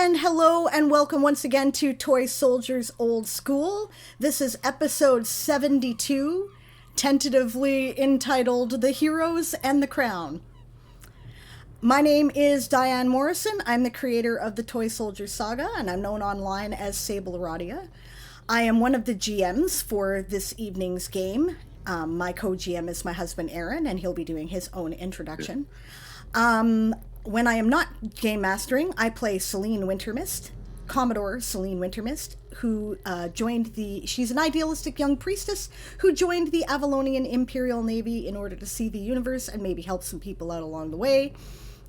And hello and welcome once again to Toy Soldiers Old School. This is episode 72, tentatively entitled The Heroes and the Crown. My name is Diane Morrison. I'm the creator of the Toy Soldiers Saga, and I'm known online as Sable Aradia. I am one of the GMs for this evening's game. My co-GM is my husband Aaron, and he'll be doing his own introduction. When I am not game mastering, I play Celine Wintermist, Commodore Celine Wintermist, who she's an idealistic young priestess who joined the Avalonian Imperial Navy in order to see the universe and maybe help some people out along the way.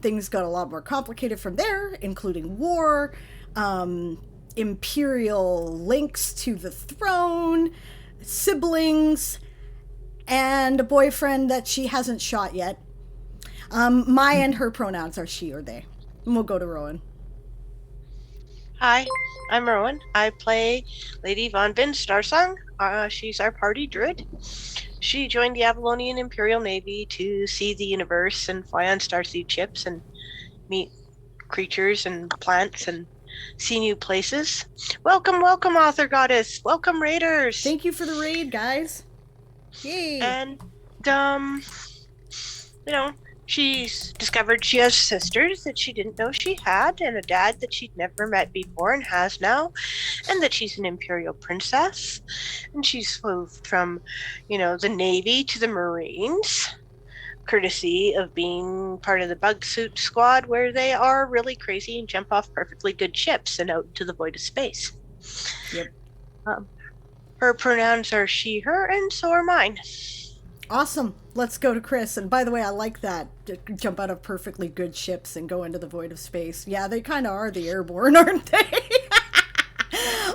Things got a lot more complicated from there, including war, imperial links to the throne, siblings, and a boyfriend that she hasn't shot yet. My and her pronouns are she or they. And we'll go to Rowan. Hi, I'm Rowan. I play Lady VonVin Starsong. She's our party druid. She joined the Avalonian Imperial Navy to see the universe and fly on starseed ships and meet creatures and plants and see new places. Welcome, welcome, Author Goddess. Welcome, Raiders. Thank you for the raid, guys. Yay. And, she's discovered she has sisters that she didn't know she had, and a dad that she'd never met before and has now, and that she's an Imperial princess. And she's moved from, the Navy to the Marines, courtesy of being part of the bug suit squad, where they are really crazy and jump off perfectly good ships and out into the void of space. Yep. Her pronouns are she, her, and so are mine. Awesome. Let's go to Chris. And by the way, I like that. Jump out of perfectly good ships and go into the void of space. Yeah, they kind of are the airborne, aren't they?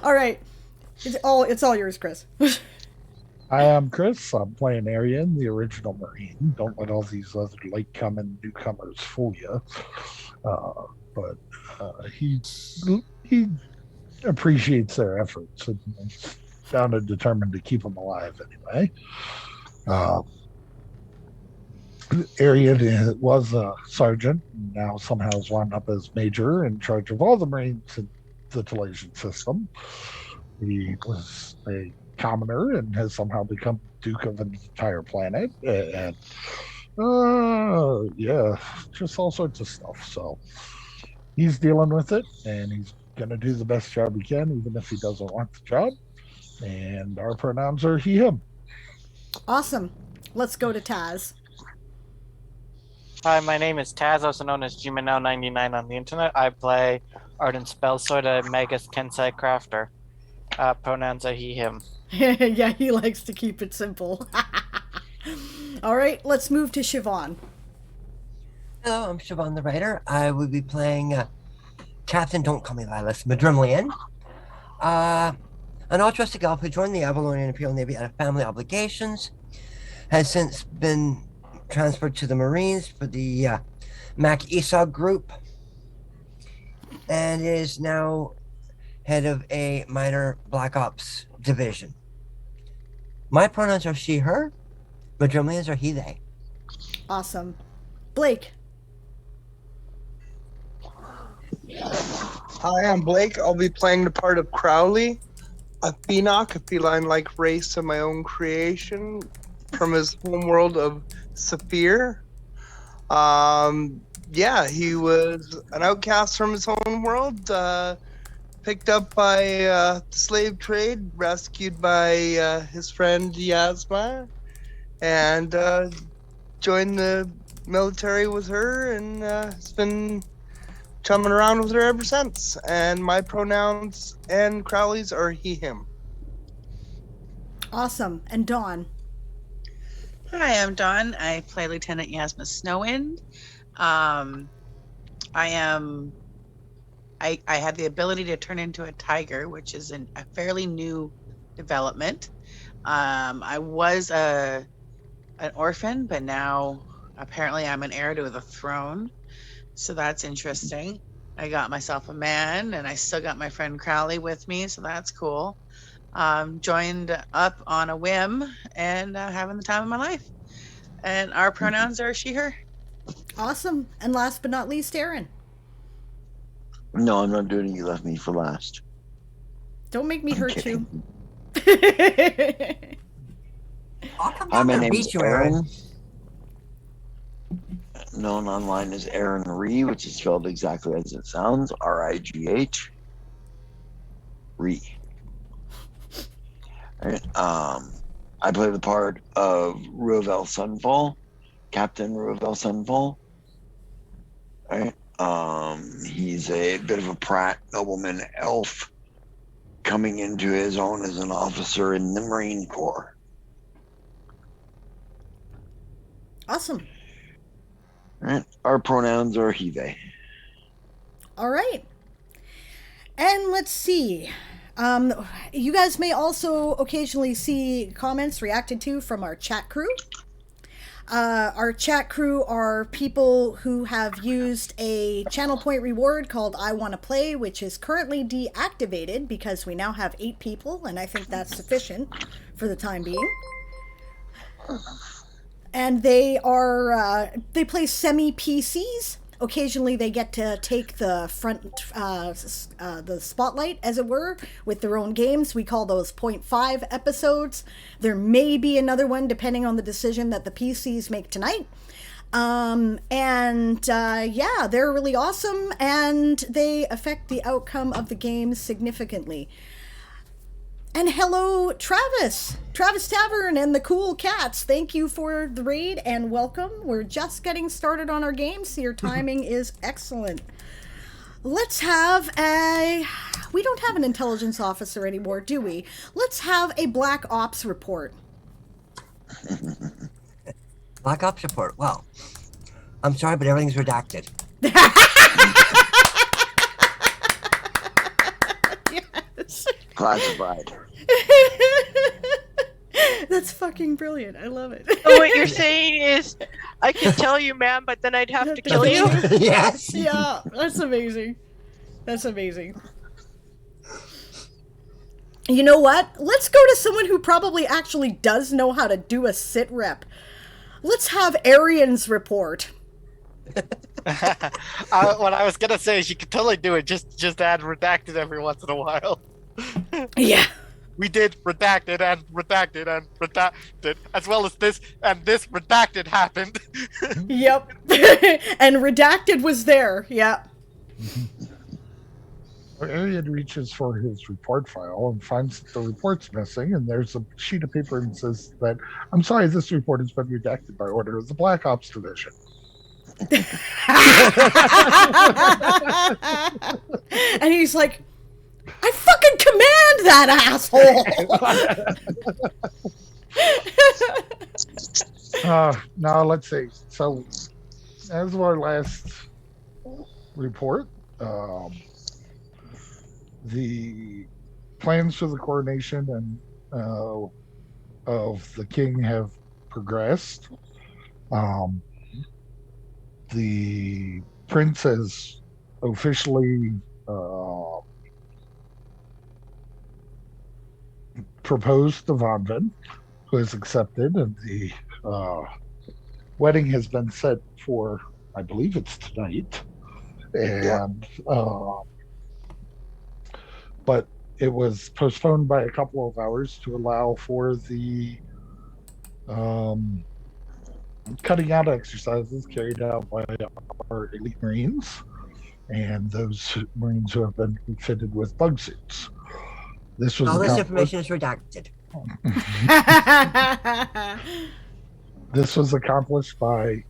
All right. It's all yours, Chris. Hi, I'm Chris. I'm playing Arian, the original Marine. Don't let all these other late-coming newcomers fool you. But he appreciates their efforts and is bound and determined to keep them alive anyway. Arian was a sergeant, now somehow has wound up as major in charge of all the Marines in the Telasian system. He was a commoner and has somehow become Duke of an entire planet. And just all sorts of stuff. So he's dealing with it, and he's going to do the best job he can, even if he doesn't want the job. And our pronouns are he, him. Awesome. Let's go to Taz. Hi, my name is Taz, also known as Gmanow99 on the internet. I play Ardent Spellsword, Magus Kensei Crafter. Pronouns are he, him. Yeah, he likes to keep it simple. All right, let's move to Siobhan. Hello, I'm Siobhan the writer. I will be playing Captain Don't Call Me Lilas Madrimlian. An altruistic elf who joined the Avalonian Imperial Navy out of family obligations, has since been transferred to the Marines for the Mac Esau group, and is now head of a minor Black Ops division. My pronouns are she, her. Madrimlians are he, they. Awesome. Blake. Hi, I'm Blake. I'll be playing the part of Crowley, a Phoenix, a feline-like race of my own creation from his homeworld of Saphir. He was an outcast from his home world, picked up by the slave trade, rescued by his friend Yasma, and joined the military with her, and has been chumming around with her ever since. And my pronouns and Crowley's are he, him. Awesome. And Dawn. Hi, I'm Dawn. I play Lieutenant Yasma Snowwind. I have the ability to turn into a tiger, which is a fairly new development. I was an orphan, but now apparently I'm an heir to the throne. So that's interesting. I got myself a man, and I still got my friend Crowley with me, so that's cool. Joined up on a whim and having the time of my life. And our pronouns are she, her. Awesome. And last but not least, Aaron. No, I'm not doing it. You left me for last. Don't make me I'm hurt kidding. you. I'll come Hi, down my and name beat is you, Aaron. Aaron. Known online as Aaron Ree, which is spelled exactly as it sounds, R-I-G-H. Ree. Right. I play the part of Ruavel Sunfall, Captain Ruavel Sunfall. Right. He's a bit of a prat nobleman elf coming into his own as an officer in the Marine Corps. Awesome. Right. Our pronouns are he, they. All right. And let's see. You guys may also occasionally see comments reacted to from our chat crew. Our chat crew are people who have used a channel point reward called I Want to Play, which is currently deactivated because we now have 8 people, and I think that's sufficient for the time being. And they are, they play semi-PCs. Occasionally they get to take the front, the spotlight, as it were, with their own games. We call those 0.5 episodes. There may be another one depending on the decision that the PCs make tonight. Yeah, they're really awesome, and they affect the outcome of the game significantly. And hello, Travis Tavern and the Cool Cats. Thank you for the raid and welcome. We're just getting started on our game, so your timing is excellent. Let's have we don't have an intelligence officer anymore, do we? Let's have a Black Ops report. Black Ops report. Well, I'm sorry, but everything's redacted. Yes. Classified. That's fucking brilliant. I love it. So what you're saying is, I could tell you, ma'am, but then I'd have to kill you? Yes. Yeah, that's amazing. That's amazing. You know what? Let's go to someone who probably actually does know how to do a sit rep. Let's have Arian's report. What I was gonna say is you could totally do it. Just add redacted every once in a while. Yeah. We did redacted and redacted and redacted, as well as this, and this redacted happened. Yep. And redacted was there. Yeah. Arian reaches for his report file and finds that the report's missing, and there's a sheet of paper and says that, I'm sorry, this report has been redacted by order of the Black Ops Division. And he's like, I fucking command that asshole! Now, let's see. So, as of our last report, the plans for the coronation and of the king have progressed. The prince has officially proposed to VonVin, who has accepted, and the wedding has been set for, I believe it's tonight, and but it was postponed by a couple of hours to allow for the cutting out exercises carried out by our elite Marines and those Marines who have been fitted with bug suits. This was All this information is redacted. This was accomplished by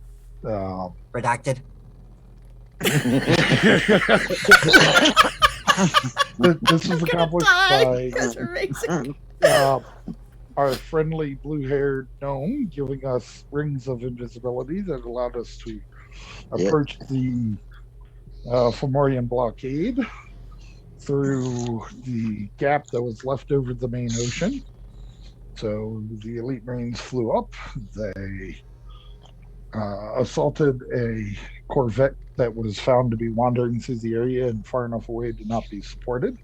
Redacted. This was accomplished by That's amazing. our friendly blue-haired gnome giving us rings of invisibility that allowed us to approach the Fomorian blockade through the gap that was left over the main ocean. So the elite Marines flew up. They assaulted a corvette that was found to be wandering through the area and far enough away to not be supported.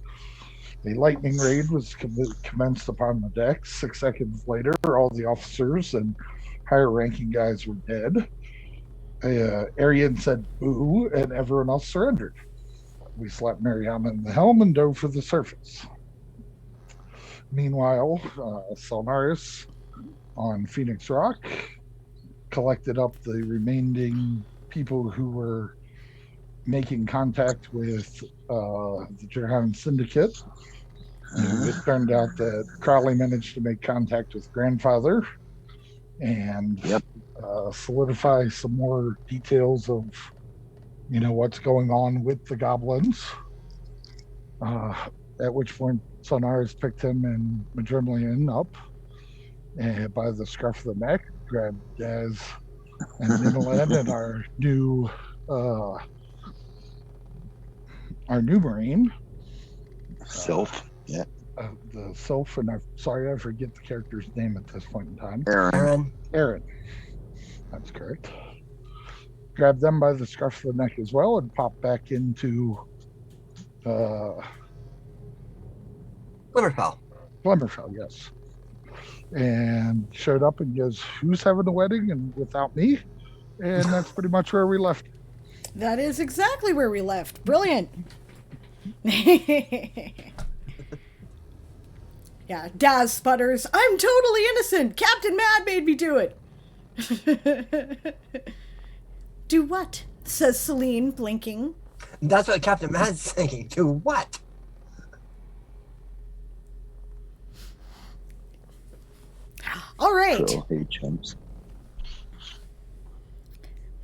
A lightning raid was commenced upon the decks. 6 seconds later, all the officers and higher ranking guys were dead. Arian said boo, and everyone else surrendered. we slapped Mariana in the helm and dove for the surface. Meanwhile, Solnaris on Phoenix Rock collected up the remaining people who were making contact with the Jahan Syndicate. It turned out that Crowley managed to make contact with Grandfather and solidify some more details of, what's going on with the goblins. At which point, Sonaris picked him and Madrimlian up and by the scruff of the neck, grabbed Daz and Ninaland and our new Marine. Sylph. Yeah. The Sylph, and I'm sorry, I forget the character's name at this point in time. Aaron. That's correct. Grabbed them by the scruff of the neck as well and popped back into Glimmerfell, yes. And showed up and goes, "Who's having a wedding and without me?" And that's pretty much where we left. That is exactly where we left. Brilliant. Yeah, Daz sputters, "I'm totally innocent. Captain Mad made me do it." "Do what?" says Celine, blinking. That's what Captain Mad's saying. Do what? All right. Cool. Hey, chumps.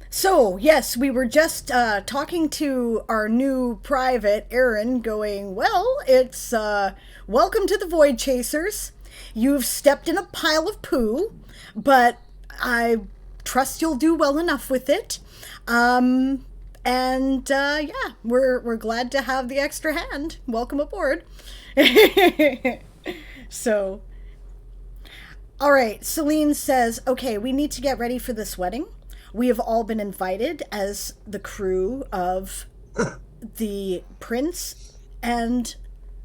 So, yes, we were just talking to our new private, Aaron, going, well, it's welcome to the Voidchasers. You've stepped in a pile of poo, but I trust you'll do well enough with it. Yeah, we're glad to have the extra hand. Welcome aboard. So, all right, Celine says, okay, we need to get ready for this wedding. We have all been invited as the crew of the prince and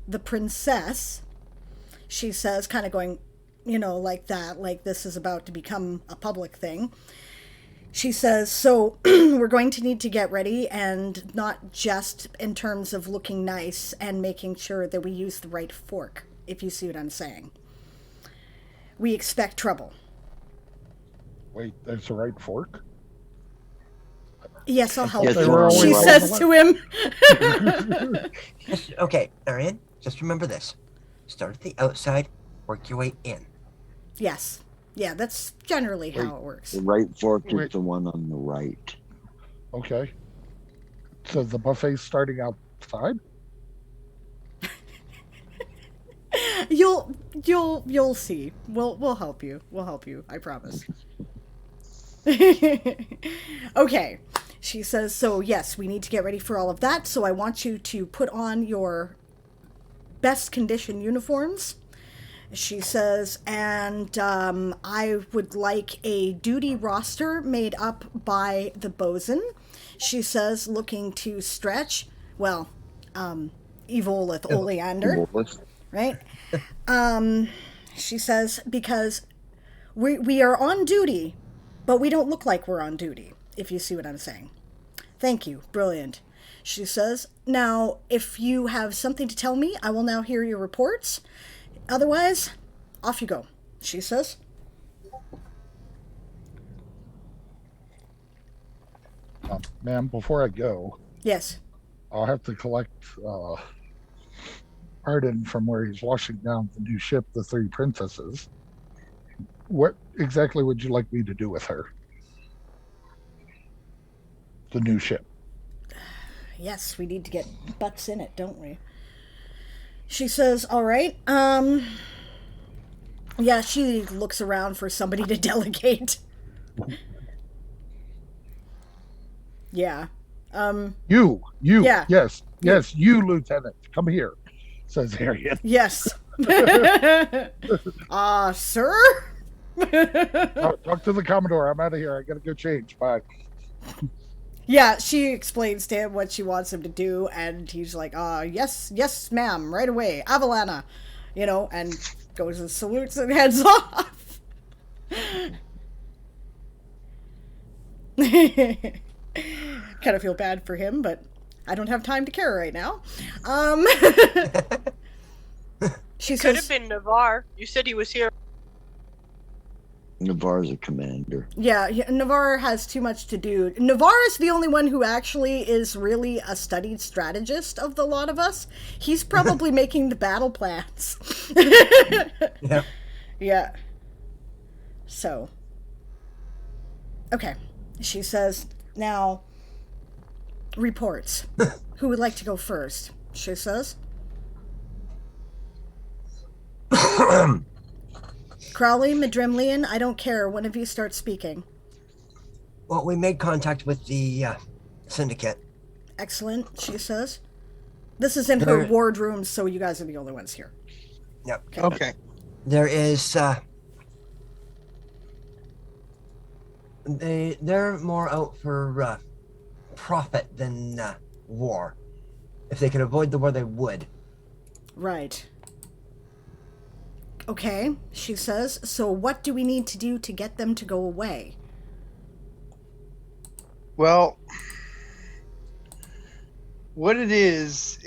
the princess. She says, kind of going, like that, like this is about to become a public thing. She says, so we're going to need to get ready, and not just in terms of looking nice and making sure that we use the right fork, if you see what I'm saying. We expect trouble. Wait, there's the right fork? Yes, I'll help Yes, you. She says to him. Okay, Arian, just remember this. Start at the outside, work your way in. Yes. Yeah, that's generally how it works. The right fork is the one on the right. Okay. So the buffet's starting outside? You'll see. We'll help you. We'll help you. I promise. Okay. She says, so yes, we need to get ready for all of that. So I want you to put on your best condition uniforms. She says, and I would like a duty roster made up by the bosun. She says, looking to stretch, well, Evolith Oleander, right? She says, because we are on duty, but we don't look like we're on duty, if you see what I'm saying. Thank you. Brilliant. She says, now, if you have something to tell me, I will now hear your reports. Otherwise, off you go, she says. Ma'am, before I go, Yes. I'll have to collect Arden from where he's washing down the new ship, the Three Princesses. What exactly would you like me to do with her? The new ship. Yes, we need to get butts in it, don't we? She says, all right. Yeah, she looks around for somebody to delegate. Yeah. You. Yeah. Yes, you, Lieutenant. Come here, says Harriet. Yes. Sir? Talk to the Commodore. I'm out of here. I gotta go change. Bye. Yeah, she explains to him what she wants him to do, and he's like, yes, ma'am, right away, Avalana, and goes and salutes and heads off. Kind of feel bad for him, but I don't have time to care right now. She Could have says, been Navarre. You said he was here. Navarre's a commander. yeah, Navarre has too much to do. Navarre is the only one who actually is really a studied strategist of the lot of us. He's probably making the battle plans. Yeah. Yeah. So. Okay. She says, now, reports. Who would like to go first? She says. Crowley, Madrimlian, I don't care. One of you start speaking. Well, we made contact with the syndicate. Excellent, she says. This is in her ward room, so you guys are the only ones here. Yep. Okay. There is they're more out for profit than war. If they could avoid the war, they would. Right. Okay, she says. So what do we need to do to get them to go away? Well, what it is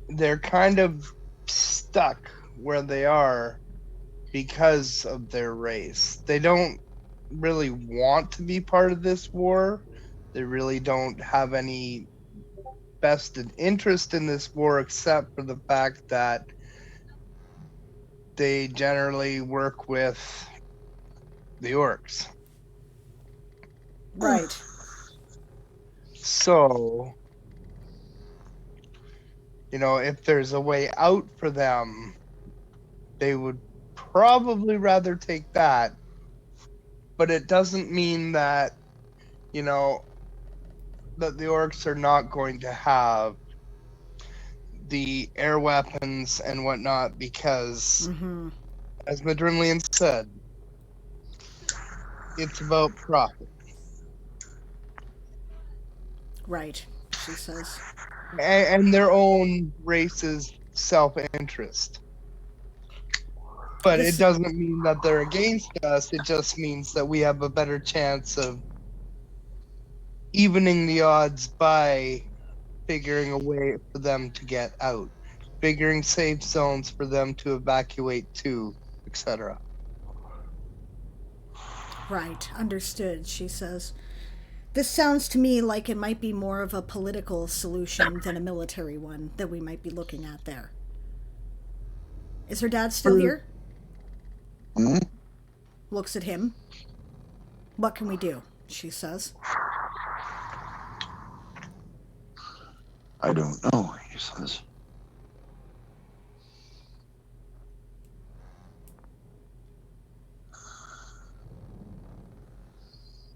they're kind of stuck where they are because of their race. They don't really want to be part of this war. They really don't have any vested interest in this war, except for the fact that they generally work with the orcs. Right. So, if there's a way out for them, they would probably rather take that. But it doesn't mean that, that the orcs are not going to have the air weapons and whatnot, because, as Madrimlian said, it's about profit. Right, she says. And their own race's self-interest. But it doesn't mean that they're against us. It just means that we have a better chance of evening the odds by figuring a way for them to get out, figuring safe zones for them to evacuate to, etc. Right, understood, she says. This sounds to me like it might be more of a political solution than a military one that we might be looking at there. Is her dad still here? Mm-hmm. Looks at him. What can we do? She says. I don't know, he says.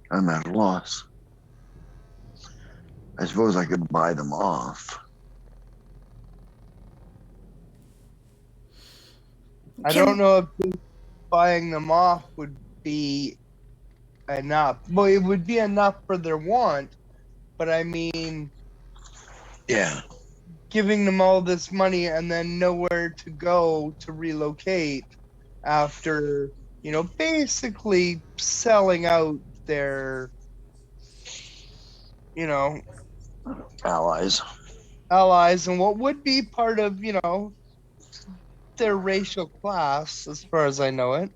I'm at a loss. I suppose I could buy them off. I don't know if just buying them off would be enough. Well, it would be enough for their want, but I mean, Yeah. giving them all this money and then nowhere to go to relocate after, basically selling out their, Allies. and what would be part of, their racial class, as far as I know it.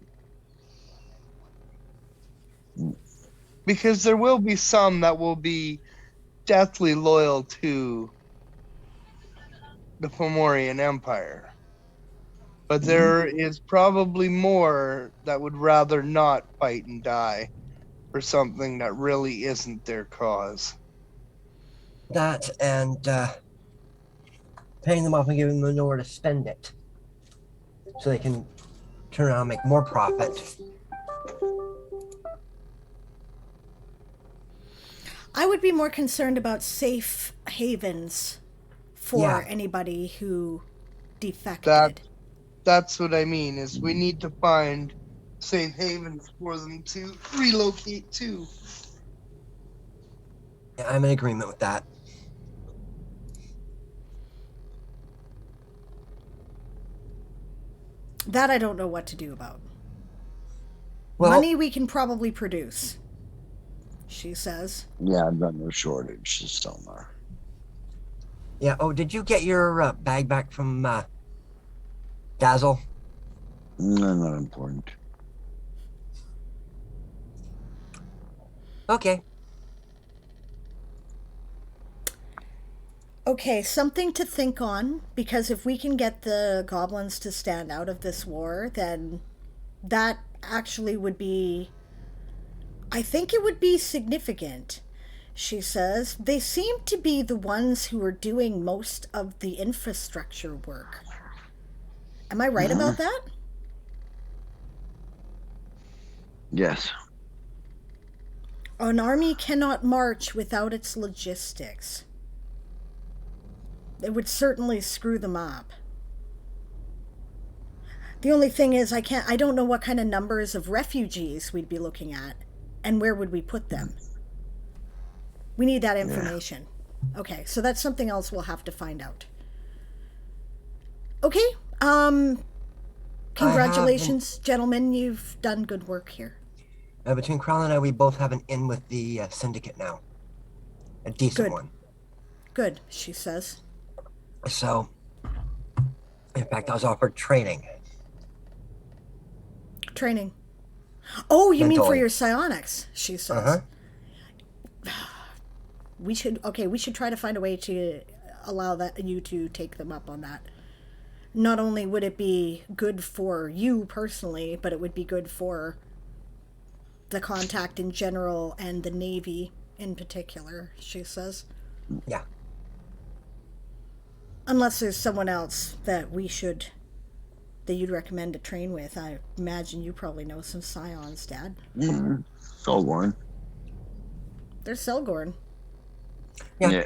Because there will be some that will be deathly loyal to the Fomorian Empire. But there is probably more that would rather not fight and die for something that really isn't their cause. That and paying them off and giving them nowhere to spend it, so they can turn around and make more profit. I would be more concerned about safe havens for Yeah. anybody who defected. That's what I mean, is we need to find safe havens for them to relocate to. Yeah, I'm in agreement with that. That I don't know what to do about. Well, Money we can probably produce. she says. Yeah, I've got no shortage. It's still there. Yeah. Oh, did you get your bag back from Dazzle? No, not important. Okay. Okay, something to think on, because if we can get the goblins to stand out of this war, then that actually would be, I think it would be significant, she says. They seem to be the ones who are doing most of the infrastructure work. Am I right about that? Yes. An army cannot march without its logistics. It would certainly screw them up. The only thing is, I don't know what kind of numbers of refugees we'd be looking at, and where would we put them. We need that information. Yeah. Okay, so that's something else we'll have to find out. Okay, congratulations, gentlemen. You've done good work here. Between Crown and I, we both have an in with the syndicate now. A decent one. Good, she says. So, in fact, I was offered training. Training. Oh, you Mentally. mean for your psionics, she says. We should try to find a way to allow you to take them up on that. Not only would it be good for you personally, but it would be good for the contact in general and the Navy in particular, she says. Yeah. Unless there's someone else that you'd recommend to train with. I imagine you probably know some psions, Dad. Selgorn. There's Selgorn. Yeah.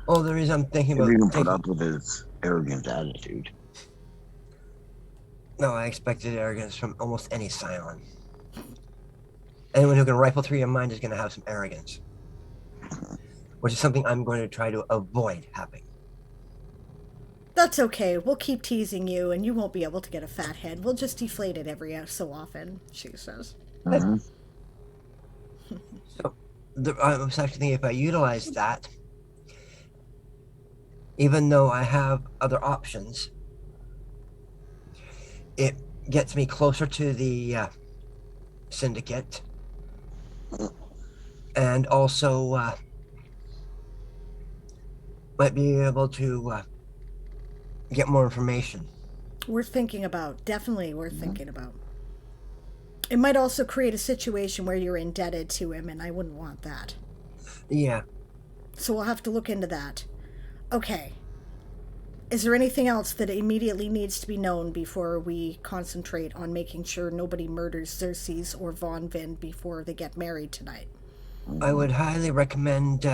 Well, the reason I'm thinking about... If you can put up with his arrogant attitude. No, I expected arrogance from almost any scion. Anyone who can rifle through your mind is going to have some arrogance. Which is something I'm going to try to avoid happening. That's okay. We'll keep teasing you, and you won't be able to get a fat head. We'll just deflate it every so often, she says. So, I was actually thinking if I utilize that, even though I have other options, it gets me closer to the syndicate, and also might be able to get more information. Worth thinking about. Definitely worth thinking about. It might also create a situation where you're indebted to him, and I wouldn't want that. Yeah. So we'll have to look into that. Okay. Is there anything else that immediately needs to be known before we concentrate on making sure nobody murders Xerxes or VonVin before they get married tonight? I would highly recommend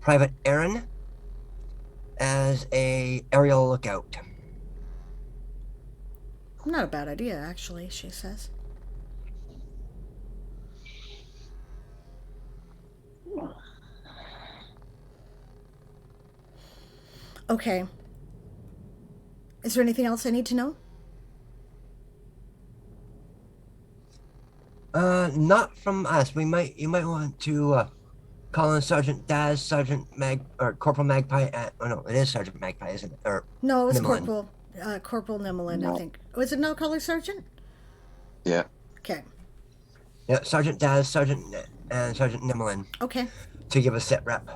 Private Aaron as a aerial lookout. Not a bad idea, actually, she says. Okay. Is there anything else I need to know? Not from us. You might want to call in Sergeant Daz, or Corporal Magpie. Oh no, it is Sergeant Magpie, isn't it? Or no, it's Nimmelin. Corporal Nimmelin, No. I think. Was it no color sergeant? Yeah. Okay. Yeah, Sergeant Daz, Sergeant Nimmelin. Okay. To give a sit rep.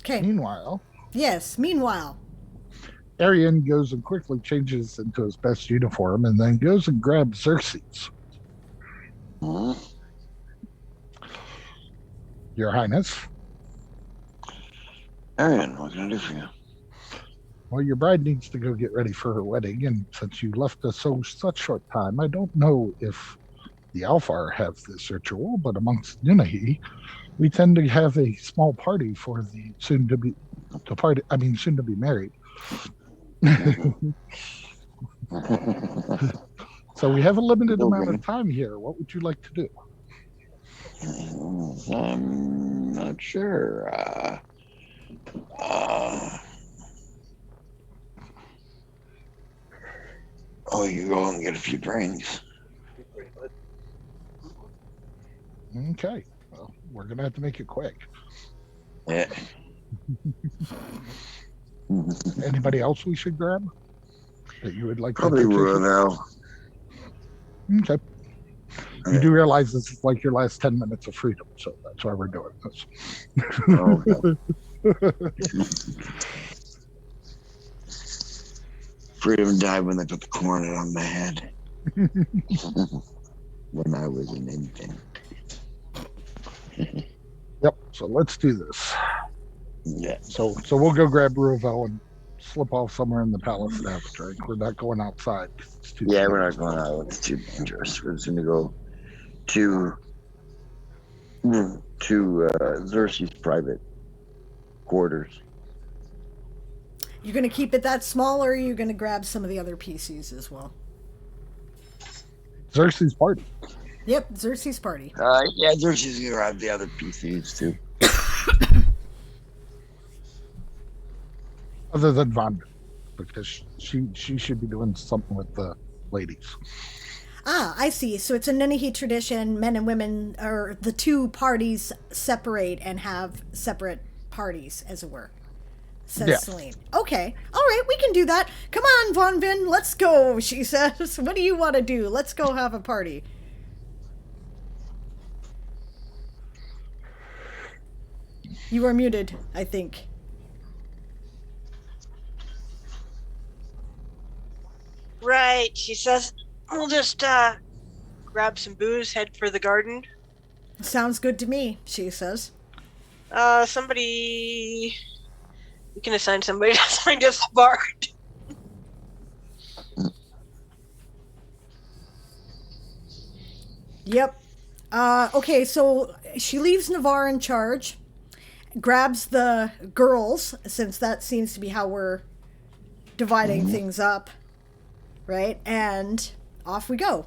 Okay. Meanwhile, Arian goes and quickly changes into his best uniform and then goes and grabs Xerxes. Your Highness. Arian, what can I do for you? Well, your bride needs to go get ready for her wedding, and since you left us such short time, I don't know if the Alfar have this ritual, but amongst Ninahi, we tend to have a small party for the soon to be married. So we have a limited amount of time here. What would you like to do? I'm not sure. Oh, you go and get a few drinks. Okay. Well, we're gonna have to make it quick. Yeah. Anybody else we should grab that you would like Probably to partake in? Ruinell. Okay. You do realize this is like your last 10 minutes of freedom, so that's why we're doing this. Freedom died when they put the coronet on my head. When I was an infant. Yep, so let's do this. Yeah. So we'll go grab Ruvel and slip off somewhere in the palace to have a drink. We're not going outside. It's too Yeah, we're not going out. It's too dangerous. We're just going to go to Xerxes' private quarters. You're going to keep it that small, or are you going to grab some of the other PCs as well? Xerxes' party. Yep, Xerxes' party. Yeah, Xerxes is going to grab the other PCs too. Other than VonVin, because she should be doing something with the ladies. Ah, I see. So it's a Nunnehi tradition. Men and women, or the two parties, separate and have separate parties, as it were. Says Yeah. Celine. Okay. All right, we can do that. Come on, VonVin, let's go, she says. What do you want to do? Let's go have a party. You are muted, I think. Right, she says. We'll just grab some booze, head for the garden. Sounds good to me, she says. Somebody... We can assign somebody to find us a bard. Yep. Okay, so she leaves Navarre in charge, grabs the girls, since that seems to be how we're dividing things up, right? And off we go.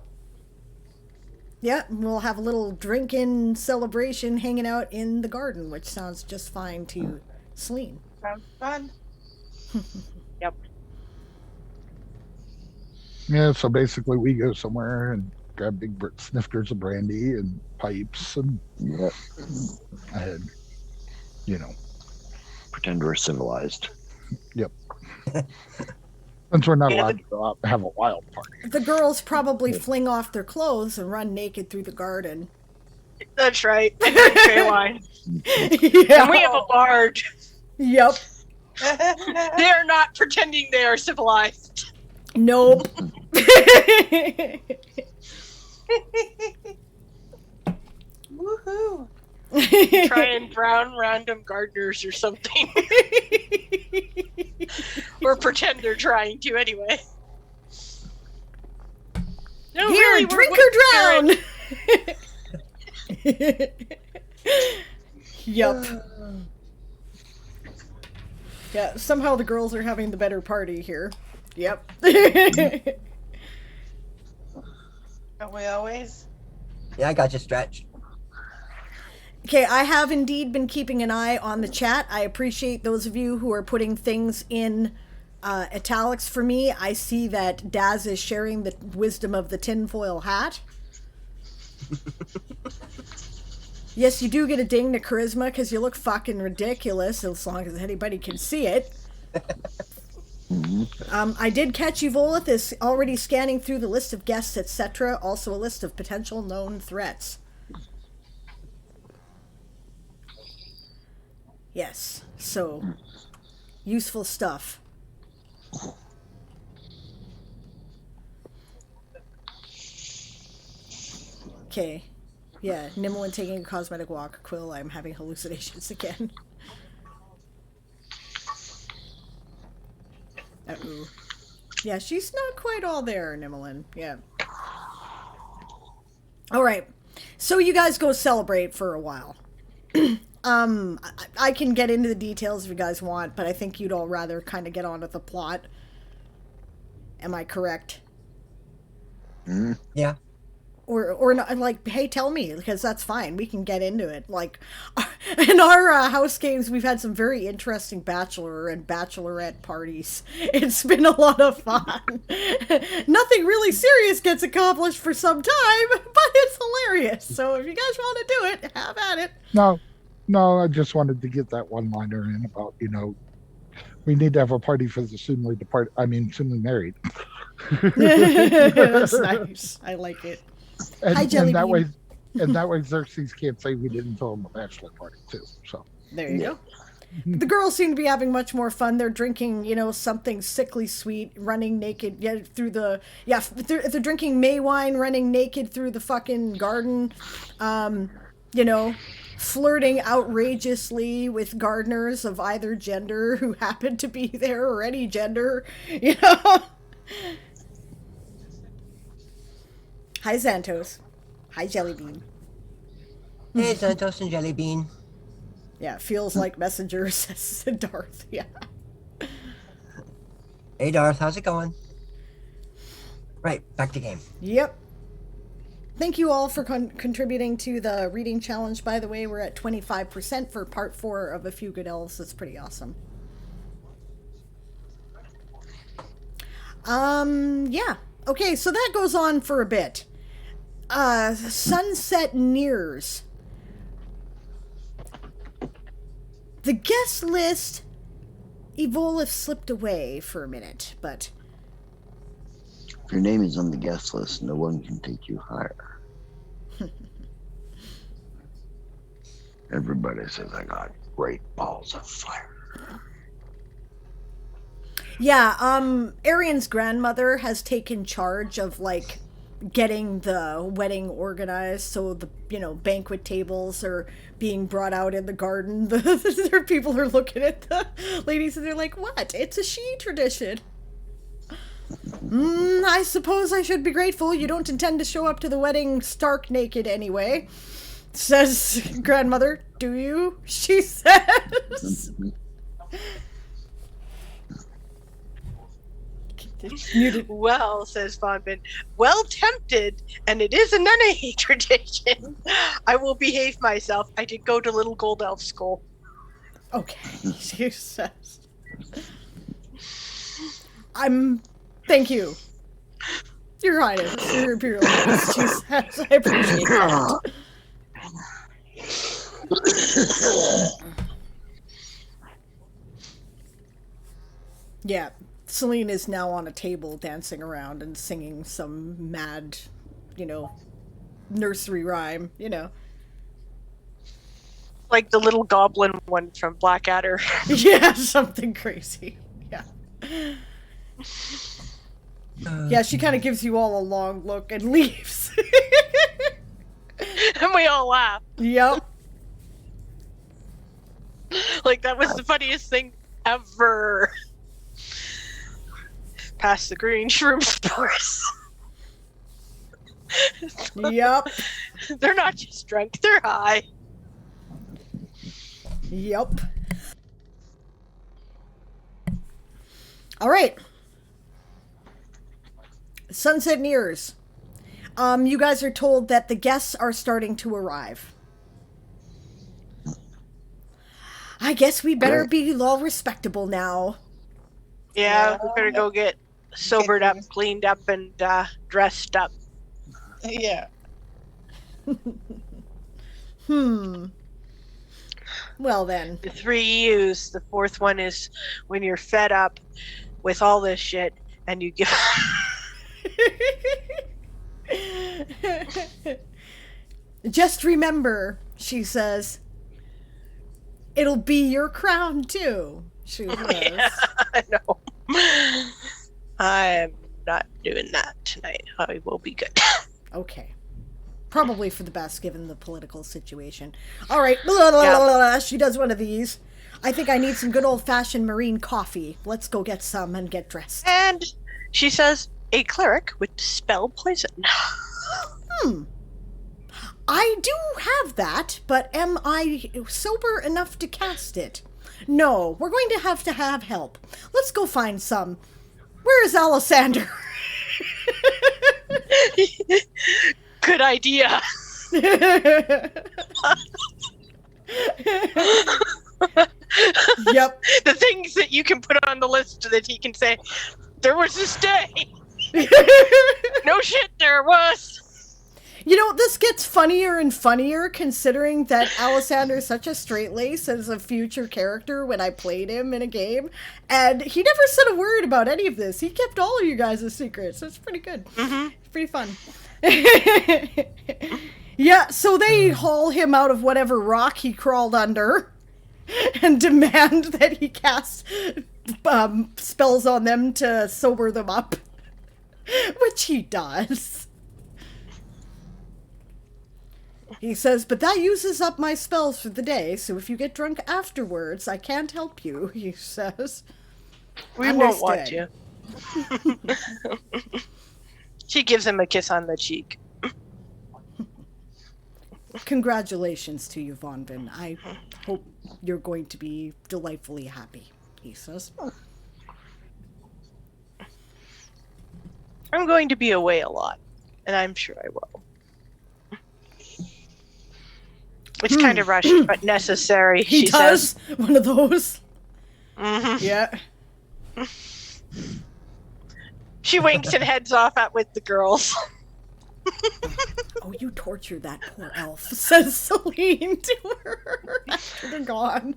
Yeah, we'll have a little drinking celebration hanging out in the garden, which sounds just fine to Celine. Sounds fun. Yep. Yeah, so basically we go somewhere and grab big snifters of brandy and pipes and, Yeah. and you know, Pretend we're civilized. since we're not Yeah, allowed to go out and have a wild party. The girls probably fling off their clothes and run naked through the garden. That's right. Okay, wine. Yeah. And we have a bard. Yep. They are not pretending they are civilized. Nope. Woohoo! Try and drown random gardeners or something. Or pretend they're trying to anyway. No, Here, really, drink or drown. Yup. Yeah, somehow the girls are having the better party here. Yep. Don't we always? Yeah, I got you stretched. Okay, I have indeed been keeping an eye on the chat. I appreciate those of you who are putting things in italics for me. I see that Daz is sharing the wisdom of the tinfoil hat. Yes, you do get a ding to charisma because you look fucking ridiculous, as long as anybody can see it. I did catch Evolith is already scanning through the list of guests, etc. Also a list of potential known threats. Yes, so useful stuff. Okay. Yeah, Nimblin taking a cosmetic walk. Quill, I'm having hallucinations again. Uh-oh. Yeah, she's not quite all there, Nimblin. Yeah. Alright. So you guys go celebrate for a while. I can get into the details if you guys want, but I think you'd all rather kind of get on with the plot. Am I correct? Yeah. or not, like, hey, tell me, because that's fine. We can get into it. Like, in our house games, we've had some very interesting bachelor and bachelorette parties. It's been a lot of fun. Nothing really serious gets accomplished for some time, but it's hilarious. So if you guys want to do it, have at it. No, I just wanted to get that one-liner in about, we need to have a party for the soonly married. That's nice. I like it. Hi, Jelly and that Bean. that way Xerxes can't say we didn't throw him a bachelor party too. So there you go. The girls seem to be having much more fun. They're drinking, something sickly sweet, running naked through the they're drinking May wine, running naked through the fucking garden. Flirting outrageously with gardeners of either gender who happen to be there, or any gender, Hi, Xantos. Hi, Jellybean. Hey, Santos and Jellybean. Yeah, feels like messengers, says Darth. Yeah. Hey, Darth, how's it going? Right, back to game. Yep. Thank you all for contributing to the reading challenge, by the way. We're at 25% for part 4 of A Few Good Elves. That's pretty awesome. Yeah. Okay, so that goes on for a bit. Sunset nears. The guest list, Evolith slipped away for a minute, but... If your name is on the guest list, no one can take you higher. Everybody says I got great balls of fire. Yeah, Arian's grandmother has taken charge of, like, getting the wedding organized, so the, banquet tables are being brought out in the garden. There people are looking at the ladies and they're like, what? It's a she tradition. I suppose I should be grateful you don't intend to show up to the wedding stark naked anyway, says grandmother. Do you? She says. Well, says VonVin, well tempted, and it is a Nene tradition. I will behave myself. I did go to Little Gold Elf School. Okay, she says. Thank you. Your Highness, your Imperial Highness, she says. I appreciate that. Yeah, Celine is now on a table dancing around and singing some mad, nursery rhyme, Like the little goblin one from Blackadder. Yeah, something crazy. Yeah. Yeah, she kind of gives you all a long look and leaves. And we all laugh. Yep. Like, that was the funniest thing ever. Past the green shroom stores. Yep. They're not just drunk, they're high. Yep. All right. Sunset nears. You guys are told that the guests are starting to arrive. I guess we better be all respectable now. Yeah, we better go get sobered up, cleaned up, and dressed up. Yeah. Well then. The 3 U's. The 4th one is when you're fed up with all this shit and you give. Just remember, she says, it'll be your crown too. She says. Yeah, I know. I am not doing that tonight. I will be good. Okay. Probably for the best, given the political situation. All right. Blah, blah, blah, blah. She does one of these. I think I need some good old-fashioned marine coffee. Let's go get some and get dressed. And she says, a cleric would dispel poison. I do have that, but am I sober enough to cast it? No, we're going to have help. Let's go find some. Where is Alessander? Good idea. Yep. The things that you can put on the list so that he can say, there was this day. No shit, there was. You know, this gets funnier and funnier considering that Alessander is such a straight-lace as a future character when I played him in a game, and he never said a word about any of this. He kept all of you guys' secrets. It's pretty good. Mm-hmm. It's pretty fun. Yeah, so they haul him out of whatever rock he crawled under and demand that he cast spells on them to sober them up, which he does. He says, but that uses up my spells for the day, so if you get drunk afterwards, I can't help you, he says. We won't want you. She gives him a kiss on the cheek. Congratulations to you, VonVin. I hope you're going to be delightfully happy, he says. I'm going to be away a lot, and I'm sure I will. It's kind of rushed, but necessary, He she does. says. One of those. Mm-hmm. Yeah. She winks and heads off out with the girls. Oh, you tortured that poor elf, says Celine to her after they're gone.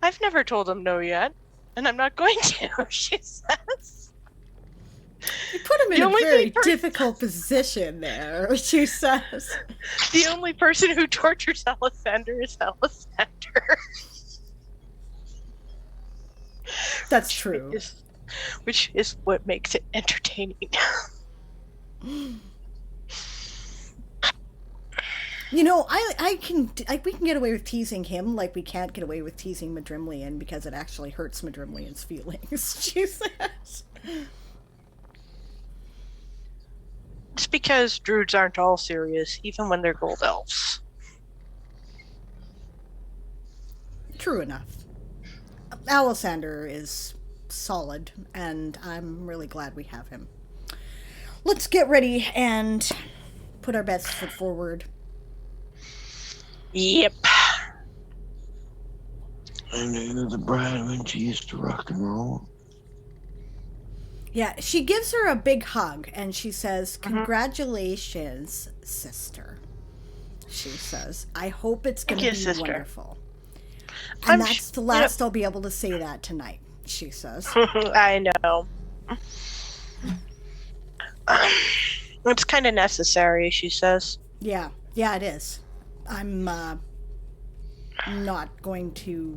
I've never told him no yet, and I'm not going to, she says. You put him in The a only very thing difficult position there, she says. The only person who tortures Alessander is Alessander. That's true. Which is what makes it entertaining. You know, we can get away with teasing him like we can't get away with teasing Madrimlian because it actually hurts Madrimlian's feelings, she says. It's because druids aren't all serious, even when they're gold elves. True enough. Alessander is solid, and I'm really glad we have him. Let's get ready and put our best foot forward. Yep. I knew the bride when she used to rock and roll. Yeah, she gives her a big hug, and she says, congratulations, sister. She says, I hope it's going to be sister. Wonderful. And that's the last I'll be able to say that tonight, she says. I know. It's kind of necessary, she says. Yeah, it is. I'm not going to...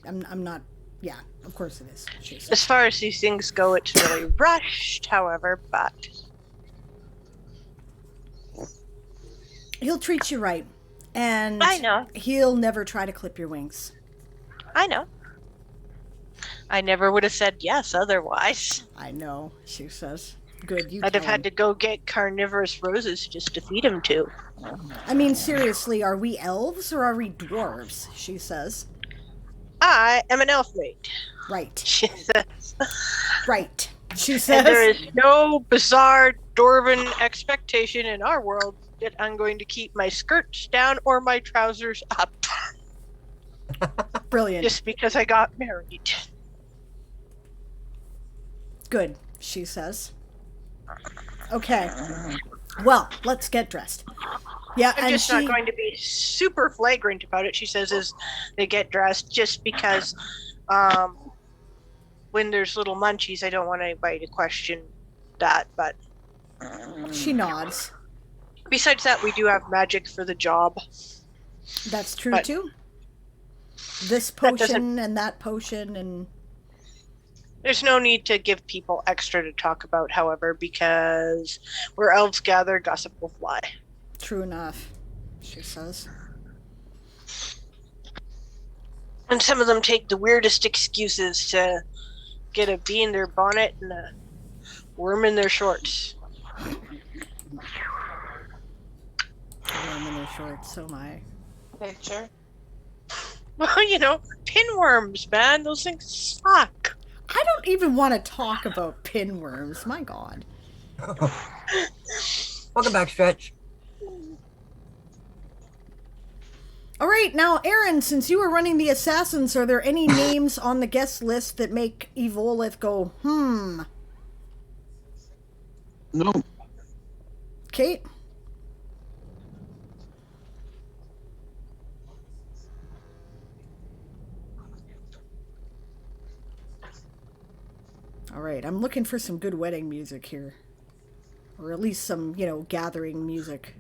I'm not... Yeah, of course it is, she says. As far as these things go, it's really rushed, however, but... He'll treat you right. And I know. He'll never try to clip your wings. I know. I never would have said yes otherwise. I know, she says. Good, you I'd have tell had him. to go get carnivorous roses just to feed him to. I mean, seriously, are we elves or are we dwarves? She says. I am an elf maid, Right. she says. Right. She And says. there is no bizarre dwarven expectation in our world that I'm going to keep my skirts down or my trousers up Brilliant. just because I got married. Good, she says. Okay. Well, let's get dressed. Yeah, I'm and just not going to be super flagrant about it, she says, as they get dressed, just because when there's little munchies, I don't want anybody to question that, but... She nods. Besides that, we do have magic for the job. That's true, But- too. This potion and that potion and... There's no need to give people extra to talk about, however, because where elves gather, gossip will fly. True enough, she says. And some of them take the weirdest excuses to get a bee in their bonnet and a worm in their shorts. Worm in her shorts, so my. Picture. Well, you know, pinworms, man. Those things suck. I don't even want to talk about pinworms. My God. Welcome back, Stretch. All right, now, Aaron, since you were running the assassins, are there any names on the guest list that make Evolith go, No. Kate? All right, I'm looking for some good wedding music here. Or at least some, gathering music.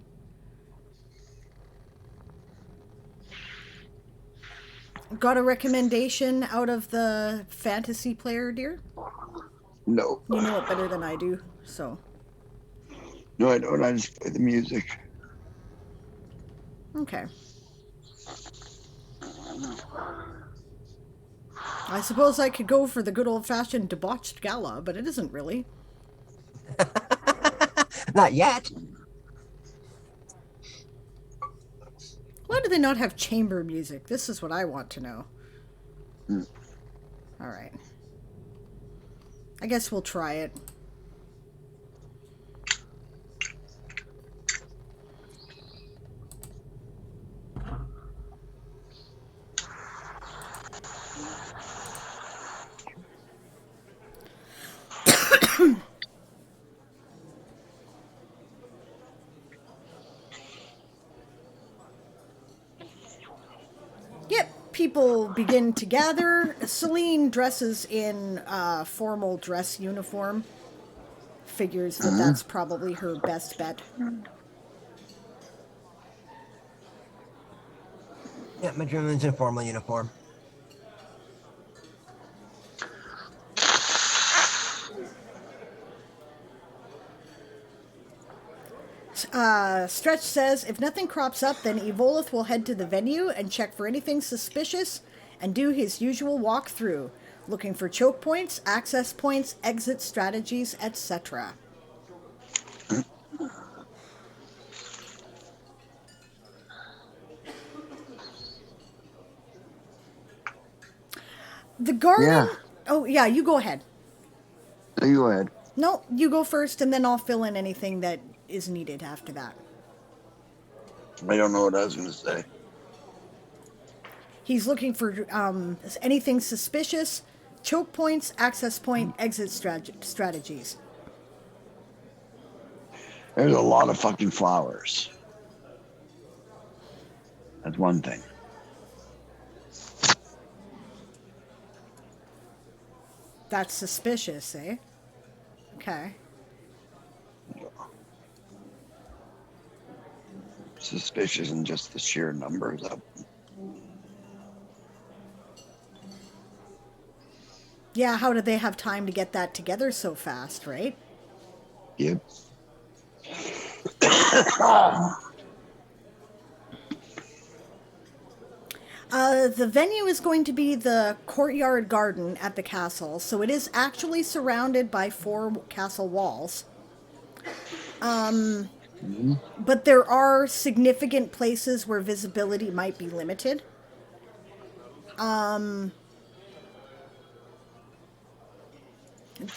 Got a recommendation out of the fantasy player, dear? No. You know it better than I do, so. No, I don't. I just play the music. Okay. I suppose I could go for the good old-fashioned debauched gala, but it isn't really. Not yet. Why do they not have chamber music? This is what I want to know. All right. I guess we'll try it. Yep, people begin to gather. Celine dresses in formal dress uniform. Figures that that's probably her best bet. Yeah, Madrimon's in formal uniform. Stretch says, if nothing crops up, then Evolith will head to the venue and check for anything suspicious and do his usual walkthrough, looking for choke points, access points, exit strategies, etc. The garden... Yeah. Oh, yeah, you go ahead. No, you go ahead. No, you go first, and then I'll fill in anything that is needed after that. I don't know what I was going to say. He's looking for anything suspicious, choke points, access point, exit strategies. There's a lot of fucking flowers. That's one thing. That's suspicious, eh? Okay. Suspicious in just the sheer numbers of them. Yeah, how did they have time to get that together so fast, right? Yep. The venue is going to be the courtyard garden at the castle, so it is actually surrounded by 4 castle walls. But there are significant places where visibility might be limited.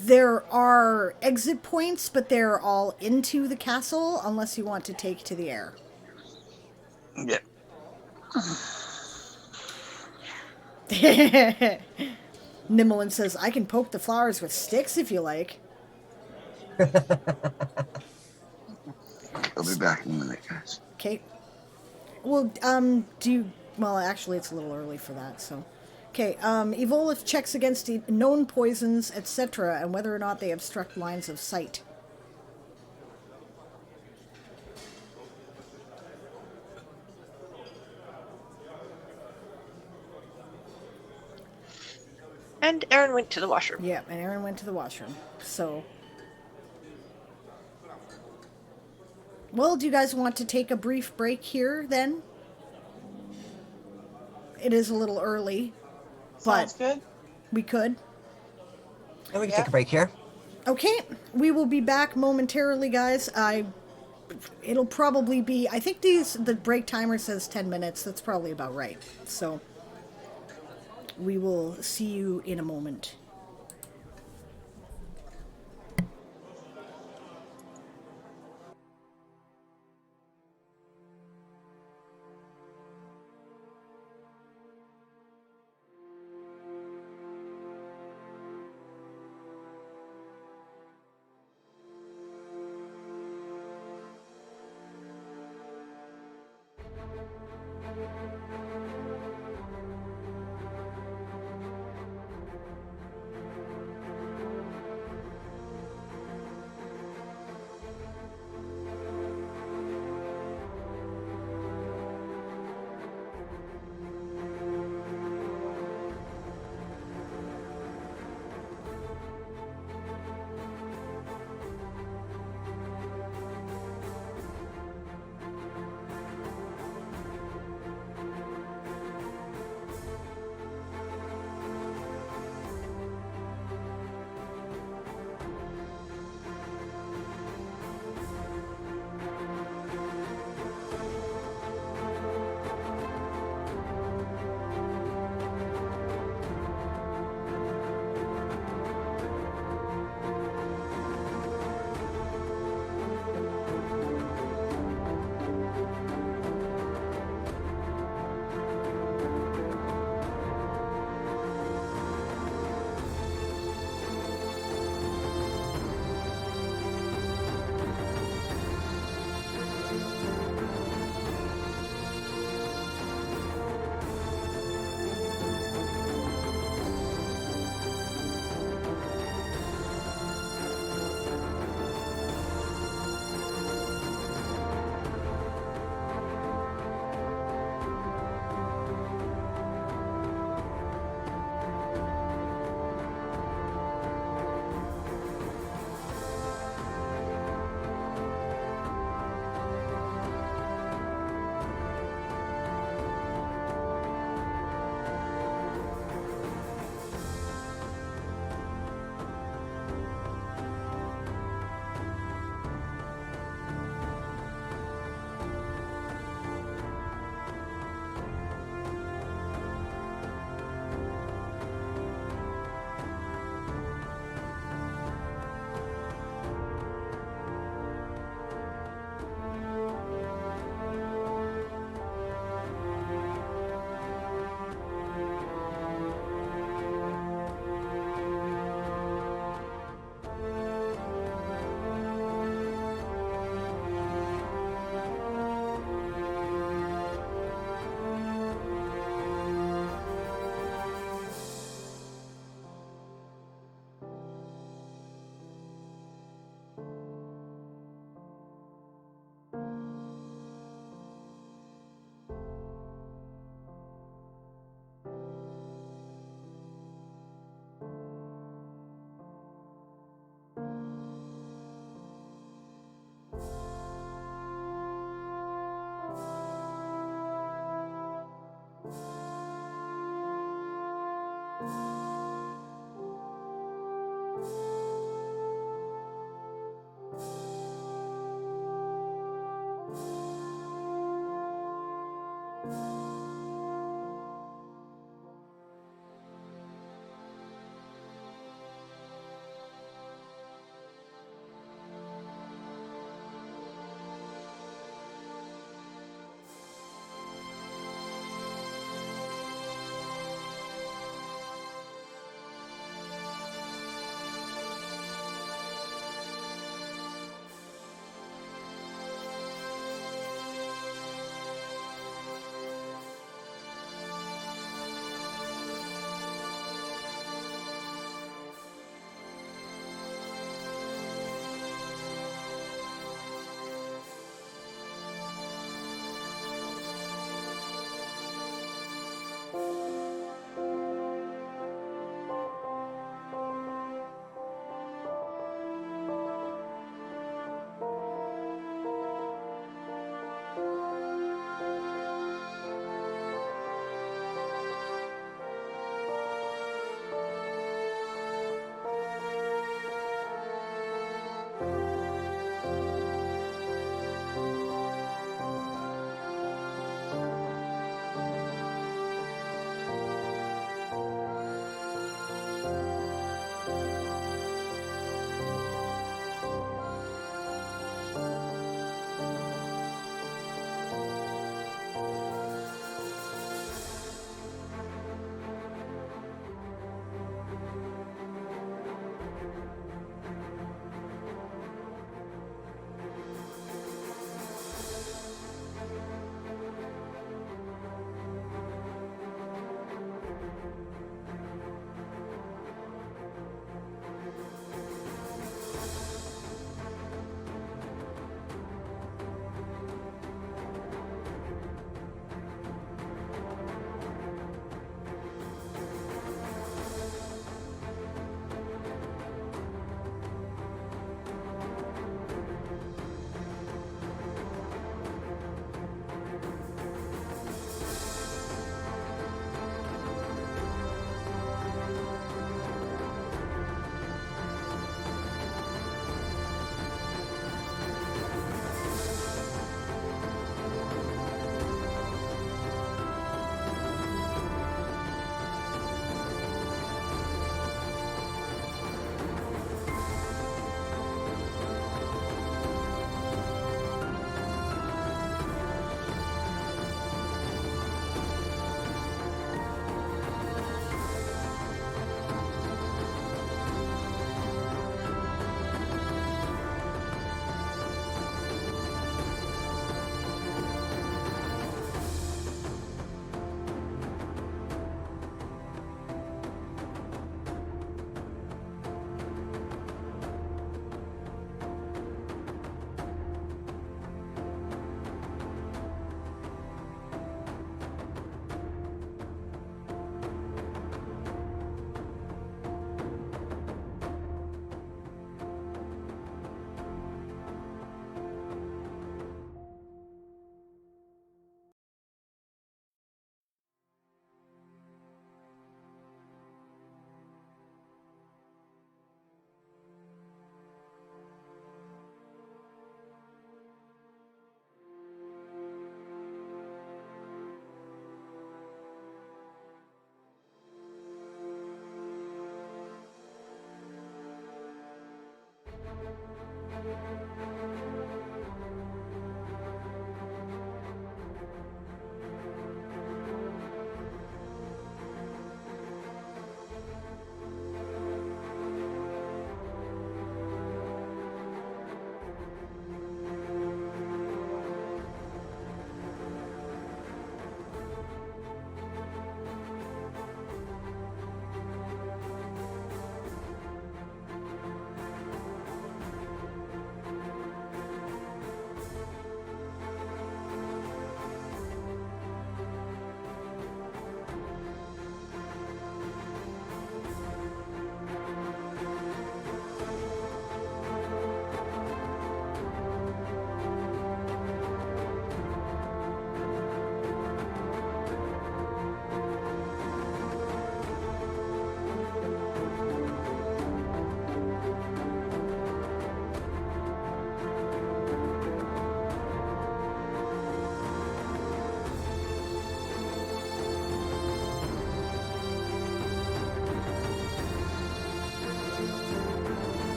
There are exit points, but they're all into the castle unless you want to take to the air. Yeah. Nimmelin says, I can poke the flowers with sticks if you like. I'll be back in a minute, guys. Okay. Well, well, actually, it's a little early for that, so. Okay, Evolith checks against the known poisons, etc., and whether or not they obstruct lines of sight. And Aaron went to the washroom. Yeah, and Aaron went to the washroom, so. Well, do you guys want to take a brief break here, then? It is a little early, Sounds but good. we could. And we can take a break here. Okay, we will be back momentarily, guys. It'll probably be, I think the break timer says 10 minutes. That's probably about right. So, we will see you in a moment.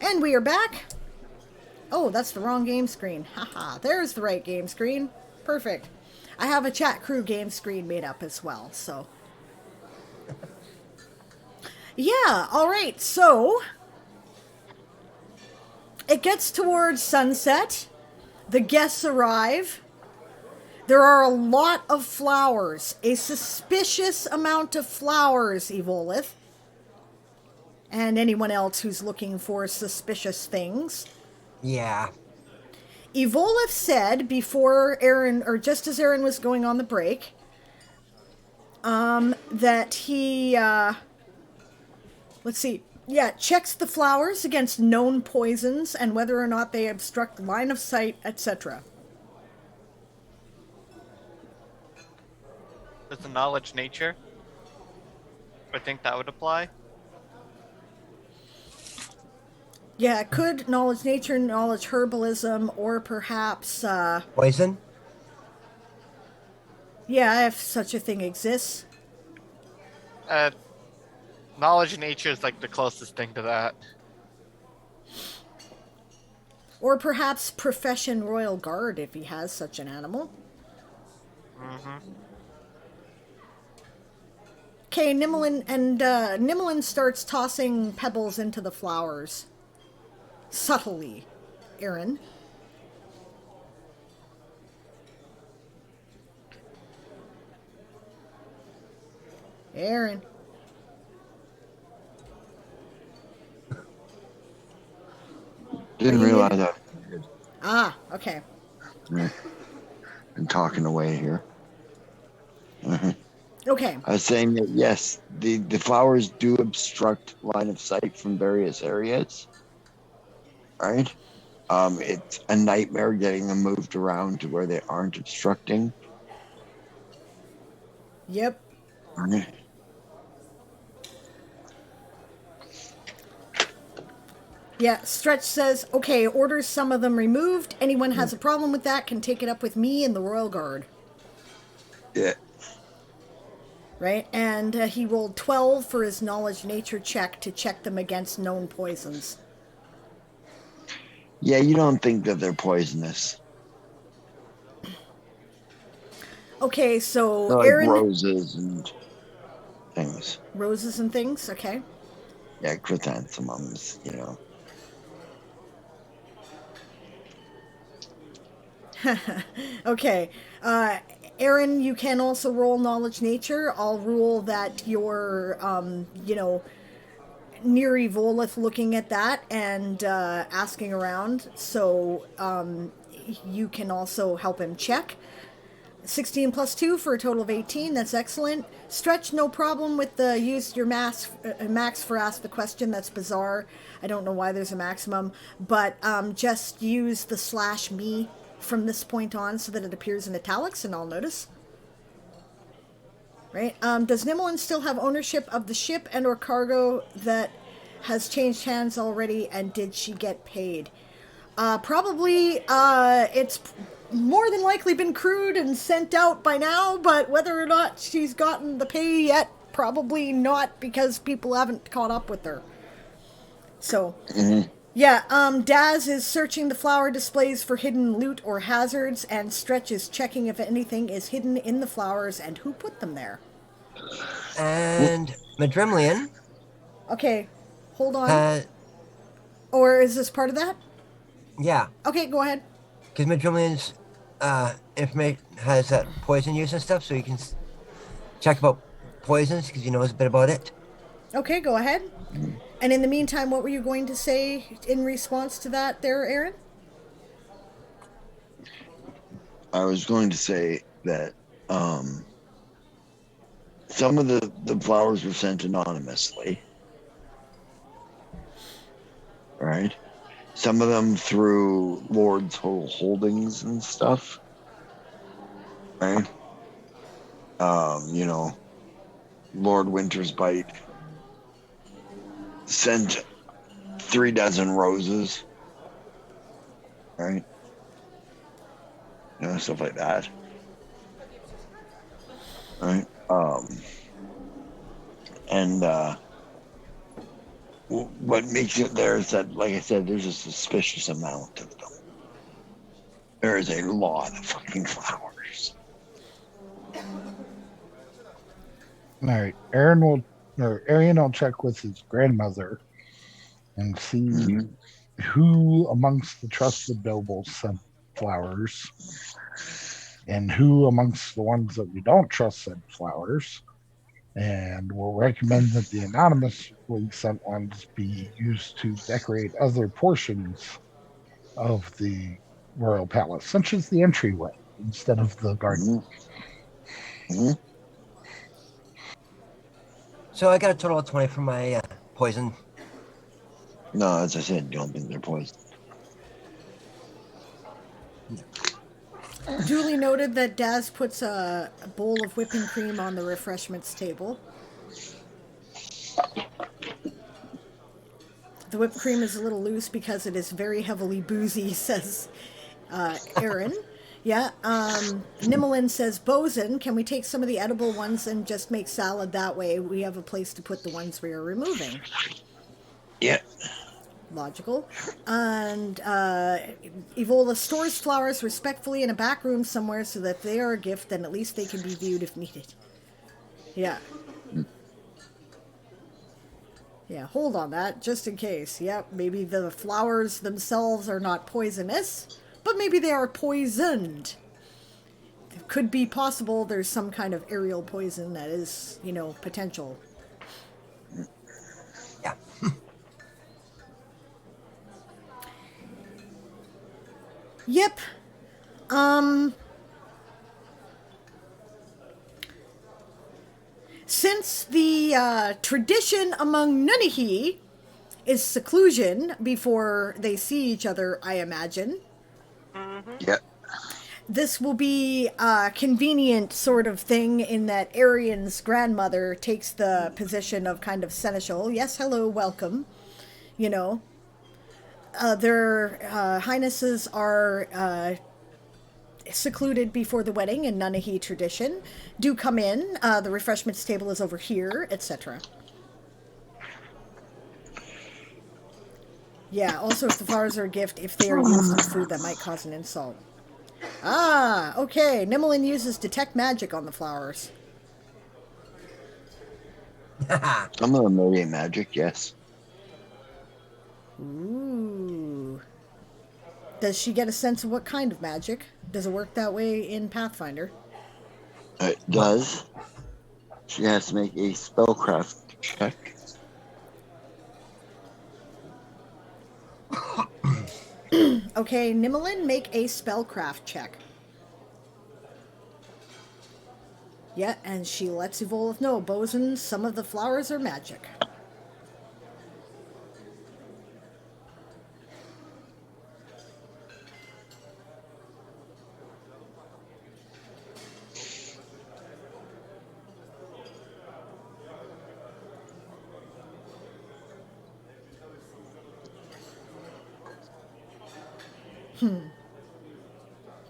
And we are back. Oh, that's the wrong game screen. Haha, there's the right game screen. Perfect. I have a chat crew game screen made up as well, so. Yeah, alright, so. It gets towards sunset. The guests arrive. There are a lot of flowers. A suspicious amount of flowers, Evolith. And anyone else who's looking for suspicious things. Yeah. Evolith said before Aaron, or just as Aaron was going on the break, that he, let's see, checks the flowers against known poisons and whether or not they obstruct line of sight, etc. Does the knowledge nature? I think that would apply. Yeah, it could knowledge nature, knowledge herbalism, or perhaps, Poison? yeah, if such a thing exists. Knowledge nature is like the closest thing to that. Or perhaps profession royal guard if he has such an animal. Mm-hmm. Okay, Nimlin starts tossing pebbles into the flowers. Subtly, Aaron. Aaron. Didn't realize that. Ah, okay. Been talking away here. Okay. I was saying that yes, the flowers do obstruct line of sight from various areas. Right? It's a nightmare getting them moved around to where they aren't obstructing. Yep. Right? Yeah, Stretch says, okay, orders some of them removed. Anyone has a problem with that can take it up with me and the Royal Guard. Yeah. Right? And he rolled 12 for his knowledge nature check to check them against known poisons. Yeah, you don't think that they're poisonous. Okay, so They're like Aaron... roses and things. Roses and things, okay. Yeah, chrysanthemums, you know. Okay. Aaron, you can also roll knowledge nature. I'll rule that you're, near Evolith looking at that and asking around. So you can also help him check. 16 plus 2 for a total of 18. That's excellent. Stretch, no problem with the use your max for ask the question. That's bizarre. I don't know why there's a maximum. But just use the /me from this point on so that it appears in italics and I'll notice. Right? Does Nimlin still have ownership of the ship and or cargo that has changed hands already, and did she get paid? Probably it's more than likely been crewed and sent out by now, but whether or not she's gotten the pay yet, probably not, because people haven't caught up with her. So, Daz is searching the flower displays for hidden loot or hazards, and Stretch is checking if anything is hidden in the flowers and who put them there. And Madrimlian. Okay, hold on. Or is this part of that? Yeah. Okay, go ahead. Because Madrimlian's information has that poison use and stuff, so you can check about poisons because he knows a bit about it. Okay, go ahead. And in the meantime, what were you going to say in response to that there, Aaron? I was going to say that some of the flowers were sent anonymously. Right? Some of them through Lord's holdings and stuff. Right? Lord Winter's Bite sent 3 dozen roses. Right? Stuff like that. Right? what makes it there is that, like I said, there's a suspicious amount of them. There is a lot of fucking flowers. All right, Arian will check with his grandmother and see Mhm. who amongst the trusted nobles sent flowers and who amongst the ones that we don't trust sent flowers. And we'll recommend that the anonymously sent ones be used to decorate other portions of the royal palace, such as the entryway instead of the garden. Mhm. So I got a total of 20 for my poison. No, as I said, don't think they're poison. Duly noted that Daz puts a bowl of whipping cream on the refreshments table. The whipped cream is a little loose because it is very heavily boozy, says Aaron. Yeah, Nimmelin says, Bosun, can we take some of the edible ones and just make salad that way? We have a place to put the ones we are removing. Yeah. Logical. And Evola stores flowers respectfully in a back room somewhere so that if they are a gift, then at least they can be viewed if needed. Yeah. Yeah, hold on that, just in case. Yep, maybe the flowers themselves are not poisonous, but maybe they are poisoned. It could be possible there's some kind of aerial poison that is, potential. Yeah. Yep. Since the tradition among Nunnehi is seclusion before they see each other, I imagine. Yeah. This will be a convenient sort of thing in that Arian's grandmother takes the position of kind of seneschal. Yes, hello, welcome. Their highnesses are secluded before the wedding in Nunnehi tradition. Do come in. The refreshments table is over here, etc. Yeah, also if the flowers are a gift, if they are used in food, that might cause an insult. Ah, okay. Nimmelin uses detect magic on the flowers. Some of them may be magic, yes. Ooh. Does she get a sense of what kind of magic? Does it work that way in Pathfinder? It does. She has to make a spellcraft check. Okay, Nimmelin, make a spellcraft check. Yeah, and she lets Evolith know, Bosun, some of the flowers are magic.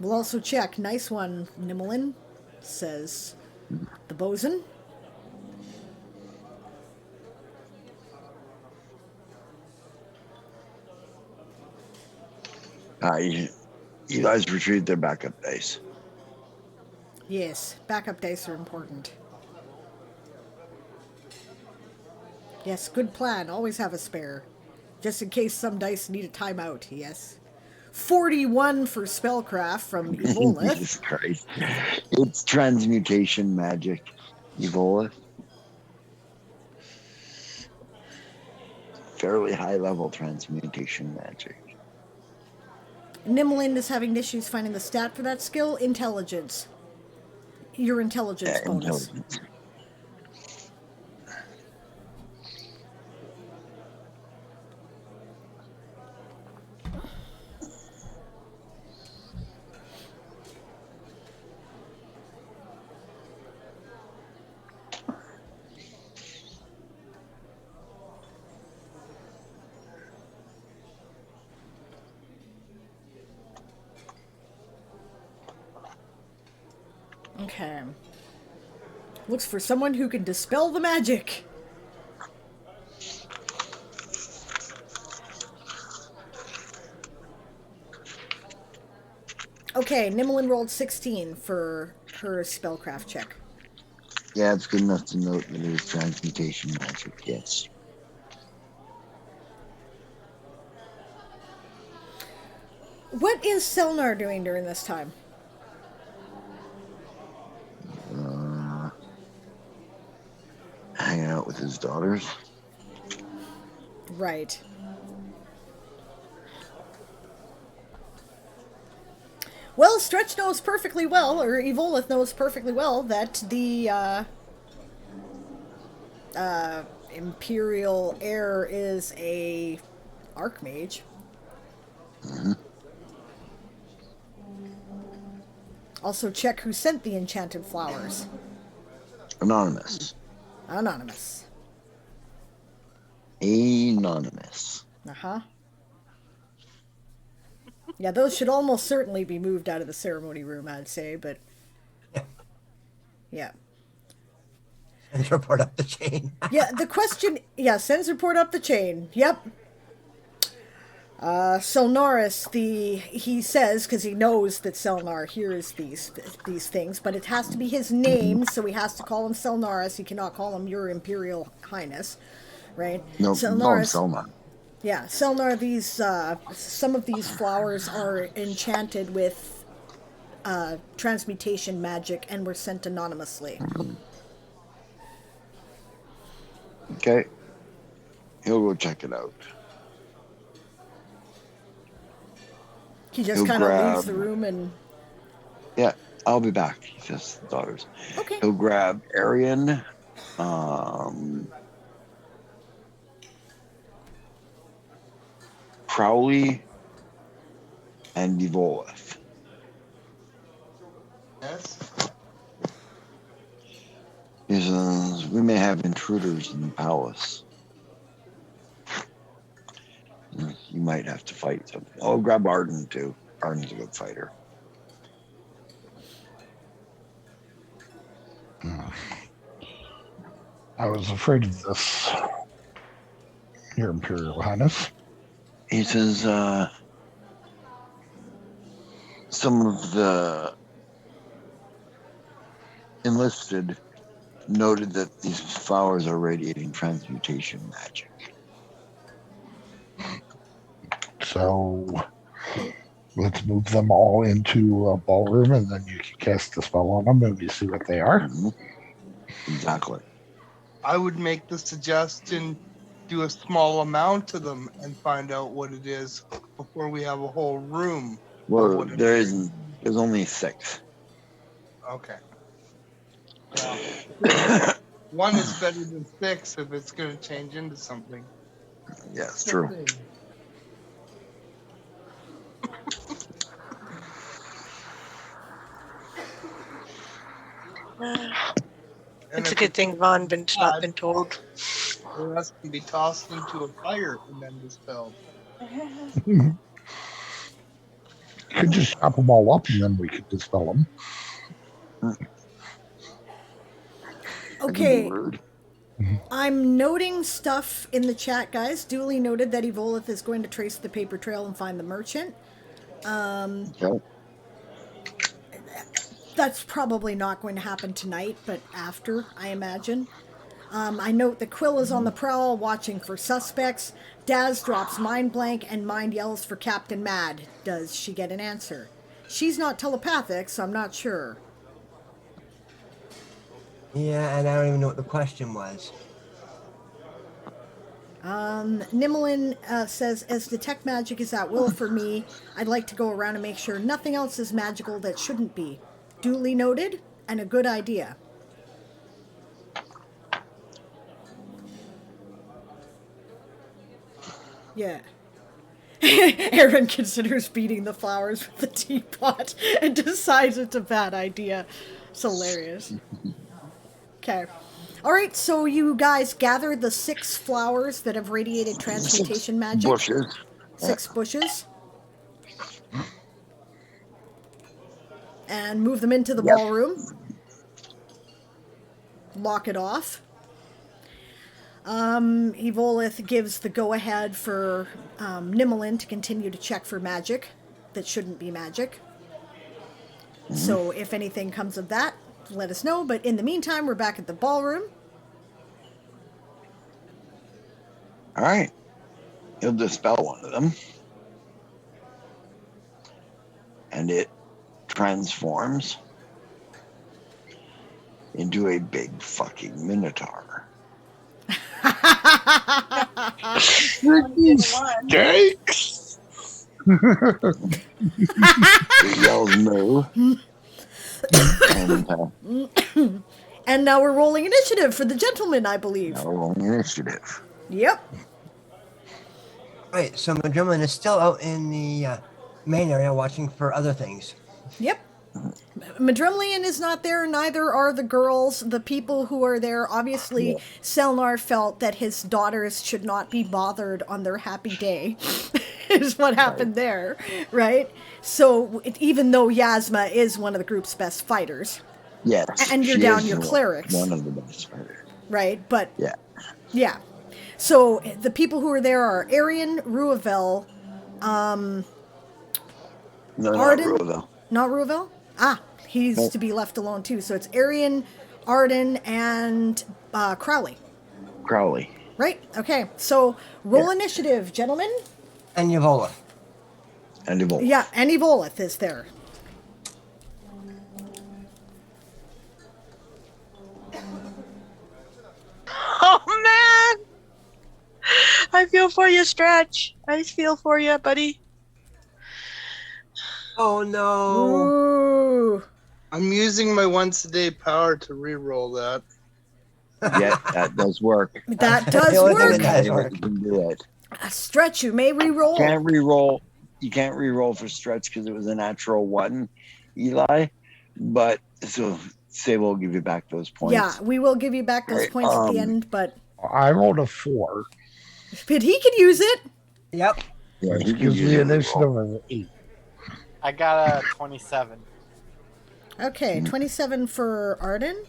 We'll also check. Nice one, Nimmelin, says the Bosun. You guys retrieved their backup dice. Yes, backup dice are important. Yes, good plan. Always have a spare. Just in case some dice need a timeout, yes. 41 for spellcraft from Evolith. Jesus Christ. It's transmutation magic, Evolith. Fairly high level transmutation magic. Nimmelin is having issues finding the stat for that skill. Intelligence. Your intelligence bonus. Intelligence. Okay. Looks for someone who can dispel the magic. Okay, Nimlin rolled 16 for her spellcraft check. Yeah, it's good enough to note that it is transmutation magic, yes. What is Selnar doing during this time? Hanging out with his daughters. Right. Well, Stretch knows perfectly well, or Evolith knows perfectly well, that the Imperial heir is a Archmage. Mm-hmm. Also, check who sent the enchanted flowers. Anonymous. Anonymous. Anonymous. Uh-huh. Yeah, those should almost certainly be moved out of the ceremony room, I'd say, but... Yeah. And report up the chain. Yeah, the question... Yeah, sends report up the chain. Yep. Selnaris, he says, because he knows that Selnar hears these things, but it has to be his name, so he has to call him Selnaris. He cannot call him Your Imperial Highness, right? No, Selnaris, Selma. Yeah, Selnar, some of these flowers are enchanted with transmutation magic and were sent anonymously. Okay. He'll go check it out. He just He'll kind of grab- leaves the room and... Yeah, I'll be back. He says the daughters. Okay. He'll grab Arian, Crowley, and Evolith. Yes. He says, we may have intruders in the palace. You might have to fight something. I'll grab Arden too. Arden's a good fighter. I was afraid of this, Your Imperial Highness. He says, some of the enlisted noted that these flowers are radiating transmutation magic. So let's move them all into a ballroom, and then you can cast the spell on them and we see what they are. Mm-hmm. Exactly. I would make the suggestion, do a small amount of them and find out what it is before we have a whole room. Well, there's only 6. Okay. Well, 1 is better than 6 if it's going to change into something. Yeah, it's true. It's a good thing VonVin's not been told. The rest can be tossed into a fire and then dispelled. You could just chop them all up and then we could dispel them. Okay. I'm noting stuff in the chat, guys. Duly noted that Evolith is going to trace the paper trail and find the merchant. Okay. That's probably not going to happen tonight, but after, I imagine. I note that Quill is on the prowl, watching for suspects. Daz drops Mind Blank, and Mind yells for Captain Mad. Does she get an answer? She's not telepathic, so I'm not sure. Yeah, and I don't even know what the question was. Nimlin says, as detect magic is at will for me, I'd like to go around and make sure nothing else is magical that shouldn't be. Duly noted, and a good idea. Yeah. Aaron considers beating the flowers with the teapot and decides it's a bad idea. It's hilarious. Okay. Alright, so you guys gathered the 6 flowers that have radiated transmutation magic. Bushes. 6 bushes. And move them into the ballroom. Lock it off. Evolith gives the go-ahead for Nimlin to continue to check for magic that shouldn't be magic. So if anything comes of that, let us know. But in the meantime, we're back at the ballroom. All right. He'll dispel one of them. And it transforms into a big fucking Minotaur. Steaks! It yells moo. And now we're rolling initiative for the gentleman, I believe. Now rolling initiative. Yep. Right, so Madrillin is still out in the main area watching for other things. Yep. Madremlian is not there, neither are the girls. The people who are there, obviously, Selnar felt that his daughters should not be bothered on their happy day, is what happened there, right? So, even though Yasma is one of the group's best fighters, Yes. and you're she down is your clerics, one of the best fighters. right? But, yeah. So, the people who are there are Arian, Ruavel, No, Arden? not Ruavel. Not Ruavel? Ah, he's to be left alone too. So it's Arian, Arden, and Crowley. Crowley. Right? Okay. So roll initiative, gentlemen. And Yavola. And Evolve. Yeah, and Evolith is there. Oh man! I feel for you, Stretch. I feel for you, buddy. Oh no. Ooh. I'm using my once a day power to re-roll that. Yeah, that does work. That does The only thing work. that does work. You can do it. Stretch, you may re-roll. Can't re-roll. You can't re-roll for Stretch because it was a natural 1, Eli. But so say we'll give you back those points. Yeah, we will give you back those Right, points at the end, but I rolled a 4. he could use it. Yep. Yeah, Which he gives can me use an it. initiative of 8. I got a 27. Okay, 27 for Arden.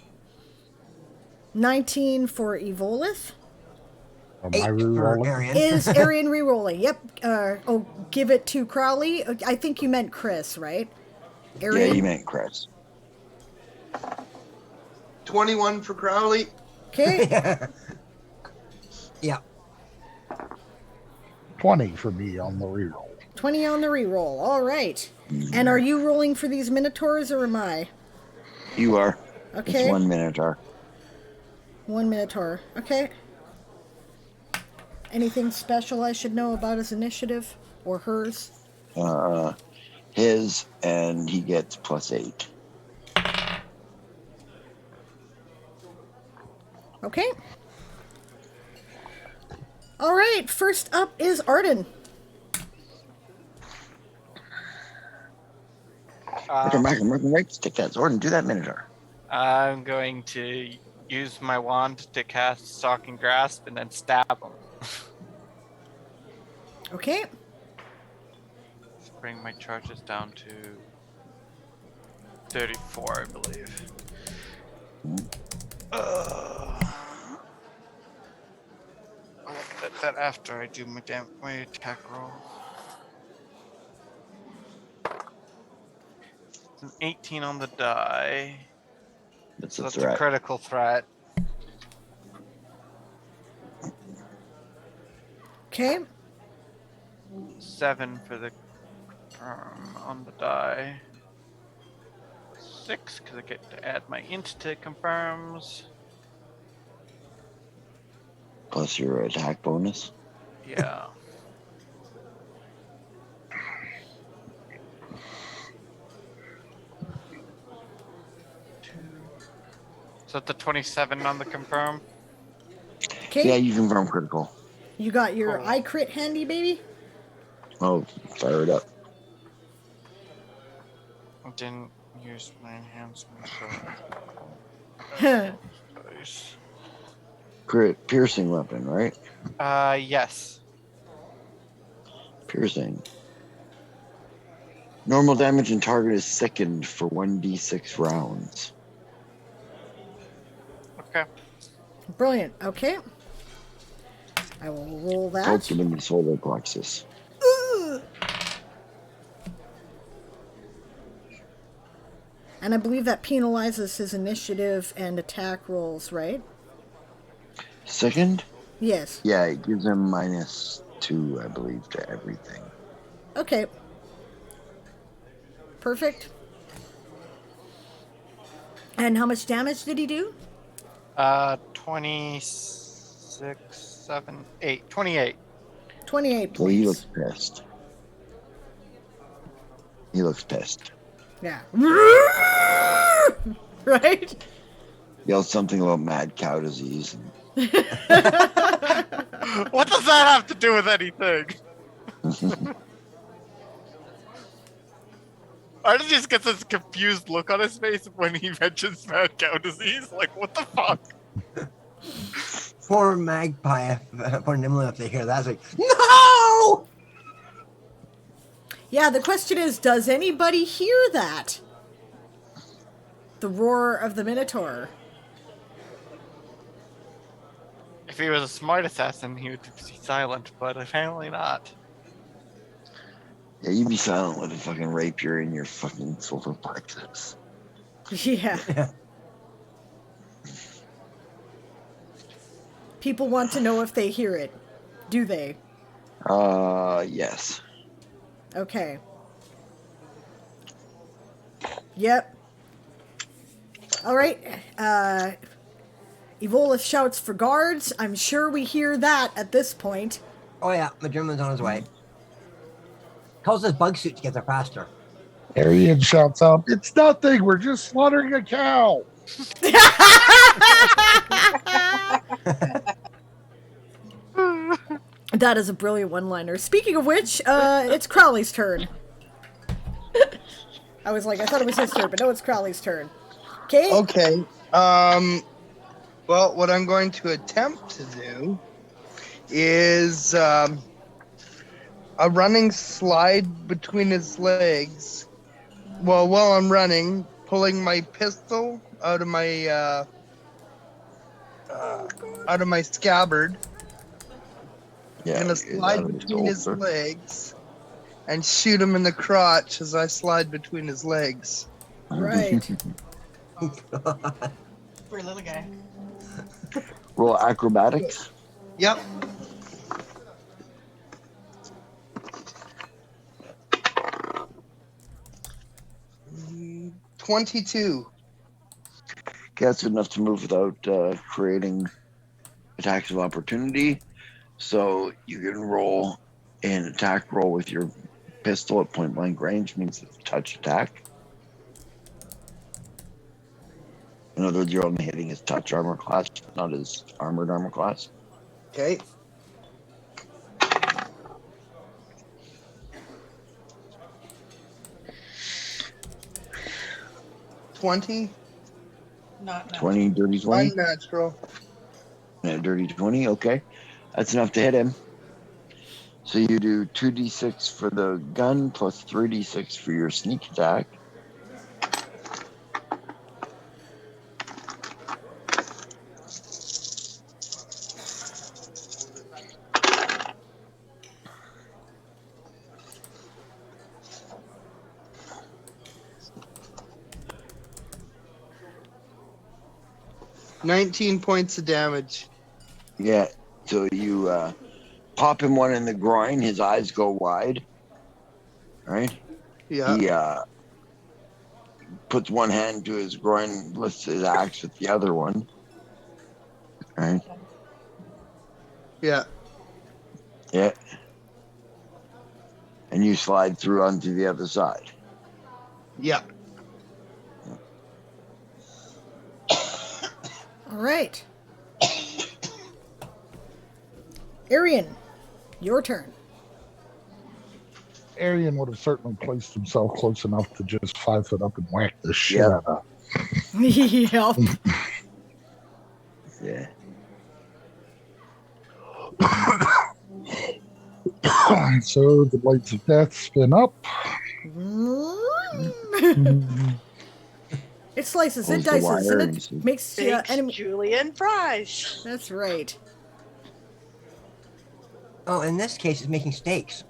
19 for Evolith. Am 8 I for re-rolling? Arian. Is Arian re-rolling? Yep. Give it to Crowley. I think you meant Chris, right? Yeah, Arian? you meant Chris. 21 for Crowley. Okay. Yeah. 20 for me on the reroll. 20 on the re-roll. All right. And are you rolling for these Minotaurs or am I? You are. Okay. It's 1 Minotaur. 1 Minotaur. Okay. Anything special I should know about his initiative or hers? His, and he gets +8. Okay. All right. First up is Arden. Come back and working right. Stick that sword and do that Minotaur. I'm going to use my wand to cast Stalking Grasp and then stab him. Okay. Let's bring my charges down to 34, I believe. I'll get that after I do my attack roll. It's an 18 on the die. That's So a that's a threat. critical threat. Okay. 7 for the on the die. 6 because I get to add my int to confirms. Plus your attack bonus. Yeah. So the 27 on the confirm. Okay. Yeah, you confirm critical. You got your eye crit handy, baby? Oh, fire it up. I didn't use my enhancement. Huh. So. Crit piercing weapon, right? Yes. Piercing. Normal damage and target is sickened for 1d6 rounds. Okay. Brilliant. Okay. I will roll that. Also in the solar plexus. And I believe that penalizes his initiative and attack rolls, right? Second? Yes. Yeah, it gives him -2, I believe, to everything. Okay. Perfect. And how much damage did he do? 26, 7, 8, 28. 28 Well, he points. looks pissed. He looks pissed. Yeah. Right? Yells something about mad cow disease. What does that have to do with anything? Arden just gets this confused look on his face when he mentions mad cow disease. Like, what the fuck? Poor Magpie, poor Nimlin, if they hear that, it's like, no! Yeah, the question is, does anybody hear that? The roar of the Minotaur. If he was a smart assassin, he would be silent, but apparently not. Yeah, you be silent with a fucking rapier in your fucking solar plexus. Yeah. People want to know if they hear it. Do they? Yes. Okay. Yep. All right. Evolith shouts for guards. I'm sure we hear that at this point. Oh yeah, the German's on his way. Calls his bug suit to get there faster. Arian shouts out, "It's nothing. We're just slaughtering a cow." That is a brilliant one-liner. Speaking of which, it's Crowley's turn. I was like, I thought it was his turn, but no, it's Crowley's turn. Okay? Okay. Well, what I'm going to attempt to do is a running slide between his legs. Well, while I'm running, pulling my pistol out of my scabbard. Yeah, I'm gonna slide between his legs and shoot him in the crotch as I slide between his legs. Right. For a little guy. Roll acrobatics. Yep. Mm, 22. Okay, that's enough to move without creating attacks of opportunity. So you can roll an attack roll with your pistol at point blank range, means it's a touch attack. In other words, you're only hitting his touch armor class, not his armored armor class. Okay. $20. Not 20, dirty 20. Unnatural. Yeah, dirty 20, okay. That's enough to hit him. So you do 2d6 for the gun plus 3d6 for your sneak attack. $19 points of damage. Yeah, so you pop him one in the groin, his eyes go wide. Right? Yeah. He puts one hand to his groin, lifts his axe with the other one. Right? Yeah. Yeah. And you slide through onto the other side. Yeah. All right. Arian, your turn. Arian would have certainly placed himself close enough to just 5 foot up and whack the shit out of Yep. Yeah. So the blades of death spin up. It slices, it Pulls the dices, wire and and it see- makes Baked enemy. Julian fries. That's right. Oh, in this case, it's making steaks.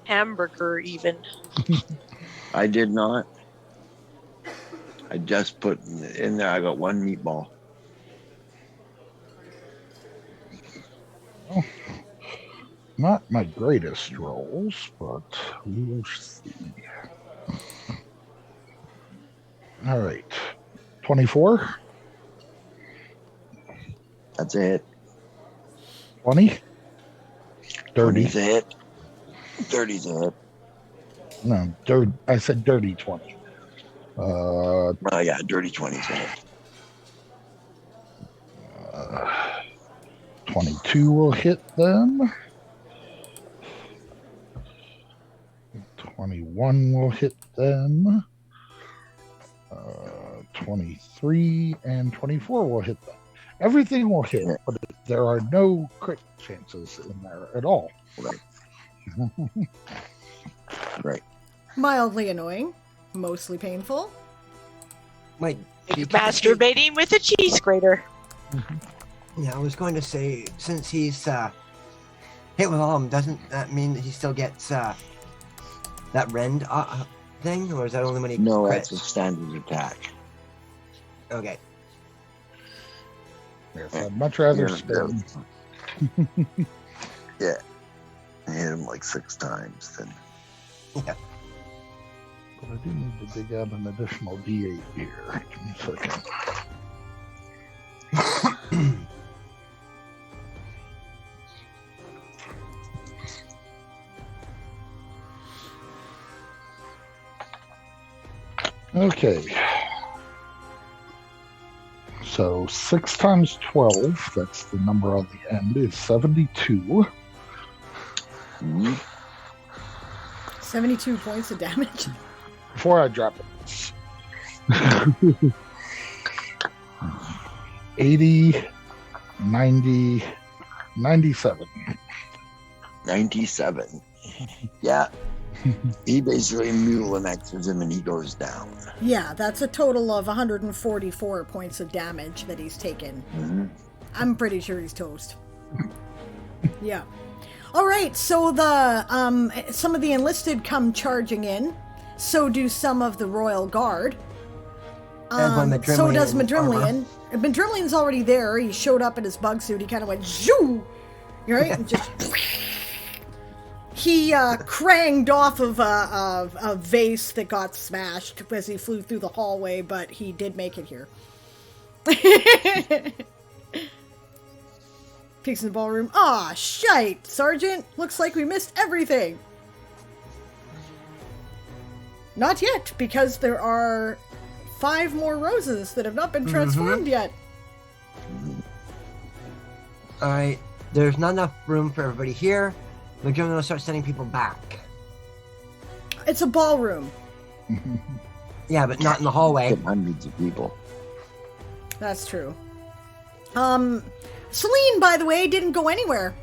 hamburger even. I did not. I just put in there. I got one meatball. Oh, not my greatest rolls, but we will see. All right. 24. That's a hit. 20. 30. 20's a hit. 30's a hit. No, I said dirty 20. Oh yeah, dirty 20's a hit. 22 will hit them. 21 will hit them. 23 and 24 will hit them. Everything will hit, but there are no crit chances in there at all. Right. Right. Mildly annoying, mostly painful. Wait, Masturbating with a cheese grater. yeah, I was going to say, since he's hit with all of them, doesn't that mean that he still gets that rend thing, or is that only when he No, crits? that's a standard attack. Okay. Yes, I'd much rather Yeah, spend. Yeah. I hit him like 6 times. Then Yeah. But I do need to dig out an additional D8 here. Give me a second. Okay. So 6 times 12, that's the number on the end, is 72. 72 points of damage. Before I drop it. 80, 90, 97. 97. Yeah. He basically mulinexes him and he goes down. Yeah, that's a total of 144 points of damage that he's taken. Mhm. I'm pretty sure he's toast. Yeah. All right, so the some of the enlisted come charging in. So do some of the Royal Guard. And when So does Madrimlian Madrimlian. Madrimlian's already there. He showed up in his bug suit. He kind of went, shoo! Right? And just... He cranged off of a vase that got smashed as he flew through the hallway, but he did make it here. Peeks in the ballroom. Aw, shite, Sergeant. Looks like we missed everything. Not yet, because there are 5 more roses that have not been transformed yet. Alright, there's not enough room for everybody here. Madrimlian will start sending people back. It's a ballroom. Yeah, but not in the hallway. Get hundreds of people. That's true. Celine, by the way, didn't go anywhere.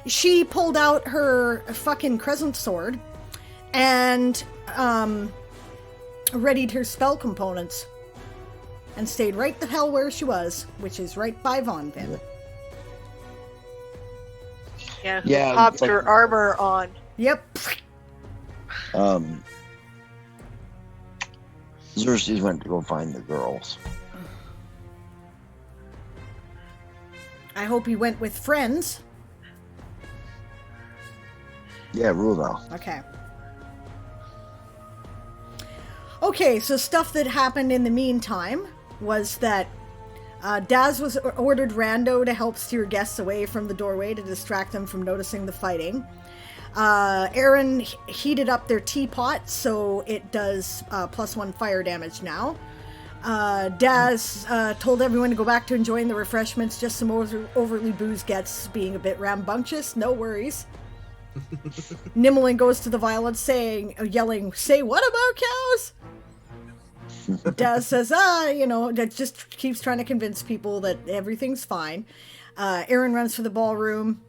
She pulled out her fucking crescent sword and readied her spell components and stayed right the hell where she was, which is right by VonVin. Yeah, who Yeah, popped it's like- her armor on. Yep. Xerxes went to go find the girls. I hope he went with friends. Yeah, Ruvel. Okay. Okay, so stuff that happened in the meantime was that Daz was ordered Rando to help steer guests away from the doorway to distract them from noticing the fighting. Aaron heated up their teapot, so it does +1 fire damage now. Daz told everyone to go back to enjoying the refreshments, just some overly booze gets being a bit rambunctious, no worries. Nimmelin goes to the violence yelling, say what about cows? Daz says, that just keeps trying to convince people that everything's fine. Aaron runs for the ballroom.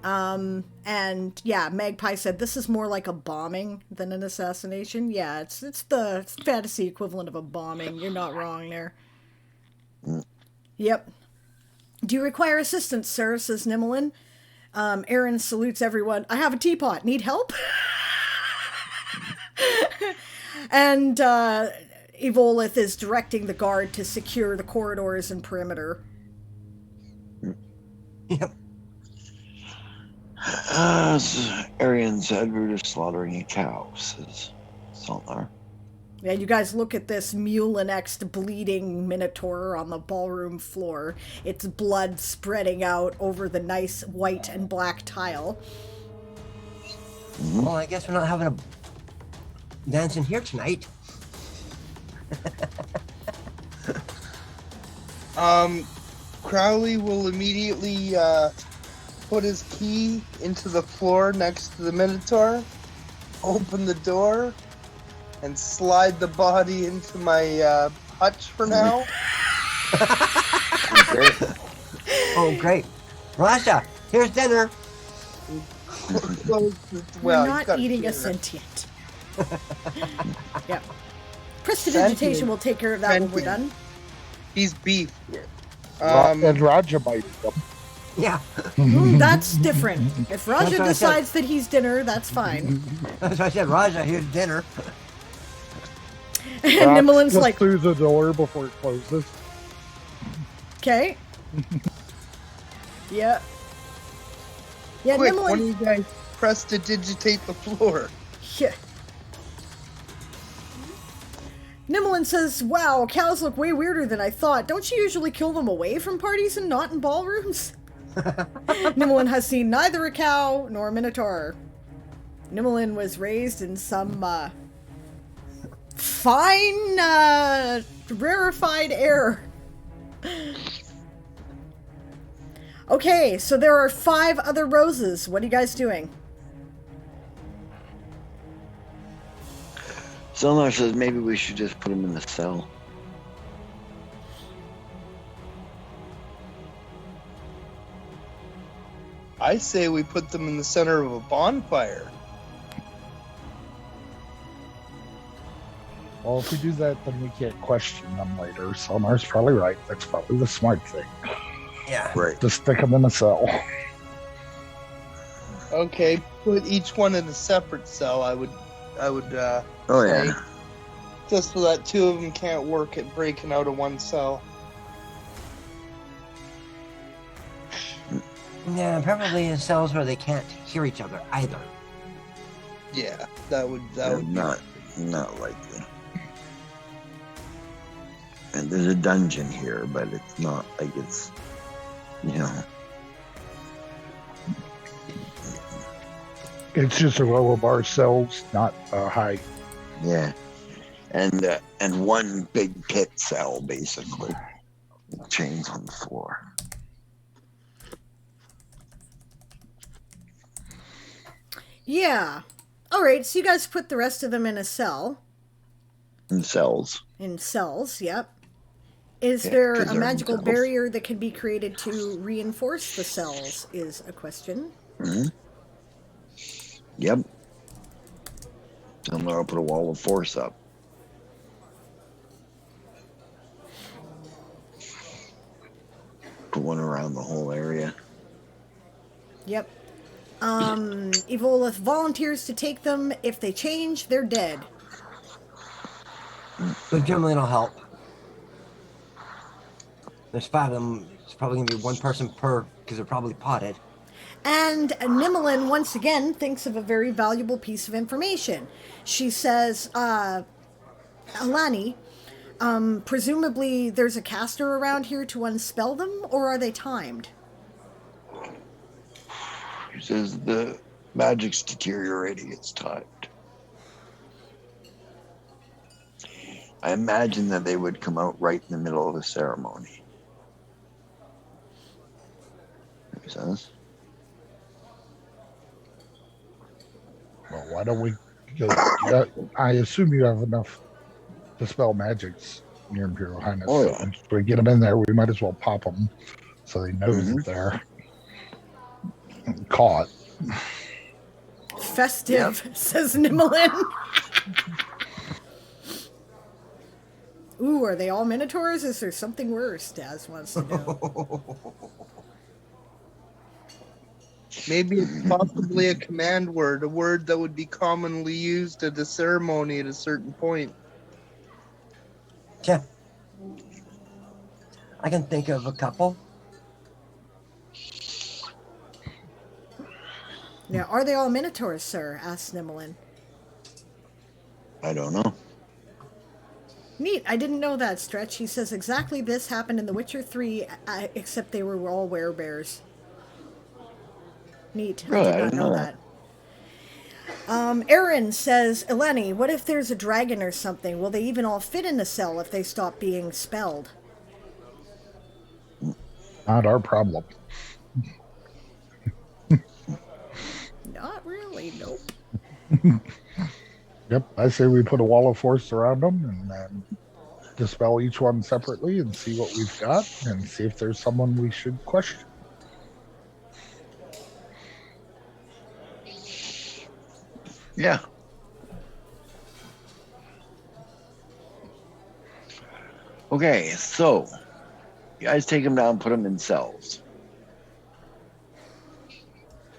And yeah, Magpie said this is more like a bombing than an assassination. Yeah, it's the fantasy equivalent of a bombing. You're not wrong there. Yep. Do you require assistance, sir? Says Nimmelin. Aaron salutes everyone. I have a teapot. Need help? And Evolith is directing the guard to secure the corridors and perimeter. Yep. Arian said we were just slaughtering a cow, says Salnar. Yeah, you guys look at this Mulinexed bleeding Minotaur on the ballroom floor. Its blood spreading out over the nice white and black tile. Well, I guess we're not having a dance in here tonight. Crowley will immediately put his key into the floor next to the Minotaur, open the door, and slide the body into my hutch for now. Oh, great. Rasha, here's dinner. Well, Well, We're not eating a sentient. Yep. Prestidigitation will take care of that when we're done. He's beef. And Raja might eat them. Yeah. That's different. If Raja That's what I said. decides that he's dinner, that's fine. That's why I said, Raja, here's dinner. And Rox Nimlin's looks like, through the door before it closes. okay. Yeah. Yeah, Quick, one of Nimlin. you guys prestidigitate the floor. Yeah. Nimlin says, wow, cows look way weirder than I thought. Don't you usually kill them away from parties and not in ballrooms? Nimlin has seen neither a cow nor a Minotaur. Nimlin was raised in some fine, rarefied air. Okay, so there are 5 other roses. What are you guys doing? Salnar says maybe we should just put him in the cell. I say we put them in the center of a bonfire. Well, if we do that, then we can't question them later. Salnar's probably right. That's probably the smart thing. Yeah. Right. Just stick them in a cell. Okay, put each one in a separate cell. I would. Oh say, yeah. just so that 2 of them can't work at breaking out of one cell. Yeah, probably in cells where they can't hear each other either. Yeah, that would be Not likely. And there's a dungeon here, but it's not like it's, you know. It's just a row of bar cells, not high. Yeah, and one big pit cell basically, with chains on the floor. Yeah. Alright, so you guys put the rest of them in a cell. In cells. In cells, yep. Is Yeah, there a preserve magical cells. barrier that can be created to reinforce the cells, is a question. Hmm. Yep. Somewhere I'll put a wall of force up. Put one around the whole area. Yep. Evolith volunteers to take them. If they change, they're dead. But generally it'll help. There's 5 of them. It's probably going to be 1 person per, because they're probably potted. And Nimlin, once again, thinks of a very valuable piece of information. She says, Alani, presumably there's a caster around here to unspell them, or are they timed? He says the magic's deteriorating, it's timed. I imagine that they would come out right in the middle of a ceremony. Makes sense? Well, why don't we go? I assume you have enough dispel magics, Your Imperial Highness. Oh, So yeah. if we get them in there, we might as well pop them so they know that they're caught. Festive, says Nimlin. Ooh, are they all Minotaurs? Is there something worse? Daz wants to know. Maybe it's possibly a command word, a word that would be commonly used at a ceremony at a certain point. Yeah. I can think of a couple. Now, are they all Minotaurs, sir? Asked Nimlin. I don't know. Neat. I didn't know that, Stretch. He says exactly this happened in The Witcher 3, except they were all werebears. Neat. I Really, did I not didn't know know that. Aaron says, Eleni, what if there's a dragon or something? Will they even all fit in a cell if they stop being spelled? Not our problem. Not really, nope. Yep, I say we put a wall of force around them and then dispel each one separately and see what we've got and see if there's someone we should question. Yeah. Okay, so you guys take them down, put them in cells.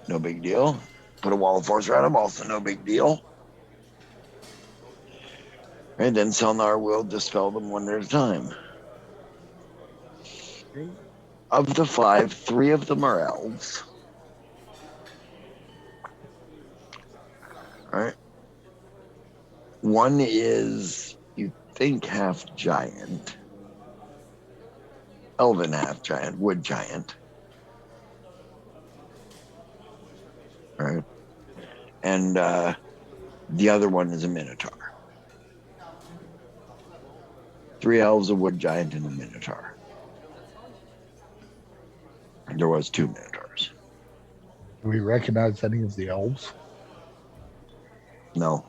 No big deal. Put a wall of force around them, also no big deal. And then Selnar will dispel them one at a time. Of the 5, 3 of them are elves. All right. One is, you think, half giant. Elven half giant, wood giant. All right. And the other one is a Minotaur. 3 elves, a wood giant, and a Minotaur. There was 2 Minotaurs. Do we recognize any of the elves? No.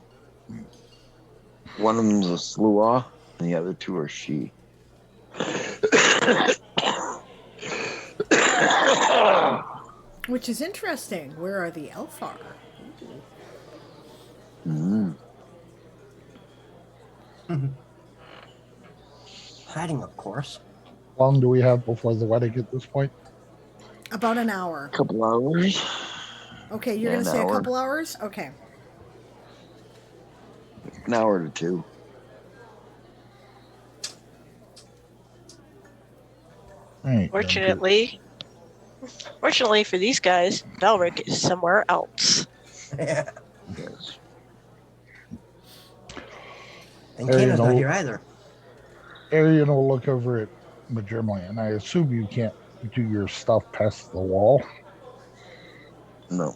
One of them's a Sluagh, and the other 2 are she. Which is interesting. Where are the Elfar? Mm. Hiding, of course. How long do we have before the wedding at this point? About an hour. Couple hours. Okay, you're Yeah, going to an say a hour. couple hours? Okay. An hour to 2. All right, Fortunately for these guys, Belric is somewhere else. Yeah. Yes. And Arian Kano's not will- here either. Arian will look over at Majermland. I assume you can't do your stuff past the wall. No.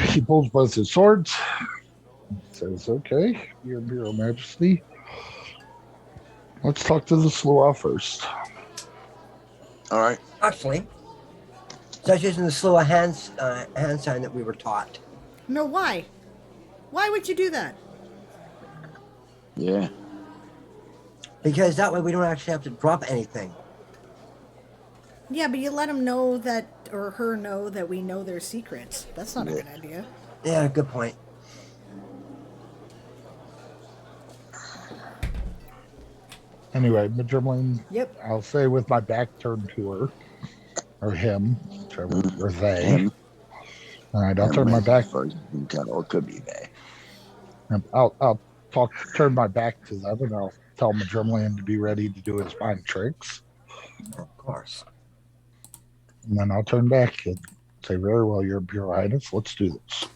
He pulls both his swords. Says, "Okay, Your Imperial Majesty. Let's talk to the Sluagh first." All right. Actually, such using the Sluagh hand sign that we were taught. No, why? Why would you do that? Yeah. Because that way we don't actually have to drop anything. Yeah, but you let them know that, or her know that we know their secrets. That's not a good idea. Yeah, good point. Anyway, Majermland, Yep. I'll say with my back turned to her, or him, whichever, or they. Him. All right, I'll turn my back. First, you can tell it could be they. I'll turn my back to them, and I'll tell Majermland to be ready to do his mind tricks. Of course. And then I'll turn back and say, "Very well, Your Imperial Highness, let's do this."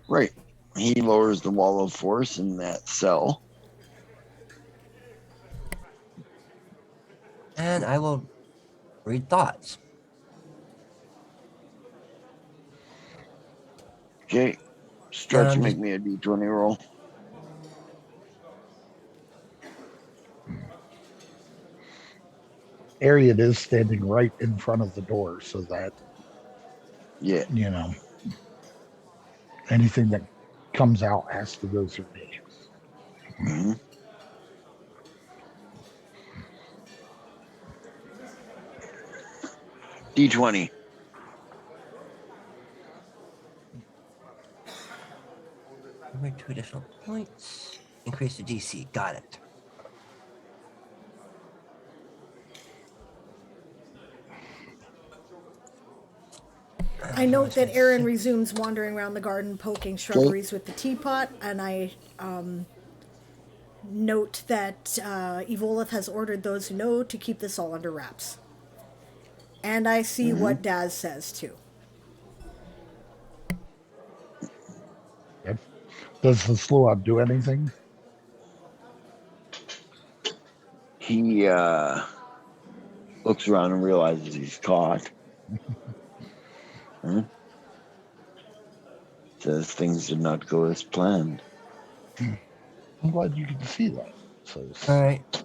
Right. He lowers the wall of force in that cell. And I will read thoughts. Okay. Stretch, Um, make me a d20 roll. Arian is standing right in front of the door, so that, Yeah. you know, anything that comes out has to go through me. Mm-hmm. D20. Remember 2 additional points. Increase the DC. Got it. I note that Aaron resumes wandering around the garden, poking shrubberies with the teapot, and I note that Evolith has ordered those who know to keep this all under wraps. And I see what Daz says, too. Yep. Does the Sluot do anything? He looks around and realizes he's caught. Says things did not go as planned. I'm glad you can see that. So, All right.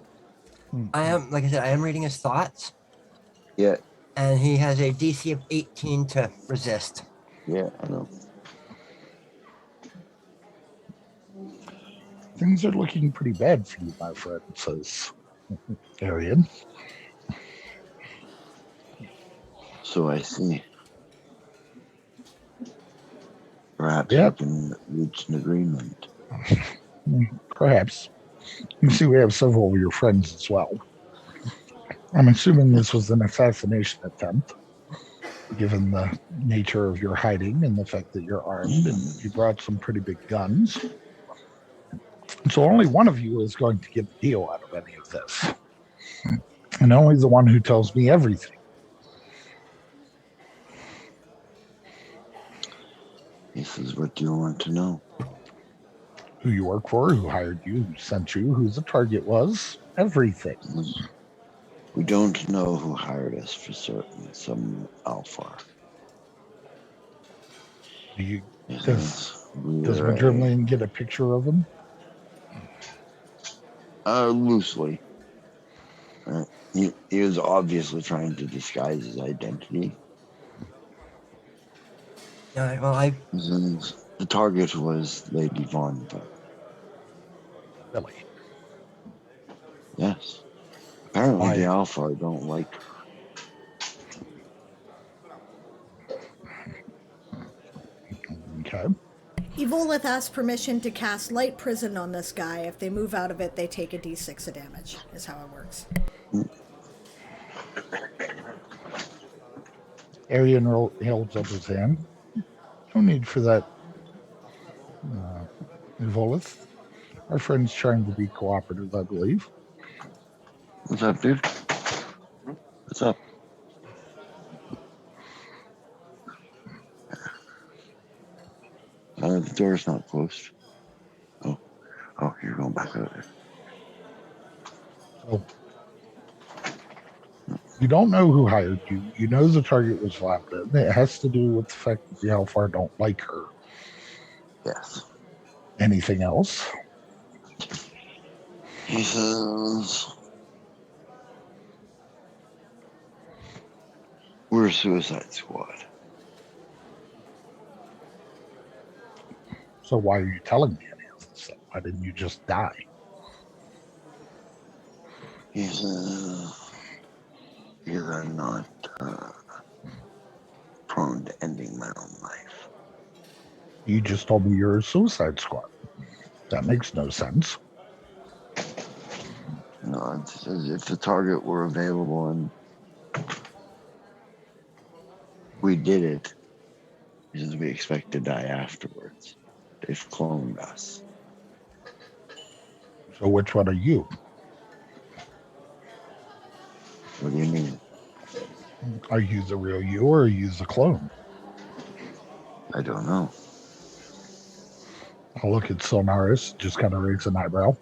I am, like I said, I am reading his thoughts, Yeah, and he has a DC of 18 to resist. yeah, I know. things are looking pretty bad for you, my friend, says Arian. So I see. Perhaps Yep. we can reach an agreement. Perhaps. You see, we have several of your friends as well. I'm assuming this was an assassination attempt, given the nature of your hiding and the fact that you're armed and you brought some pretty big guns. So only one of you is going to get a deal out of any of this. And only the one who tells me everything. This is what you want to know. Who you work for, who hired you, who sent you, who the target was, everything. We don't know who hired us for certain. Some Alpha. Does Yes, we're, Madrimlian get a picture of him? Loosely. He was obviously trying to disguise his identity. Yeah, well, Since the target was Lady VonVin. Really? Yes. Apparently Why? the Alpha don't like her. Okay. Evolith asks permission to cast Light Prison on this guy. If they move out of it, they take a d6 of damage, is how it works. Arian holds up his hand. No need for that, Volith. Our friend's trying to be cooperative, I believe. What's up, dude? What's up? The door's not closed. Oh, you're going back out there. So, you don't know who hired you. You know the target was VonVin. It has to do with the fact that the Alpha don't like her. Yes. Anything else? He says, we're a suicide squad. So why are you telling me any of this stuff? Why didn't you just die? He says, because I'm not prone to ending my own life. You just told me you're a suicide squad. That makes no sense. No, it says if the target were available and we did it, he says we expect to die afterwards. They've cloned us. So which one are you? What do you mean? Are you the real you or are you the clone? I don't know. I'll look at Sonaris, just kind of raise an eyebrow.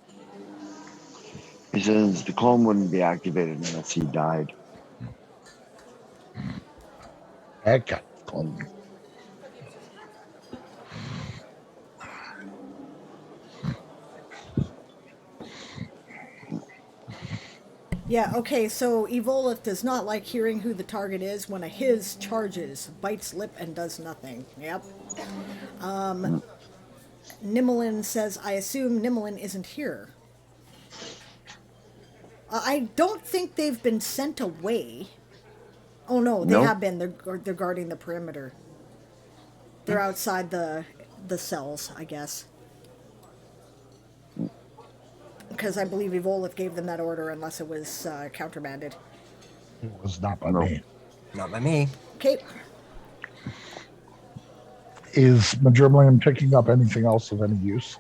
He says the clone wouldn't be activated unless he died. That guy, clone. Yeah, okay, so Evolith does not like hearing who the target is when a his charges, bites lip, and does nothing. Yep. Nimmelin says, I assume Nimmelin isn't here. I don't think they've been sent away. Oh no, they Nope. have been. They're guarding the perimeter. They're outside the cells, I guess. Because I believe Evolith gave them that order unless it was countermanded. It was not by No. me. not by me. Okay. Is Majerlian picking up anything else of any use?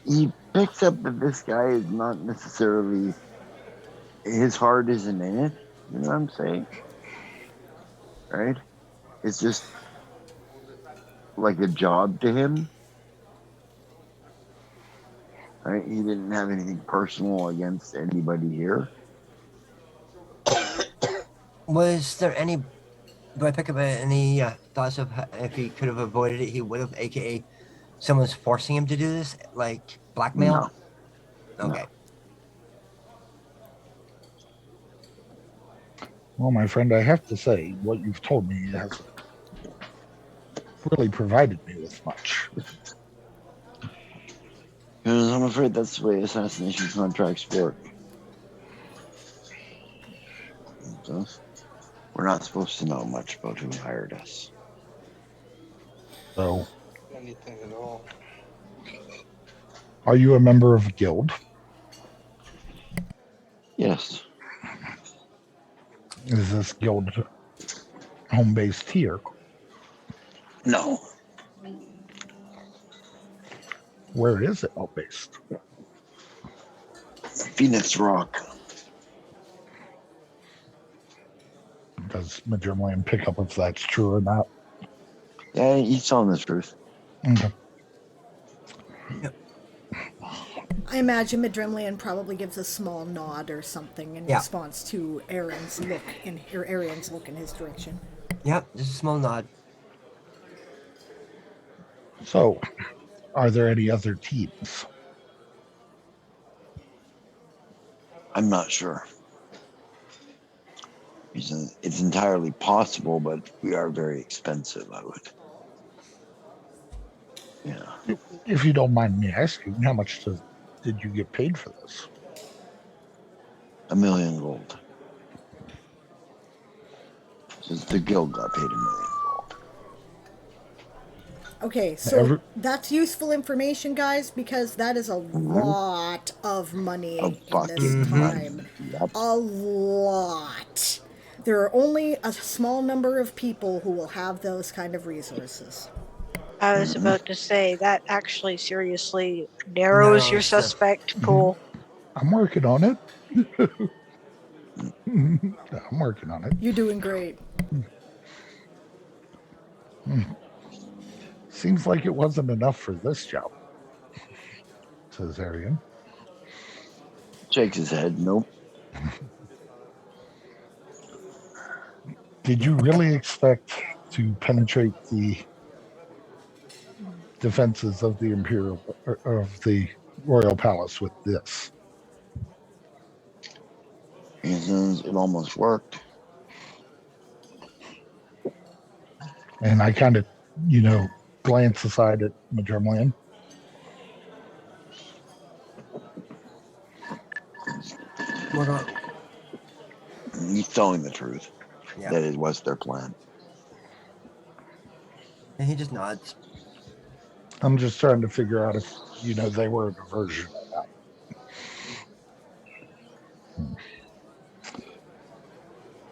He picks up that this guy is not necessarily, his heart isn't in it. You know what I'm saying? Right? It's just like a job to him. Right? He didn't have anything personal against anybody here. Was there any? Do I pick up any thoughts of if he could have avoided it, he would have, aka someone's forcing him to do this, like blackmail? No. Okay. Well, my friend, I have to say, what you've told me hasn't really provided me with much. Because I'm afraid that's the way assassination contracts work. So, we're not supposed to know much about who hired us. So, Anything at all. are you a member of a guild? Yes. Is this guild home-based here? No. Where is it home-based? Phoenix Rock. Does Majerlian pick up if that's true or not? Yeah, he's telling the truth. Okay. I imagine Madrimlian probably gives a small nod or something in Yeah. response to Aaron's look in his direction. Yep, just a small nod. So, are there any other teams? I'm not sure. It's entirely possible, but we are very expensive, I would. Yeah. If you don't mind me asking, how much did you get paid for this? 1 million gold. Since the guild got paid 1 million gold. Okay, so that's useful information, guys, because that is a lot of money A in bucket this money. time. Yep. A lot. There are only a small number of people who will have those kind of resources. I was about to say that actually seriously narrows your Narrows the- suspect pool. I'm working on it. I'm working on it. You're doing great. Seems like it wasn't enough for this job, says Arian. Shakes his head. Nope. Did you really expect to penetrate the defenses of the the royal palace with this? He says it almost worked. And I kind of, glance aside at Majerlian. What on? He's telling the truth. Yeah. That it was their plan. And he just nods. I'm just trying to figure out if, they were a diversion or not.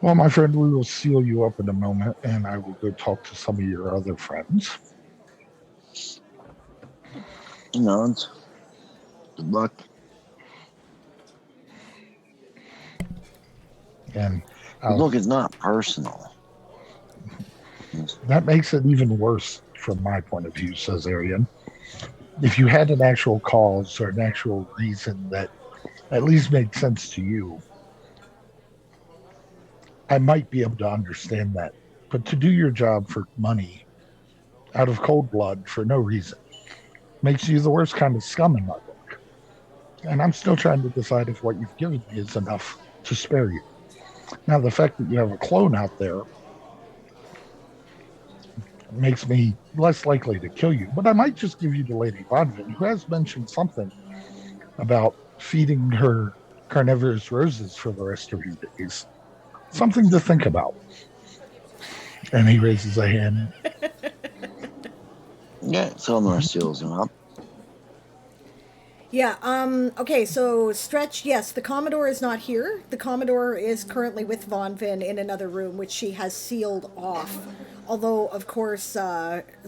Well, my friend, we will seal you up in a moment, and I will go talk to some of your other friends. He nods. Good luck. And Look, it's not personal. that makes it even worse from my point of view, says Arian. If you had an actual cause or an actual reason that at least made sense to you, I might be able to understand that. But to do your job for money out of cold blood for no reason makes you the worst kind of scum in my book. And I'm still trying to decide if what you've given me is enough to spare you. Now, the fact that you have a clone out there makes me less likely to kill you, but I might just give you to Lady VonVin, who has mentioned something about feeding her carnivorous roses for the rest of your days. Something to think about. And he raises a hand. Yeah, Silmar seals him up. Yeah, okay, so Stretch, yes, the Commodore is not here. The Commodore is currently with VonVin in another room, which she has sealed off. Although, of course,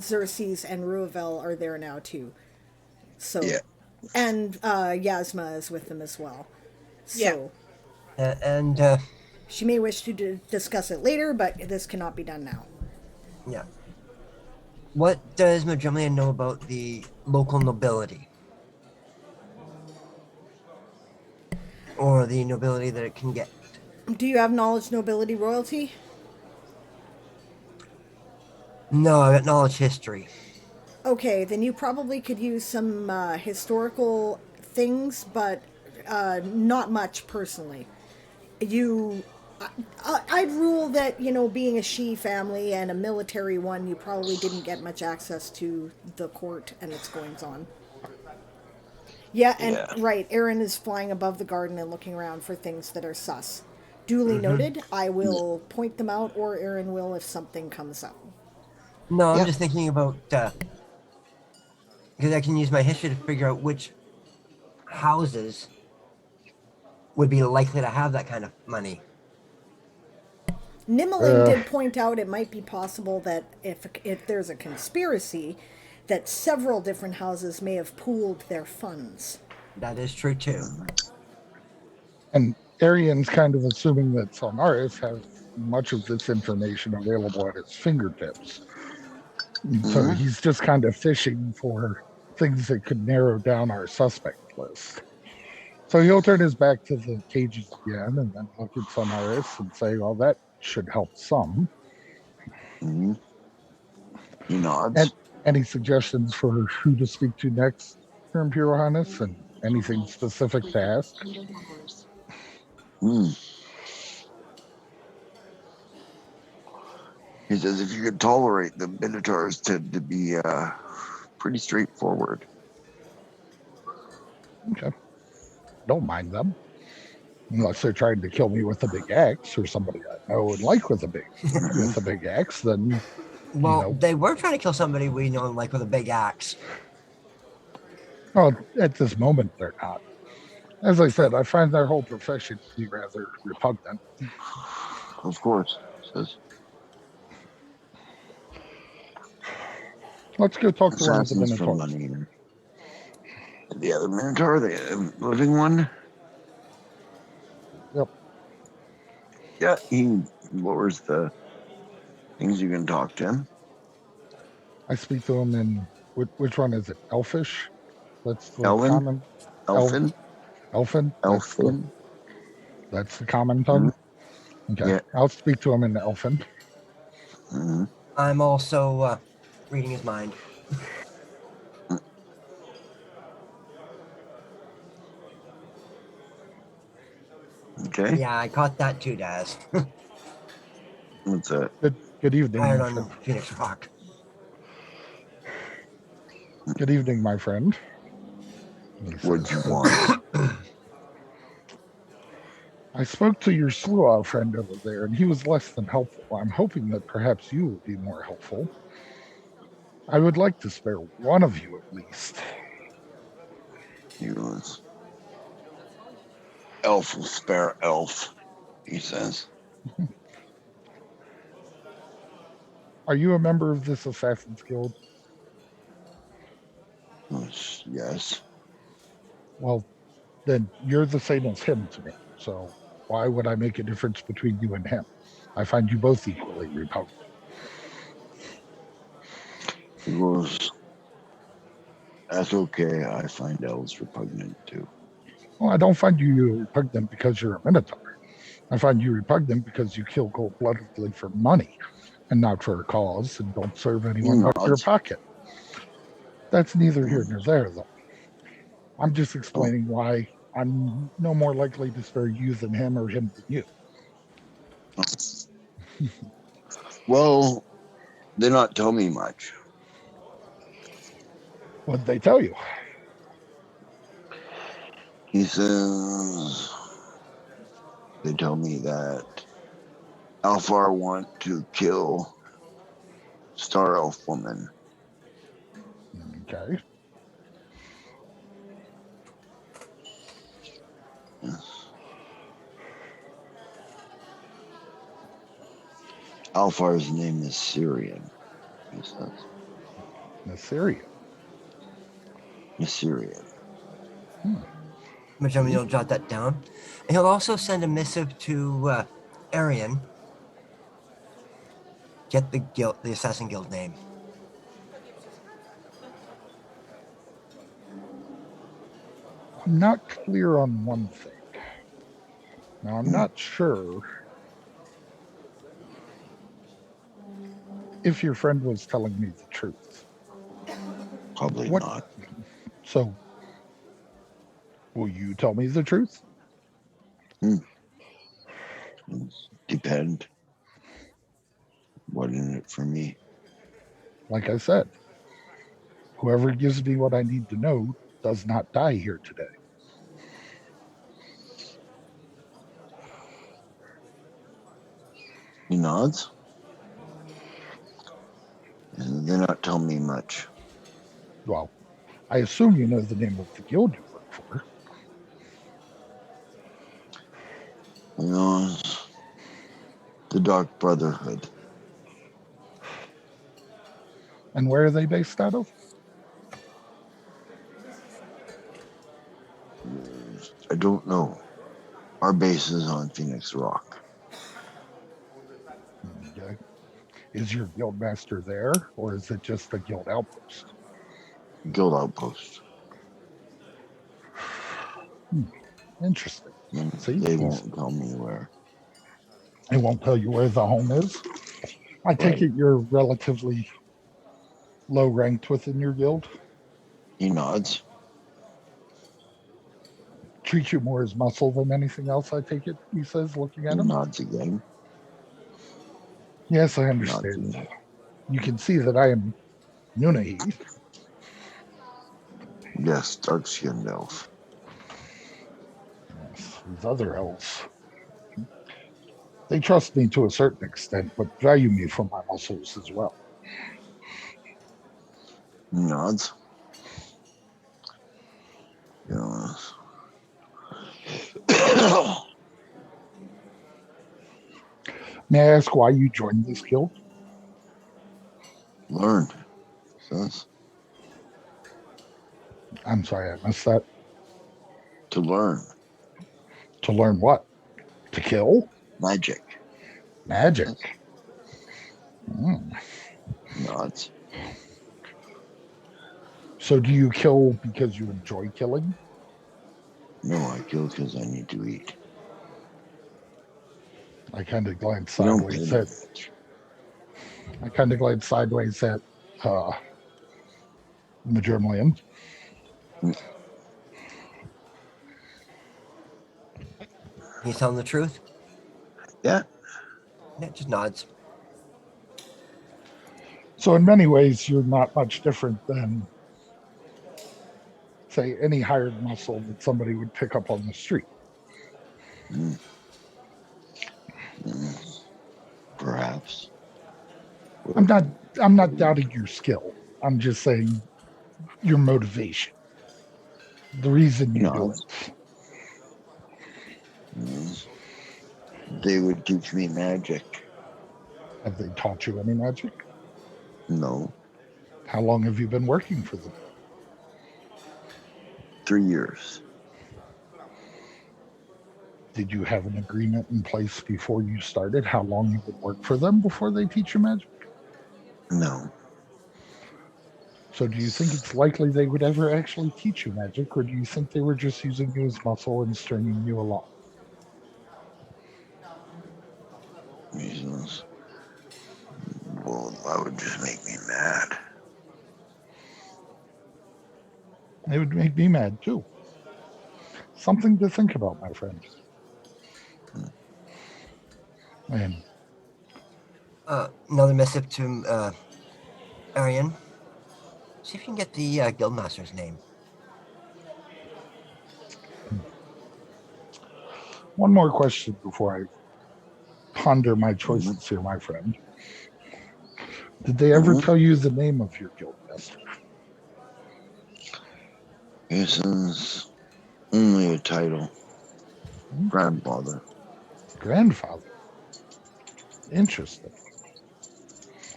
Xerxes and Ruavel are there now, too. So, Yeah. and Yasma is with them as well. So, And she may wish to discuss it later, but this cannot be done now. yeah. What does Magellan know about the local nobility? Or the nobility that it can get? Do you have knowledge, nobility, royalty? No, I got knowledge history. Okay, then you probably could use some historical things, but not much personally. You, I'd rule that, you know, being a Shi family and a military one, you probably didn't get much access to the court and its goings on. Yeah, and Yeah. right, Aaron is flying above the garden and looking around for things that are sus. Duly noted. I will point them out, or Aaron will if something comes up. No, I'm Yeah. just thinking about because I can use my history to figure out which houses would be likely to have that kind of money. Nimmeling did point out it might be possible that if there's a conspiracy, that several different houses may have pooled their funds. That is true too. And Arian's kind of assuming that Sonaris has much of this information available at his fingertips. And so he's just kind of fishing for things that could narrow down our suspect list. So he'll turn his back to the cages again and then look at Sonaris and say, well, that should help some. Mhm. He nods. Any suggestions for who to speak to next, Your Imperial Highness, and anything specific to ask? Hmm. He says if you could tolerate the Minotaurs tend to be pretty straightforward. Okay. Don't mind them. Unless they're trying to kill me with a big axe or somebody I know and like with a big axe, then Well, they were trying to kill somebody we know and like with a big axe. well, at this moment they're not. As I said, I find their whole profession to be rather repugnant. Of course, says Let's go talk to one of the assassins for Minotaurs. money. The other Minotaur, the living one. Yep. Yeah, he lowers the things you can talk to him. I speak to him in which one is it? Elfish? That's the Elven? common. Elfin. Elfin. Elfin. That's the common tongue. Okay. Yeah. I'll speak to him in Elfin. Mhm. I'm also reading his mind. Okay. Yeah, I caught that too, Daz. What's that? Good evening, Iron my on friend. Phoenix Rock. Good evening, my friend. What'd you want? I spoke to your Sluagh friend over there, and he was less than helpful. I'm hoping that perhaps you will be more helpful. I would like to spare one of you at least. He goes, elf will spare elf, he says. Are you a member of this Assassin's Guild? Yes. Well, then you're the same as him to me. So why would I make a difference between you and him? I find you both equally repugnant. He goes, that's okay. I find elves repugnant too. Well, I don't find you repugnant because you're a Minotaur. I find you repugnant because you kill cold-bloodedly for money and not for a cause and don't serve anyone but your pocket. That's neither here nor there, though. I'm just explaining why I'm no more likely to spare you than him or him than you. Well, they not tell me much. What'd they tell you? He says, they tell me that Alfar want to kill Star Elf Woman. Okay. Alfar's name is Syrian. He says. Assyria. Assyrian. Benjamin, you'll jot that down. And he'll also send a missive to Arian. Get the Assassin Guild name. I'm not clear on one thing. Now, I'm not sure if your friend was telling me the truth. Probably What- not. So, will you tell me the truth? Depend. What in it for me? Like I said, whoever gives me what I need to know does not die here today. He nods. And they're not telling me much. Well, I assume you know the name of the guild you work for. You know, it's the Dark Brotherhood. And where are they based out of? I don't know. Our base is on Phoenix Rock. Okay. Is your guild master there, or is it just a guild outpost? Guild outpost. Interesting. And See, they he's- won't tell me where. It won't tell you where the home is. I take Right. it you're relatively low ranked within your guild. He nods. Treat you more as muscle than anything else, I take it, he says, looking at He him. nods again. Yes, I Nods understand. again. You can see that I am Unahi. Yes, dark-skinned elf. Yes, these other elves. They trust me to a certain extent, but value me for my muscles as well. He nods. Yes. May I ask why you joined this guild? Learn. Says I'm sorry, I missed that. to learn. To learn what? To kill? Magic. Magic. Nods. So do you kill because you enjoy killing? No, I kill because I need to eat. I kind of glance You don't sideways pay at the Germalian. He's telling the truth? Yeah. Yeah, just nods. So in many ways, you're not much different than, say, any hired muscle that somebody would pick up on the street. Mm. Mm. Perhaps. I'm not doubting your skill. I'm just saying your motivation. The reason you do No. it. Mm. They would teach me magic. Have they taught you any magic? No. How long have you been working for them? 3 years. Did you have an agreement in place before you started how long you would work for them before they teach you magic? No. So do you think it's likely they would ever actually teach you magic, or do you think they were just using you as muscle and stringing you along? Reasons. Well, that would just make me mad. It would make me mad too. Something to think about, my friend. And Another missive to Arian. See if you can get the guildmaster's name. one more question before I ponder my choices here, my friend. Did they ever tell you the name of your guildmaster? This is only a title. Grandfather. Grandfather. Interesting.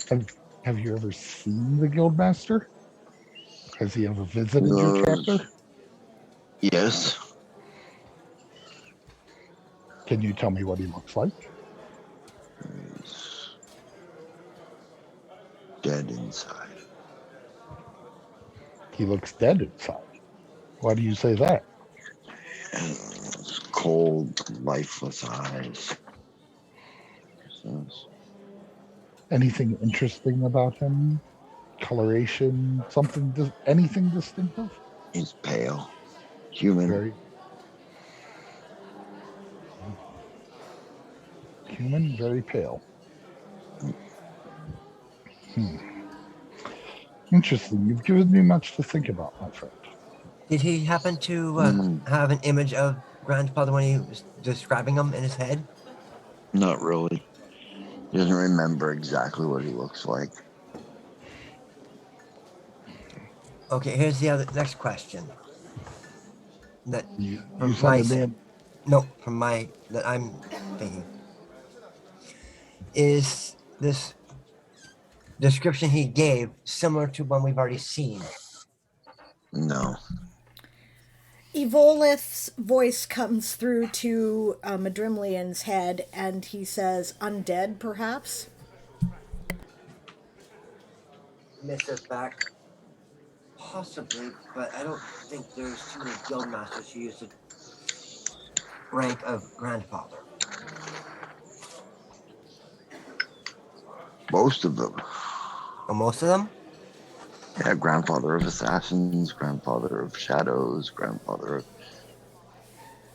Have you ever seen the Guildmaster? Has he ever visited your chapter? Yes. Can you tell me what he looks like? He's dead inside. He looks dead inside. Why do you say that? Cold, lifeless eyes. Anything interesting about him? Coloration? Anything distinctive? He's pale. Human. Very human, very pale. Interesting. You've given me much to think about, my friend. Did he happen to have an image of grandfather when he was describing him in his head? Not really. He doesn't remember exactly what he looks like. Okay, here's the next question. That You from said my the name. that I'm thinking. Is this description he gave similar to one we've already seen? No. Evolith's voice comes through to Madrimlian's head, and he says, "Undead, perhaps?" Mrs. back. Possibly, but I don't think there's too many guild masters who use the rank of grandfather. Most of them. Oh, most of them? Yeah, grandfather of assassins, grandfather of shadows, grandfather of...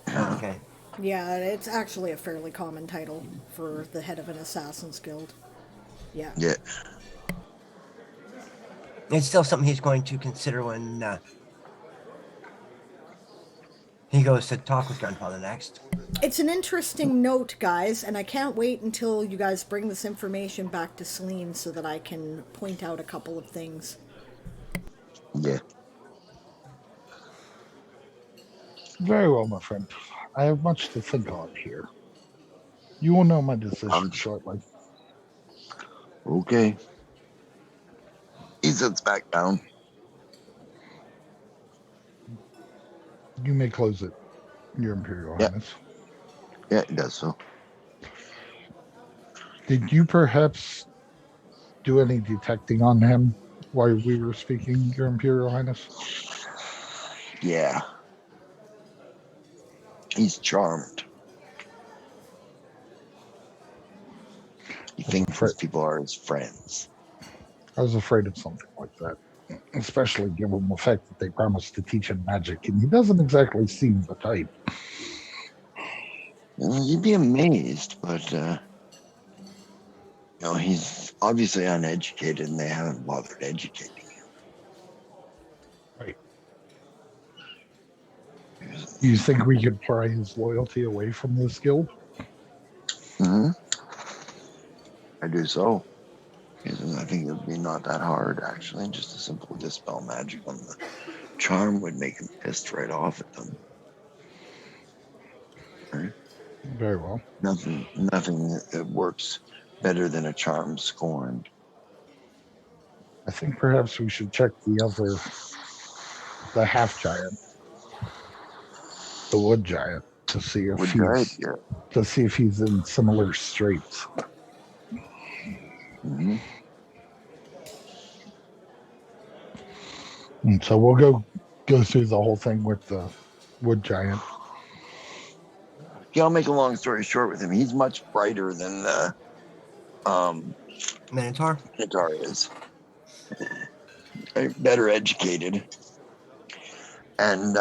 Oh, okay. Yeah, it's actually a fairly common title for the head of an assassin's guild. Yeah. Yeah. It's still something he's going to consider when he goes to talk with grandfather next. It's an interesting note, guys, and I can't wait until you guys bring this information back to Celine so that I can point out a couple of things. Yeah. Very well, my friend. I have much to think on here. You will know my decision shortly. Okay. He sits back down. You may close it, Your Imperial Highness. Yeah, it does so. Did you perhaps do any detecting on him while we were speaking, Your Imperial Highness? Yeah. He's charmed. He thinks these people are his friends. I was afraid of something like that, especially given the fact that they promised to teach him magic, and he doesn't exactly seem the type. You'd be amazed, but he's obviously uneducated, and they haven't bothered educating him. Right. You think we could pry his loyalty away from this guild? I do so. I think it would be not that hard, actually. Just a simple dispel magic on the charm would make him pissed right off at them. Right? Very well. Nothing that works better than a charm scorned. I think perhaps we should check the half giant, the wood giant, to see if he's in similar straits. And so we'll go through the whole thing with the wood giant. Yeah, I'll make a long story short with him. He's much brighter than the Minotaur? Minotaur is. Better educated. And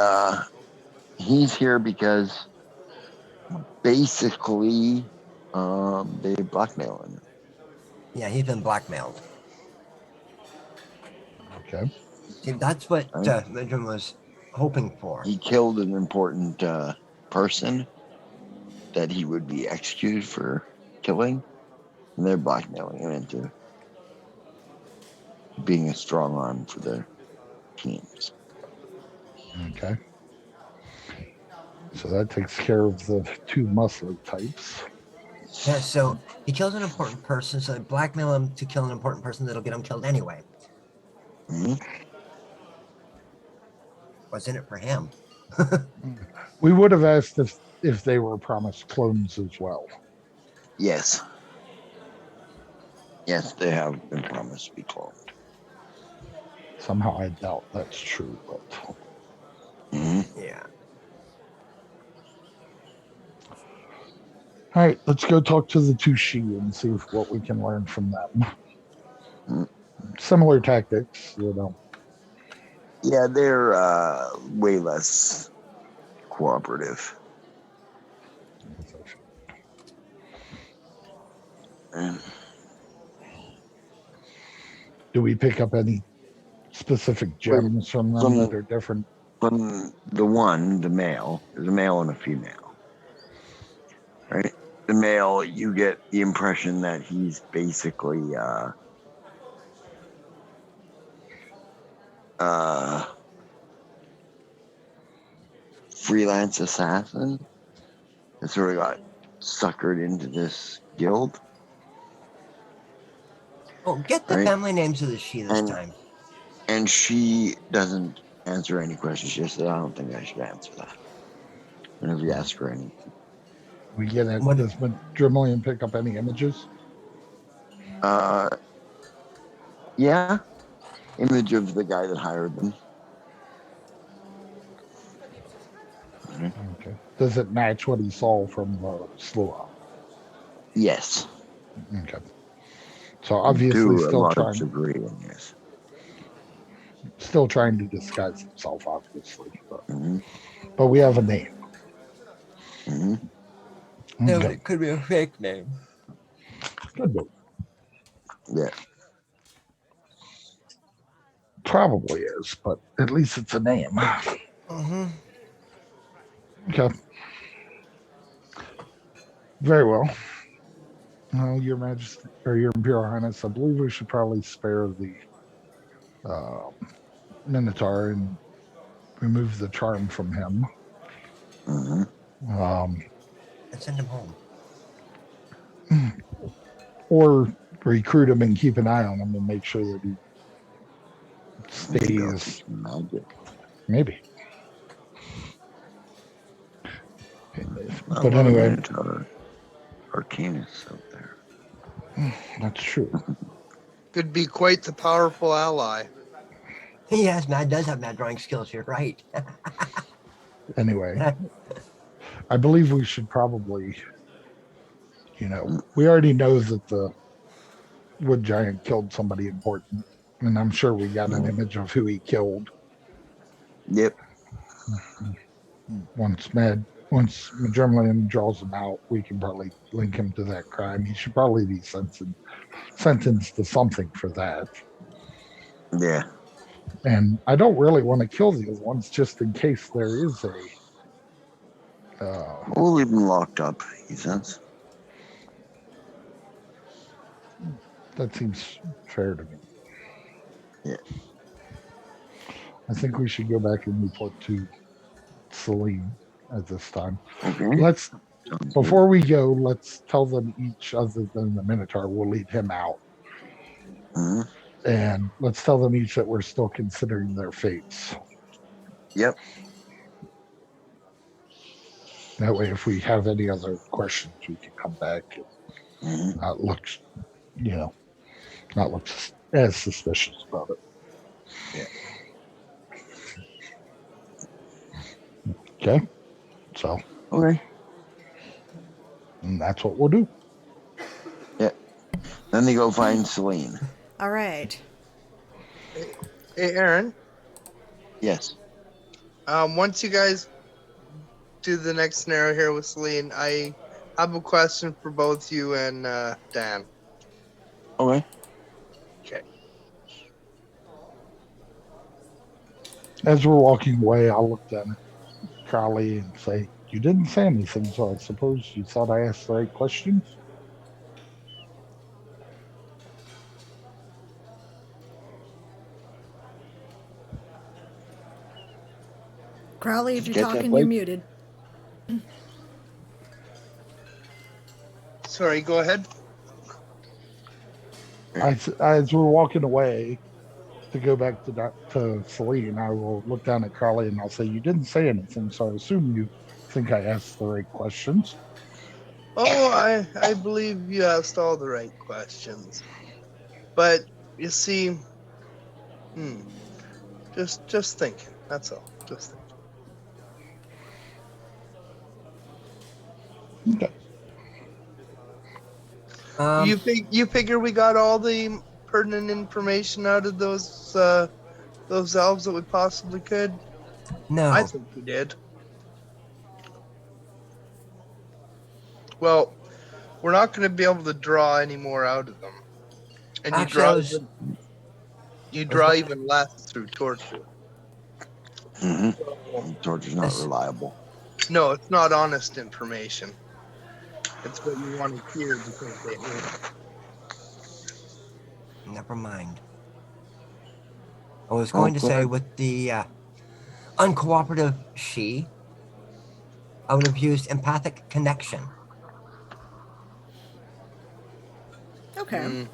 he's here because basically they blackmail him. Yeah, he's been blackmailed. Okay. See, that's what Midram was hoping for. He killed an important person that he would be executed for killing, and they're blackmailing him into being a strong arm for their teams. Okay. So that takes care of the two muscle types. Yeah, so he kills an important person, so they blackmail him to kill an important person that'll get him killed anyway. Mhm. What's in it for him? We would have asked if they were promised clones as well. Yes. Yes, they have been promised to be cloned. Somehow I doubt that's true, but Mhm. Yeah. all right, let's go talk to the Tushi and see what we can learn from them. Mhm. Similar tactics, you know. Yeah, they're way less cooperative. And Do we pick up any specific gems from them that are different? from the male, there's a male and a female, right? The male, you get the impression that he's basically freelance assassin that sort of got suckered into this guild. Oh, get the Right. family names of the she this time. And she doesn't answer any questions. She said, I don't think I should answer that. Whenever you ask her anything. We get it. What- Does Dremelian pick up any images? Yeah. Image of the guy that hired them. Okay. Does it match what he saw from the slough? Yes. Okay. So obviously To a still large degree, yes. trying to disguise himself, obviously. Mm-hmm. But we have a name. Mm-hmm. No, Okay. it could be a fake name. Could be. Yeah. Probably is, but at least it's a name. Mm-hmm. Okay. Very well. Well, Your Majesty, or Your Imperial Highness, I believe we should probably spare the Minotaur and remove the charm from him. Mm-hmm. And send him home. Or recruit him and keep an eye on him and make sure that he stays. Magic. Maybe. But anyway, Minotaur Arcanus out there. that's true. Could be quite the powerful ally. Yes, Matt does have mad drawing skills. You're right. Anyway, I believe we should probably, we already know that the wood giant killed somebody important, and I'm sure we got an image of who he killed. Yep. Once Dremelian draws him out, we can probably link him to that crime. He should probably be sentenced to something for that. Yeah. And I don't really want to kill the other ones just in case there is a. We'll leave him locked up, he says. That seems fair to me. Yeah. I think we should go back and report to Celine at this time. Okay. Before we go, let's tell them each, other than the Minotaur, we'll leave him out. Mm-hmm. And let's tell them each that we're still considering their fates. Yep. That way, if we have any other questions, we can come back and not look as suspicious about it. Yeah. Okay. So. Okay. And that's what we'll do. Yeah. Then they go find Celine. All right. Hey, Aaron. Yes. Once you guys do the next scenario here with Celine, I have a question for both you and Dan. Okay. Okay. As we're walking away, I'll look at Crowley and say, "You didn't say anything, so I suppose you thought I asked the right questions?" Crowley, if you're Get that, talking, Blake? you're muted. Sorry, go ahead. As we're walking away to go back to Celine, I will look down at Carly and I'll say, "You didn't say anything, so I assume you think I asked the right questions." Oh, I believe you asked all the right questions. But you see, just thinking. That's all. Just thinking. Okay. You figure we got all the pertinent information out of those elves that we possibly could? No. I think we did. Well, we're not going to be able to draw any more out of them, and Actually, you draw even less through torture. Torture's not reliable. No, it's not honest information. It's what you want to hear because they hate it. Never mind. I was going to say with the uncooperative she, I would have used empathic connection. Okay.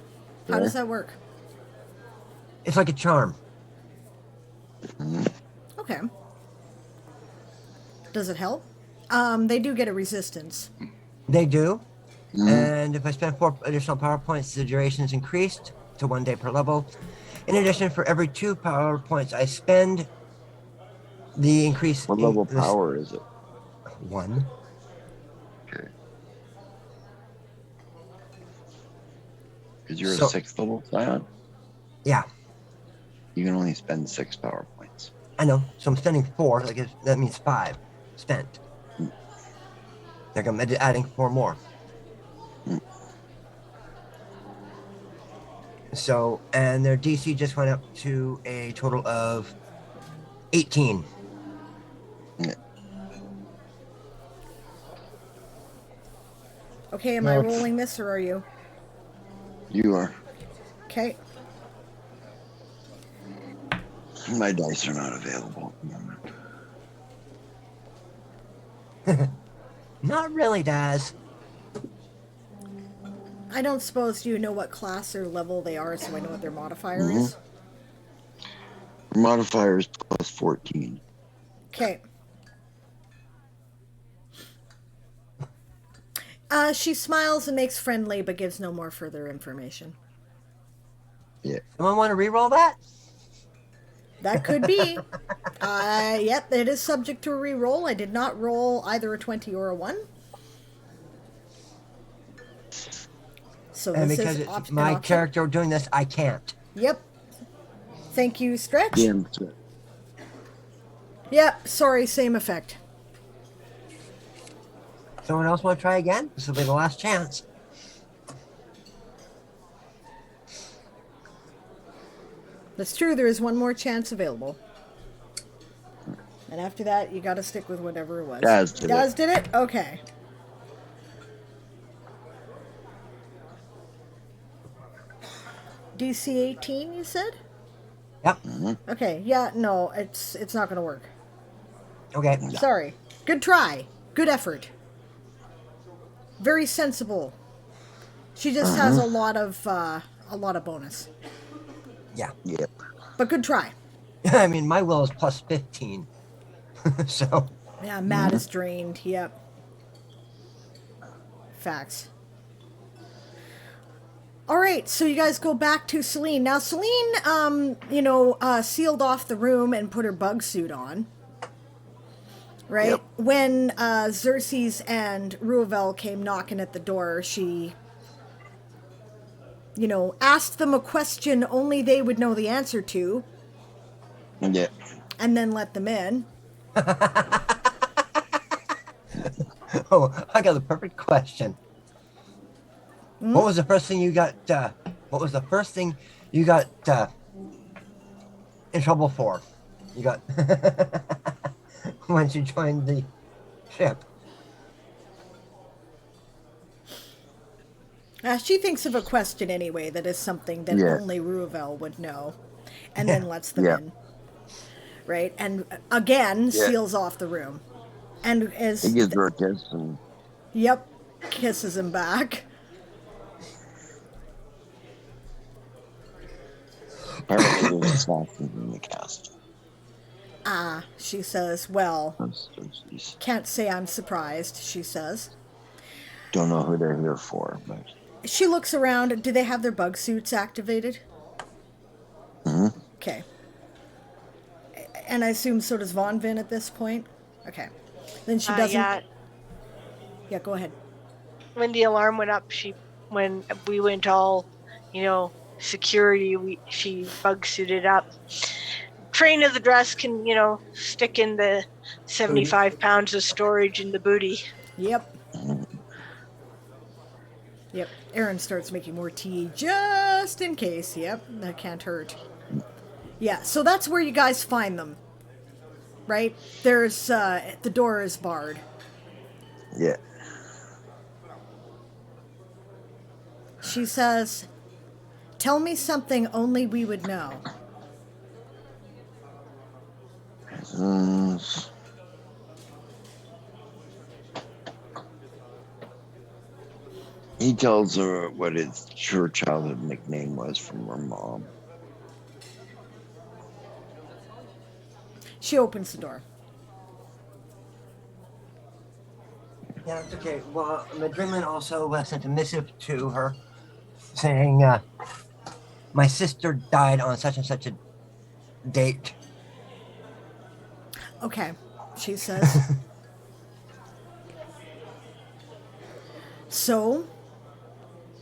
How does that work? It's like a charm. Okay. Does it help? They do get a resistance. They do. And if I spend 4 additional power points, the duration is increased to 1 day per level. In addition, for every 2 power points I spend, the increase. What level power is it? 1. Okay. Because you're a 6th level scion? Yeah. You can only spend 6 power points. I know. So I'm spending 4. That means 5 spent. Like I'm adding 4 more. So, and their DC just went up to a total of 18. Okay, am I rolling this or are you? You are. Okay. My dice are not available at the moment. Not really, Daz. I don't suppose you know what class or level they are, so I know what their modifier is. Modifier is plus 14. Okay. She smiles and makes friendly, but gives no more further information. Yeah. Someone want to re-roll that? That could be. Yep, it is subject to a re-roll. I did not roll either a 20 or a 1. So And this because is it's my character doing this, I can't. Yep. Thank you, Stretch. Yeah. Yep, sorry, same effect. Someone else want to try again? This will be the last chance. That's true, there is one more chance available. And after that, you gotta stick with whatever it was. Daz did it? Okay. DC 18, you said? Yep. Okay, yeah, no, it's not gonna work. Okay. Sorry. Good try. Good effort. Very sensible. She just has a lot of bonus. Yeah. Yep. But good try. I mean, my will is plus 15. So. Yeah, Matt is drained. Yep. Facts. All right, so you guys go back to Celine. Now, Celine, sealed off the room and put her bug suit on. Right? Yep. When Xerxes and Ruavel came knocking at the door, she, asked them a question only they would know the answer to. Yeah. And then let them in. Oh, I got the perfect question. What was the first thing you got? In trouble for? You got once you joined the ship. She thinks of a question anyway that is something that only Ruavel would know, and then lets them in. Right, and again seals off the room, and as He gives her a kiss and yep, kisses him back. Apparently, there's assassins in the cast. Ah, she says, well, Xerxes. can't say I'm surprised, she says. Don't know who they're here for, but. She looks around. Do they have their bug suits activated? Mm-hmm. Okay. And I assume so does VonVin at this point? Okay. Then she doesn't... Yeah. Yeah, go ahead. When the alarm went up, when we went all, security, she bug suited up. Train of the dress can, stick in the 75 pounds of storage in the booty. Yep. Yep. Aaron starts making more tea just in case. Yep. That can't hurt. Yeah. So that's where you guys find them. Right? There's, the door is barred. Yeah. She says, tell me something only we would know. He tells her what his true childhood nickname was from her mom. She opens the door. Yeah, it's okay. Well, Madriman also sent a missive to her saying, my sister died on such and such a date. Okay, she says. So,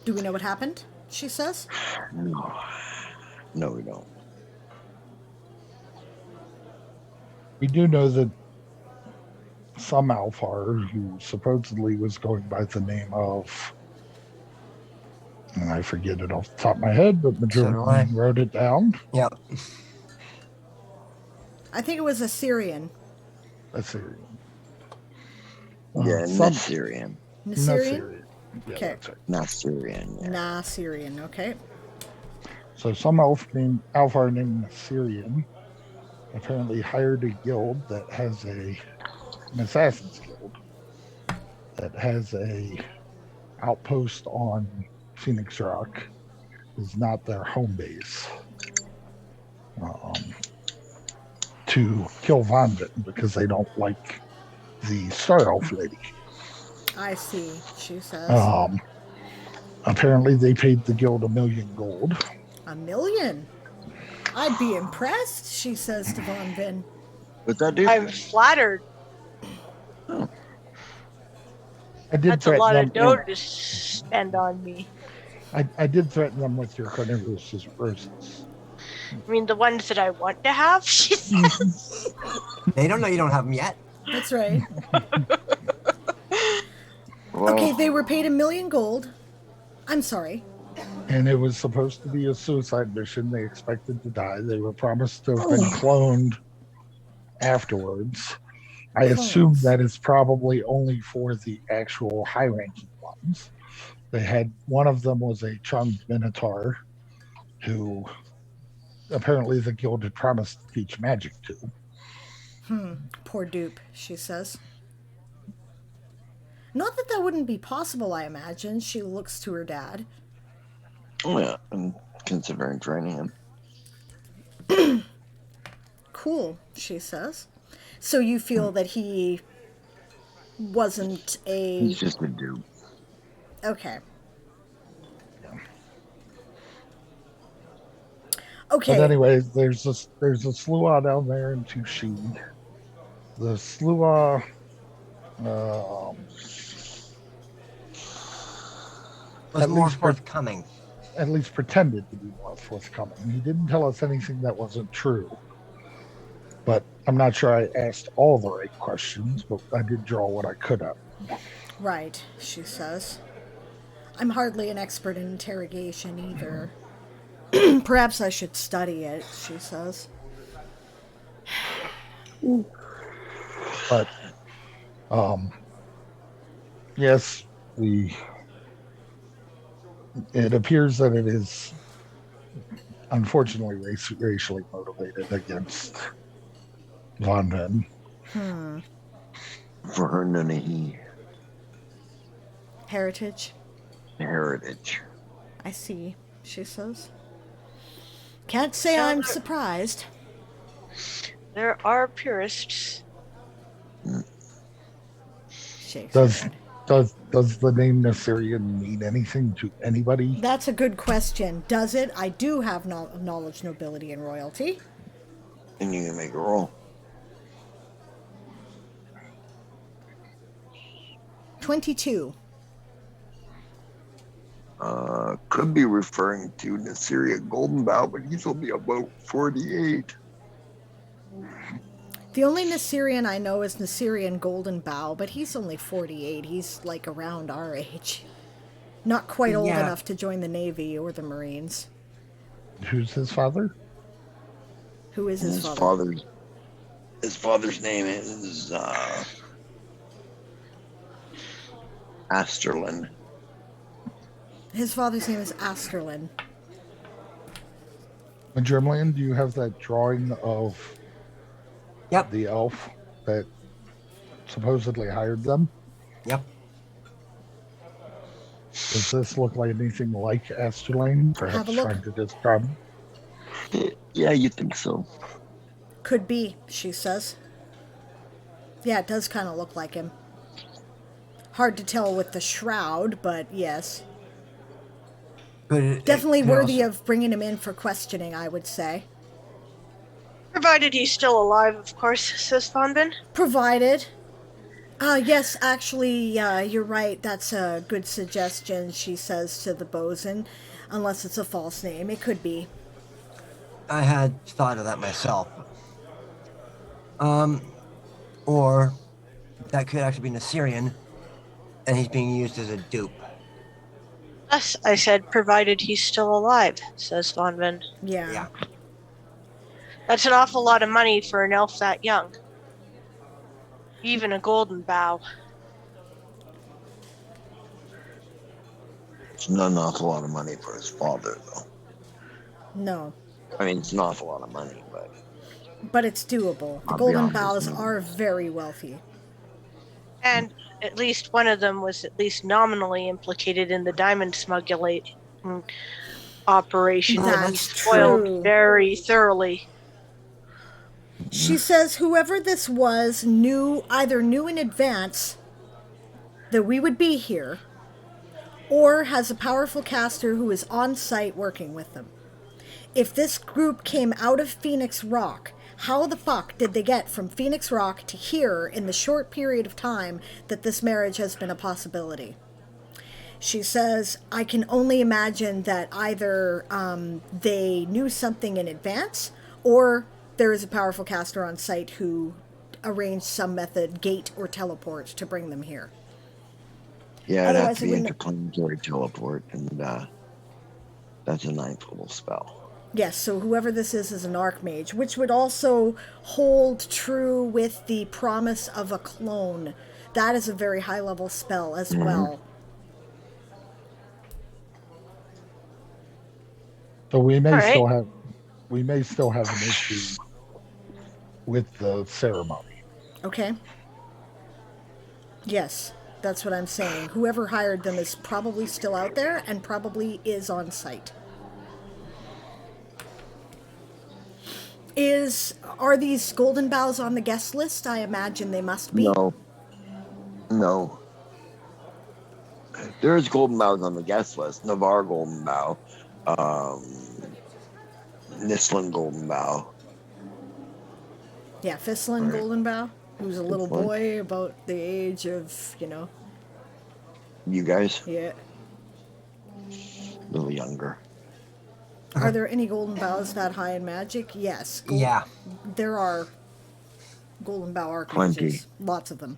do we know what happened? She says. No, we don't. We do know that some Alfar who supposedly was going by the name of, and I forget it off the top of my head, but Madrid wrote it down. Yep. I think it was Assyrian. Assyrian. Yeah, Nasirian. Nasirian? Yeah, Okay. that's right. Nasirian. Yeah. Nasirian, okay. So some Alfar named Nasirian apparently hired a guild that has an assassin's guild that has a outpost on Phoenix Rock. Is not their home base. To kill VonVin because they don't like the Star Elf lady. I see, she says. Apparently they paid the guild 1 million gold. 1 million? I'd be impressed, she says to VonVin. What's that do? I'm flattered. I did That's a lot threaten of them. dough to spend on me. I did threaten them with your carnivorous roses. I mean, the ones that I want to have, she says. They don't know you don't have them yet. That's right. Well, Okay, they were paid 1 million gold. I'm sorry. And it was supposed to be a suicide mission. They expected to die. They were promised to have been cloned afterwards. I assume that is probably only for the actual high-ranking ones. They had, one of them was a charmed Minotaur who apparently the guild had promised to teach magic to. Poor dupe, she says. Not that wouldn't be possible, I imagine. She looks to her dad. Oh yeah, I'm considering training him. Cool, she says. So you feel that he wasn't a... He's just a dude. Okay. Okay. But anyways, there's a Sluagh down there in Tushid. The Sluagh Was more forthcoming. At least pretended to be more forthcoming. He didn't tell us anything that wasn't true. But I'm not sure I asked all the right questions, but I did draw what I could have. Right, she says. I'm hardly an expert in interrogation either. Perhaps I should study it, she says. But, yes, it appears that it is unfortunately racially motivated against VonVin. For her Nunahi Heritage? heritage. I see, she says. Can't say So I'm there- surprised. There are purists. Shakes her Does head. does the name Nasirian mean anything to anybody? That's a good question. Does it? I do have knowledge, nobility, and royalty. And you can make a roll. 22. Could be referring to Nasirian Goldenbow, but he's only about 48. The only Nasirian I know is Nasirian Golden Bow, but he's only 48. He's like around our age. Not quite old Yeah. enough to join the Navy or the Marines. Who's his father? Who is his father? His father's name is Asterlin. His father's name is Asterlin. Germland, do you have that drawing of Yep. the elf that supposedly hired them? Yep. Does this look like anything like Asterlane? Perhaps Have a look. trying to describe him? Yeah, you think so? Could be, she says. Yeah, it does kind of look like him. Hard to tell with the shroud, but yes. Definitely worthy of bringing him in for questioning, I would say. Provided he's still alive, of course, says VonVin. Provided. Yes, actually, you're right. That's a good suggestion, she says to the bosun. Unless it's a false name. It could be. I had thought of that myself. Or that could actually be an Assyrian, and he's being used as a dupe. Yes, I said, provided he's still alive, says VonVin. Yeah. Yeah. That's an awful lot of money for an elf that young. Even a golden bow. It's not an awful lot of money for his father, though. No. I mean, it's an awful lot of money, but But it's doable. The I'll be Golden honest, Bows no. are very wealthy. And at least one of them was at least nominally implicated in the diamond smuggling operation that he That's spoiled true. very thoroughly. She says whoever this was either knew in advance that we would be here, or has a powerful caster who is on site working with them. If this group came out of Phoenix Rock, how the fuck did they get from Phoenix Rock to here in the short period of time that this marriage has been a possibility? She says, I can only imagine that either they knew something in advance, or there is a powerful caster on site who arranged some method, gate or teleport, to bring them here. yeah, it'd have Otherwise to it be wouldn't- interplanetary teleport, and that's a 9th level spell. Yes, so whoever this is an archmage, which would also hold true with the promise of a clone. That is a very high level spell as well. So we may All right. still have an issue with the ceremony. Okay? Yes, that's what I'm saying. Whoever hired them is probably still out there and probably is on site. Are these golden bows on the guest list? I imagine they must be. No. There's golden bows on the guest list. Navarre golden bow, Nislin golden bow. Yeah, Fislin Right. Golden Bow, who's a little Fislin. boy about the age of, You guys, yeah. a little younger. Are there any golden bows that high in magic? Yes. Yeah. There are golden bow archmages. Plenty. Lots of them.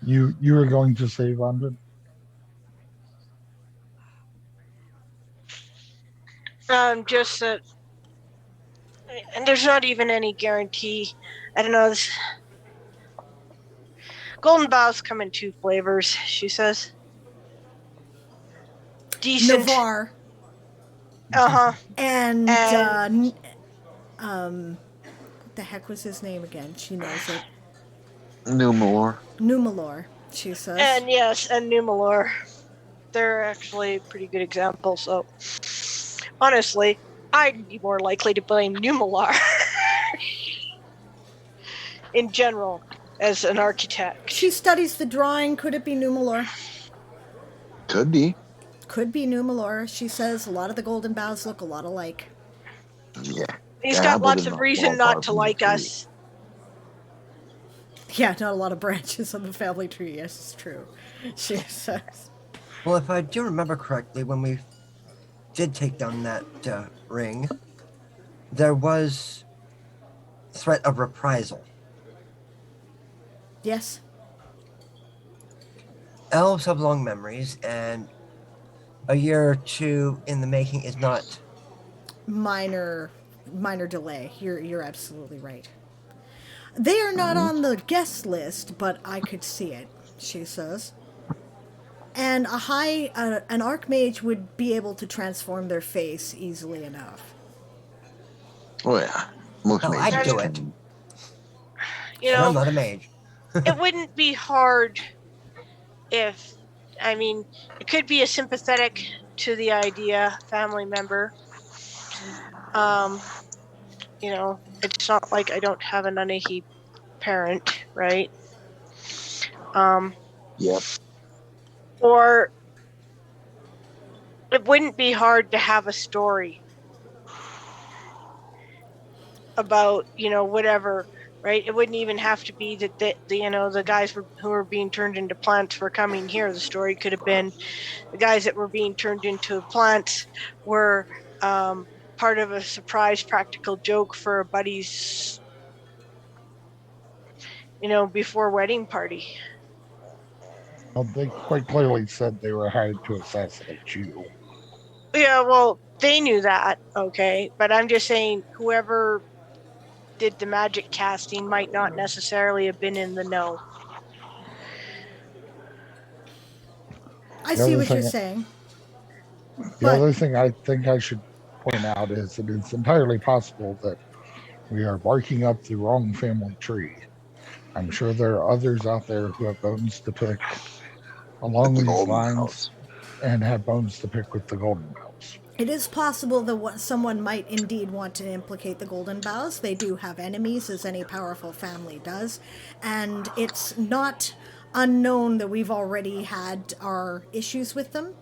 You were going to say, London? Just that, and there's not even any guarantee. I don't know. Golden bows come in 2 flavors, she says. Decent. Navarre And and what the heck was his name again? She knows it. Numalor. Numalor, she says. and yes, and Numalor. they're actually a pretty good example. So, honestly, I'd be more likely to blame Numalar in general as an architect. She studies the drawing. Could it be Numalor? Could be. Could be Numalor. She says a lot of the golden boughs look a lot alike. Yeah. He's Yeah, got but lots in of the reason ballpark not to from the like tree. us. Yeah, not a lot of branches on the family tree. Yes, it's true. She says. Well, if I do remember correctly, when we did take down that ring, there was threat of reprisal. Yes. Elves have long memories, and a year or two in the making is not. Minor delay. You're absolutely right. They are not on the guest list, but I could see it, she says. And an archmage would be able to transform their face easily enough. Oh yeah. Most Oh, mages I'd do can. it. You And I'm know, not a mage. it wouldn't be hard if, I mean, it could be a sympathetic to the idea family member. You know, it's not like I don't have an Anahi parent, right? Yep. Or it wouldn't be hard to have a story about, you know, whatever, right? It wouldn't even have to be that the guys who were being turned into plants were coming here. The story could have been the guys that were being turned into plants were part of a surprise practical joke for a buddy's, before wedding party. Well, they quite clearly said they were hired to assassinate you. Yeah, well, they knew that, okay, but I'm just saying whoever did the magic casting might not necessarily have been in the know. I The see other what you're thing- saying. The But other thing I think I should point out is that it's entirely possible that we are barking up the wrong family tree. I'm sure there are others out there who have bones to pick along The these golden lines house. and have bones to pick with the golden bells. it is possible that someone might indeed want to implicate the Golden Boughs. They do have enemies, as any powerful family does. And it's not unknown that we've already had our issues with them.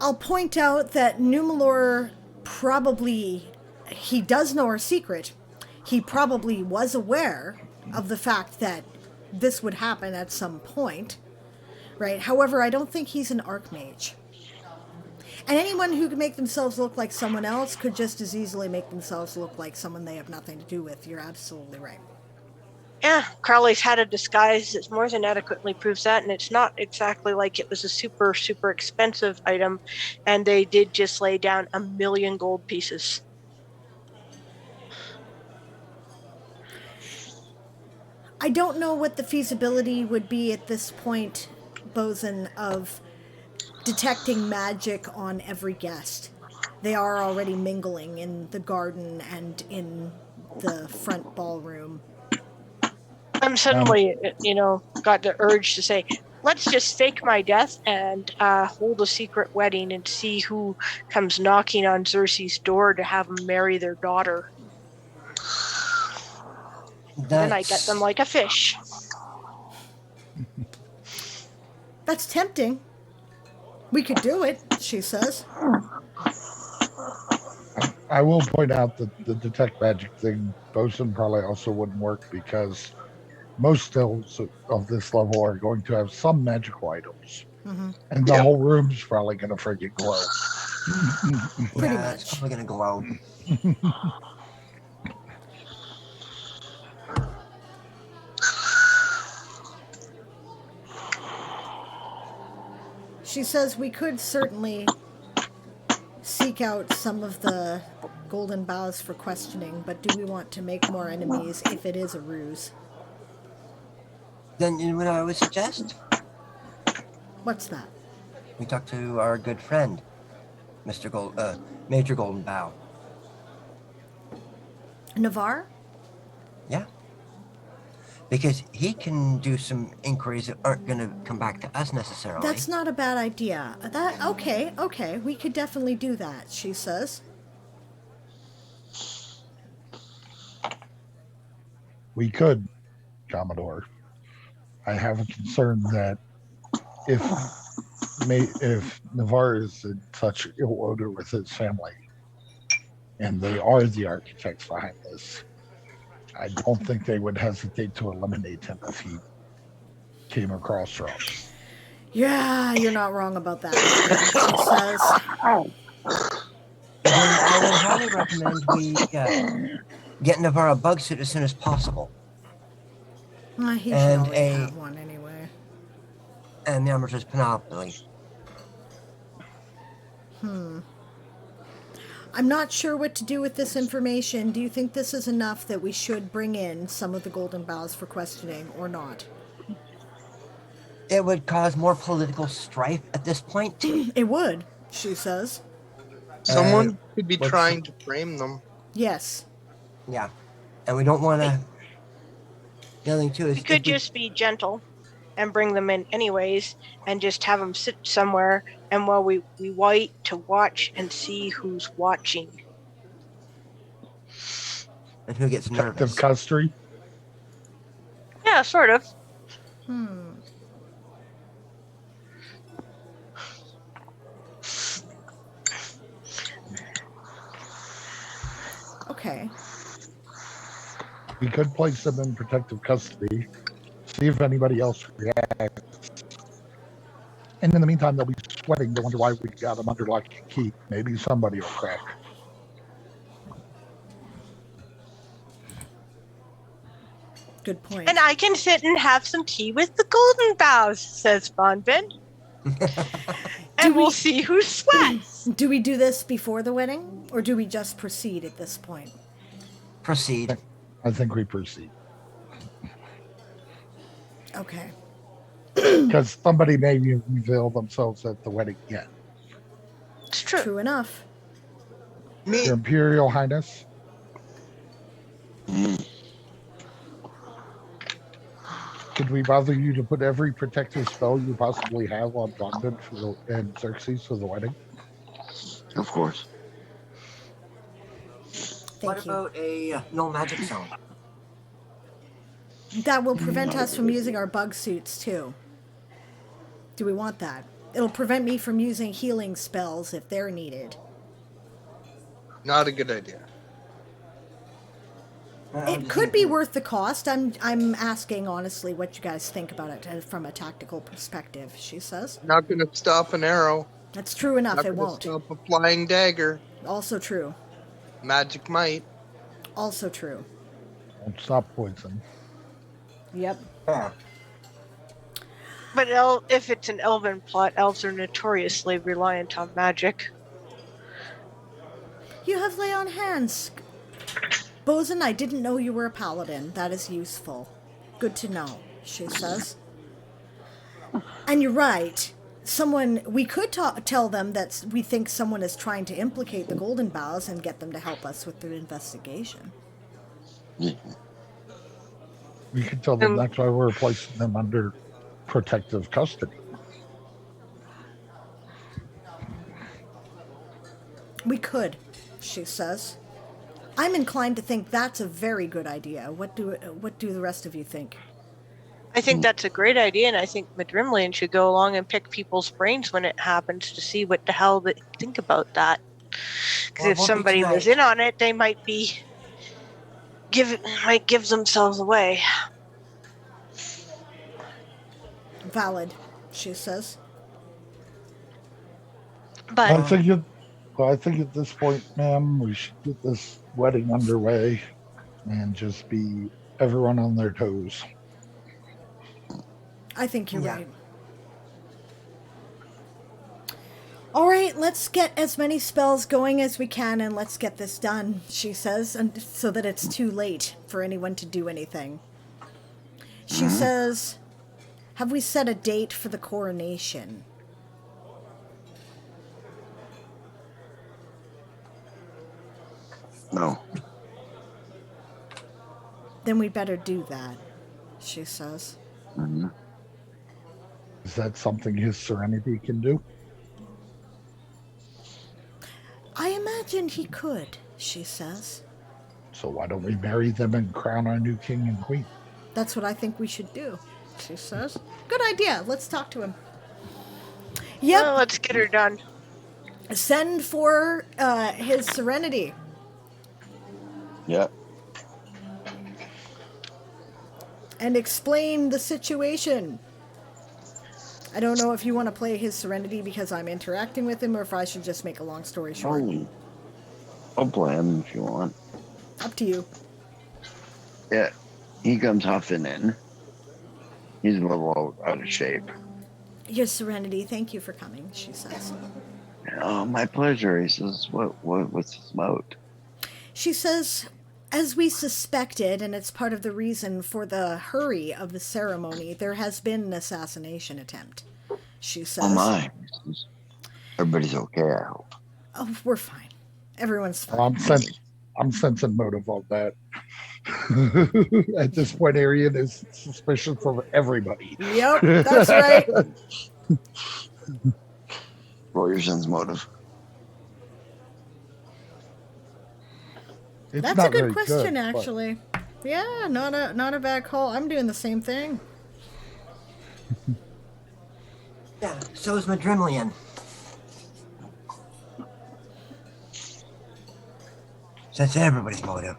I'll point out that Numalor he does know our secret. He probably was aware of the fact that this would happen at some point, right? However, I don't think he's an archmage. And anyone who could make themselves look like someone else could just as easily make themselves look like someone they have nothing to do with. You're absolutely right. Yeah, Crowley's had a disguise that more than adequately proves that, and it's not exactly like it was a super, super expensive item, and they did just lay down 1,000,000 gold pieces. I don't know what the feasibility would be at this point, Bosun, of detecting magic on every guest. They are already mingling in the garden and in the front ballroom. I'm suddenly, got the urge to say, let's just fake my death and hold a secret wedding and see who comes knocking on Xerxes' door to have him marry their daughter. Then I get them like a fish. That's tempting. We could do it, she says. I will point out that the detect magic thing, Bosun probably also wouldn't work because most elves of this level are going to have some magical items. Mm-hmm. And the whole room's probably going to freaking glow. Pretty Yeah, much. it's probably going to glow. She says we could certainly seek out some of the golden boughs for questioning, but do we want to make more enemies if it is a ruse? Then you know what I would suggest? What's that? We talk to our good friend, Major Golden Bough. Navarre? Yeah. because he can do some inquiries that aren't going to come back to us necessarily. That's not a bad idea. Okay, we could definitely do that, she says. We could, Commodore. I have a concern that if Navarre is in such ill odor with his family, and they are the architects behind this, I don't think they would hesitate to eliminate him if he came across strong. Yeah, you're not wrong about that, she says. Then I would highly recommend we get Navarre a bug suit as soon as possible. He should And already have one anyway. And the Armitor's Panoply. I'm not sure what to do with this information. Do you think this is enough that we should bring in some of the Golden Bows for questioning or not? It would cause more political strife at this point. It would, she says. Someone could be trying to frame them. Yes. Yeah. And we don't want to... The other thing, too, is... We could just be gentle and bring them in anyways and just have them sit somewhere, and while we wait to watch and see who's watching. And who gets nervous. Detective custody? Yeah, sort of. Okay. We could place them in protective custody, see if anybody else reacts. And in the meantime, they'll be sweating to wonder why we got them under lock and key. Maybe somebody will crack. Good point. And I can sit and have some tea with the Golden Bows, says VonVin. And we'll see who sweats. Do we do this before the wedding, or do we just proceed at this point? Proceed. I think we proceed. Okay. Because somebody may reveal themselves at the wedding yet. It's true. True enough. Your Imperial Highness. Could we bother you to put every protective spell you possibly have on VonVin and Xerxes for the wedding? Of course. What about a null magic zone? That will prevent us from using our bug suits, too. Do we want that? It'll prevent me from using healing spells if they're needed. Not a good idea. It could be worth the cost. I'm asking honestly what you guys think about it from a tactical perspective, she says. Not going to stop an arrow. That's true enough, it Not won't. going to stop a flying dagger. Also true. Magic might. Also true. Won't stop poison. Yep. Yeah. But if it's an elven plot, elves are notoriously reliant on magic. You have lay on hands. Bosun, I didn't know you were a paladin. That is useful. Good to know, she says. And you're right. We could tell them that we think someone is trying to implicate the Golden Bows and get them to help us with their investigation. Yeah. We could tell them that's why we're placing them under protective custody. We could, she says. I'm inclined to think that's a very good idea. What do the rest of you think? I think that's a great idea, and I think Madrimlian should go along and pick people's brains when it happens to see what the hell they think about that. Because if somebody was in on it, they might give themselves away. Valid, she says. But I think at this point, ma'am, we should get this wedding underway and just be everyone on their toes. I think you're right. All right, let's get as many spells going as we can and let's get this done, she says, and so that it's too late for anyone to do anything. She says, have we set a date for the coronation? No. Then we better do that, she says. Mm-hmm. Is that something His Serenity can do? I imagined he could, she says. So why don't we marry them and crown our new king and queen? That's what I think we should do, she says. Good idea. Let's talk to him. Yep. Well, let's get her done. Send for His Serenity. Yeah. And explain the situation. I don't know if you want to play His Serenity because I'm interacting with him, or if I should just make a long story short. Oh, I'll play him if you want. Up to you. Yeah. He comes huffing in. He's a little out of shape. Your Serenity, thank you for coming, she says. Oh, my pleasure. He says, what's this about? She says, as we suspected, and it's part of the reason for the hurry of the ceremony, there has been an assassination attempt, she says. Oh, my. Everybody's okay, I hope. Oh, we're fine. Everyone's fine. I'm sensing motive on that. At this point, Arian is suspicious of everybody. Yep, that's right. Roll your son's motive. It's That's a not good very question, but- actually. Yeah, not a bad call. I'm doing the same thing. Yeah, so is Madrimlian. So that's everybody's motive.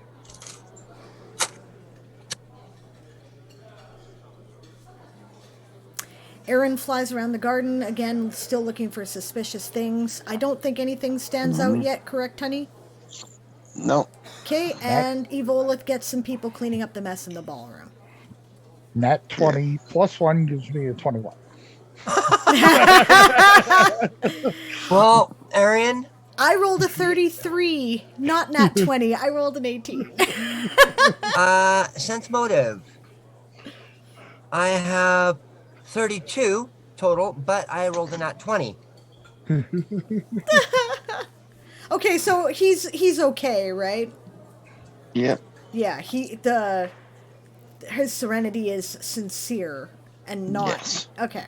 Aaron flies around the garden, again, still looking for suspicious things. I don't think anything stands out yet, correct, honey? No. Okay, and Evolith gets some people cleaning up the mess in the ballroom. Nat 20 plus 1 gives me a 21. Well, Arian, I rolled a 33, not nat 20. I rolled an 18. sense motive. I have 32 total, but I rolled a nat 20. Okay, so he's okay, right? Yep. Yeah, his serenity is sincere and not Yes. okay.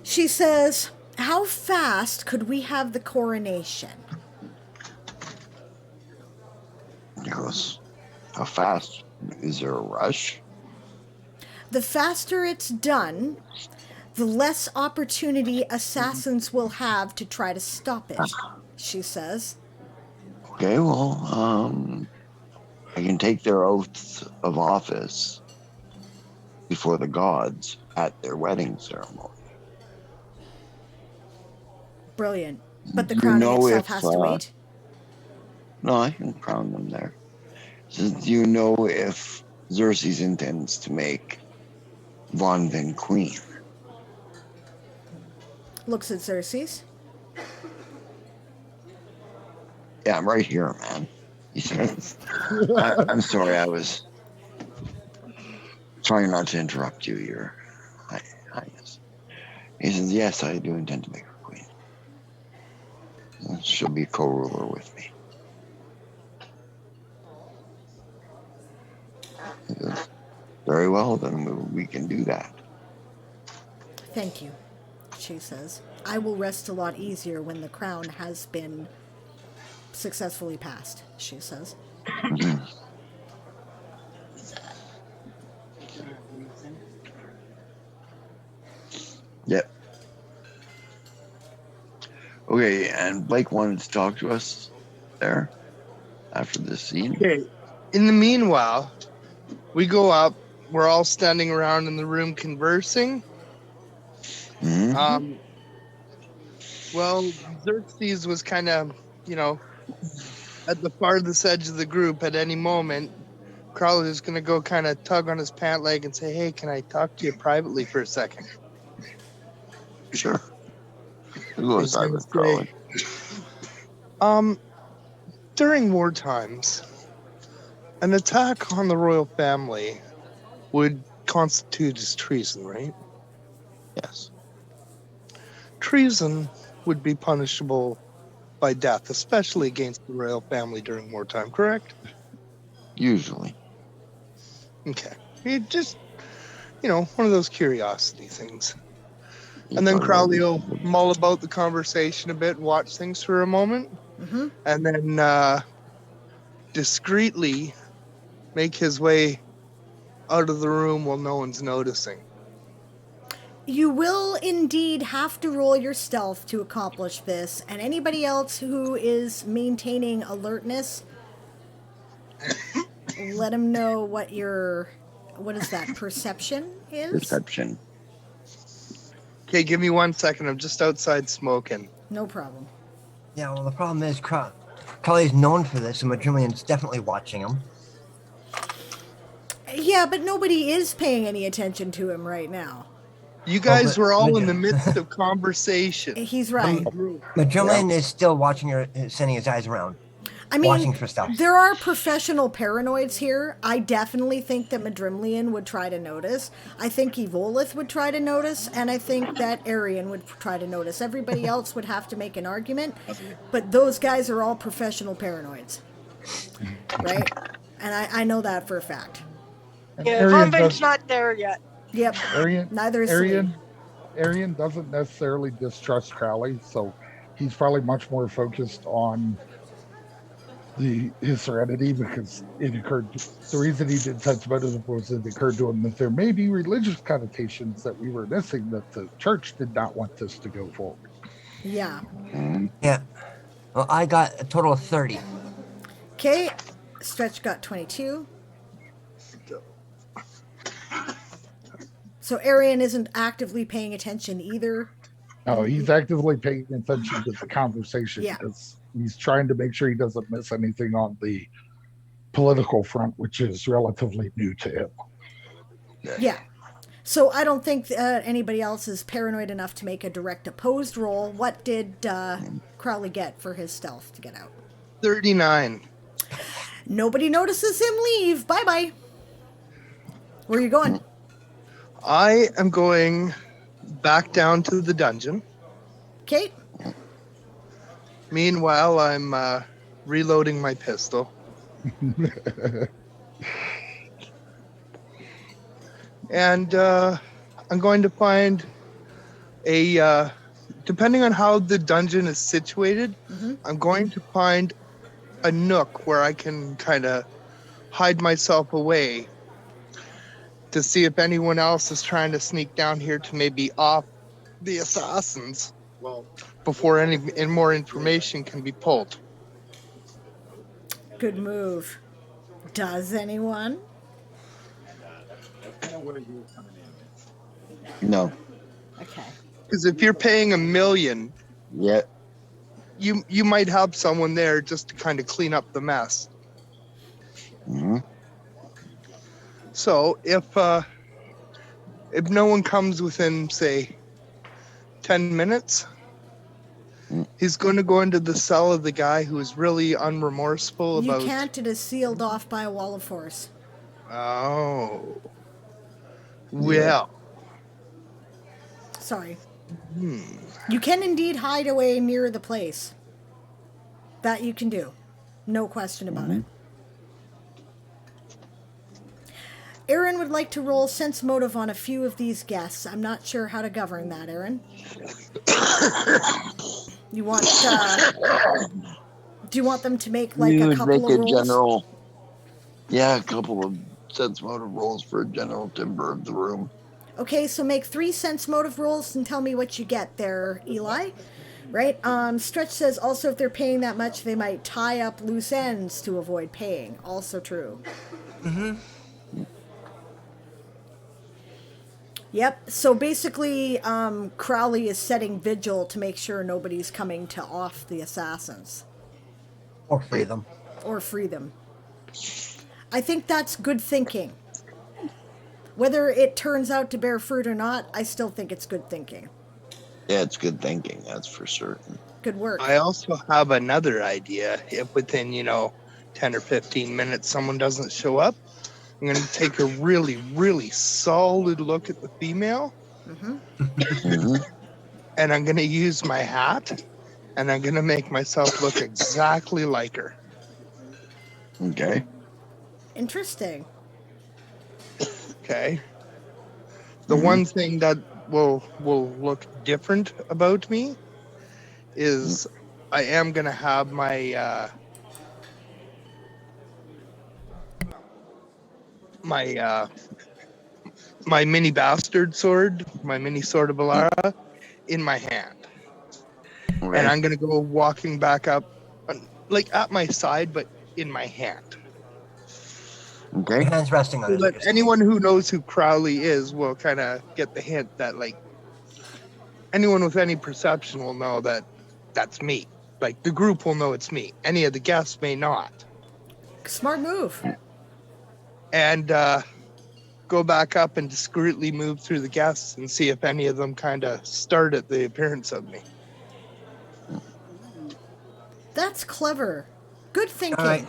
She says, "How fast could we have the coronation?" He goes, how fast? Is there a rush? The faster it's done, the less opportunity assassins will have to try to stop it, she says. Okay, well, I can take their oaths of office before the gods at their wedding ceremony. Brilliant. But the You crowning know itself if, has to wait. No, I can crown them there. Says, do you know if Xerxes intends to make VonVin queen? Looks at Xerxes. Yeah, I'm right here, man. He says, I'm sorry, I was trying not to interrupt you, Your Highness. He says, yes, I do intend to make her queen. She'll be co-ruler with me. He says, very well, then we can do that. Thank you, she says. I will rest a lot easier when the crown has been successfully passed, she says. Yep. Okay, and Blake wanted to talk to us there after this scene. Okay. In the meanwhile, we go up. We're all standing around in the room conversing. Mhm. Well, Xerxes was kind of, at the farthest edge of the group at any moment. Crowley is going to go kind of tug on his pant leg and say, hey, can I talk to you privately for a second? Sure. Who was I with Crowley? During war times, an attack on the royal family would constitute as treason, right? Yes. Treason would be punishable by death, especially against the royal family during wartime, correct? Usually. Okay. It just, one of those curiosity things. And then Crowley will mull about the conversation a bit and watch things for a moment. Mm-hmm. And then discreetly make his way out of the room while no one's noticing. You will indeed have to roll your stealth to accomplish this, and anybody else who is maintaining alertness, let them know what is that, perception is? Perception. Okay, give me 1 second. I'm just outside smoking. No problem. Yeah, well, the problem is Crowley's known for this, and Madrillian's definitely watching him. Yeah, but nobody is paying any attention to him right now. You guys but were all in Madrid- the midst of conversation. He's right. Madrillian is still watching her, sending his eyes around, I mean, watching for stuff. there are professional paranoids here. I definitely think that Madrimlian would try to notice. I think Evolith would try to notice, and I think that Arian would try to notice. Everybody else would have to make an argument, but those guys are all professional paranoids, right? And I know that for a fact. And Yeah, Arian VonVin's does- not there yet. Yep. Neither is Celine. Arian doesn't necessarily distrust Crowley, so he's probably much more focused on his serenity, because it occurred. The reason he did sense motive was it occurred to him that there may be religious connotations that we were missing, that the church did not want this to go forward. Yeah. Yeah. Well, I got a total of 30. Okay. Stretch got 22. So Arian isn't actively paying attention either. No, he's actively paying attention to the conversation. Yeah. Because he's trying to make sure he doesn't miss anything on the political front, which is relatively new to him. Yeah. So I don't think anybody else is paranoid enough to make a direct opposed roll. What did Crowley get for his stealth to get out? 39. Nobody notices him leave. Bye-bye. Where are you going? I am going back down to the dungeon. Okay. Meanwhile, I'm reloading my pistol. And I'm going to find depending on how the dungeon is situated, I'm going to find a nook where I can kind of hide myself away to see if anyone else is trying to sneak down here to maybe off the assassins before any more information can be pulled. Good move. Does anyone? No. Okay. Because if you're paying $1 million, Yeah. you might have someone there just to kind of clean up the mess. hmm So if no one comes within, say, 10 minutes, he's going to go into the cell of the guy who is really unremorseful You about. can't. It is sealed off by a wall of force. Oh. Well. Sorry. You can indeed hide away near the place. That you can do. No question about it. Aaron would like to roll sense motive on a few of these guests. I'm not sure how to govern that, Aaron. You want, do you want them to make like you a would couple make of a rolls? general. Yeah, a couple of sense motive rolls for a general timber of the room. Okay, so make 3 sense motive rolls and tell me what you get there, Eli. Right? Stretch says also if they're paying that much, they might tie up loose ends to avoid paying. Also true. Yep. So basically, Crowley is setting vigil to make sure nobody's coming to off the assassins Or free them. or free them. I think that's good thinking. Whether it turns out to bear fruit or not, I still think it's good thinking. Yeah, it's good thinking, that's for certain. Good work. I also have another idea. If within, 10 or 15 minutes someone doesn't show up, I'm going to take a really, really solid look at the female. And I'm going to use my hat, and I'm going to make myself look exactly like her. Okay. Interesting. Okay. The one thing that will look different about me is I am gonna have my my mini bastard sword, my mini sword of Alara, in my hand. Okay. And I'm gonna go walking back up, like at my side, but in my hand. Your Okay. hands resting on So it. that anyone who knows who Crowley is will kind of get the hint that, like, anyone with any perception will know that that's me. Like, the group will know it's me. Any of the guests may not. Smart move. And go back up and discreetly move through the guests and see if any of them kind of start at the appearance of me. That's clever. Good thinking. All right.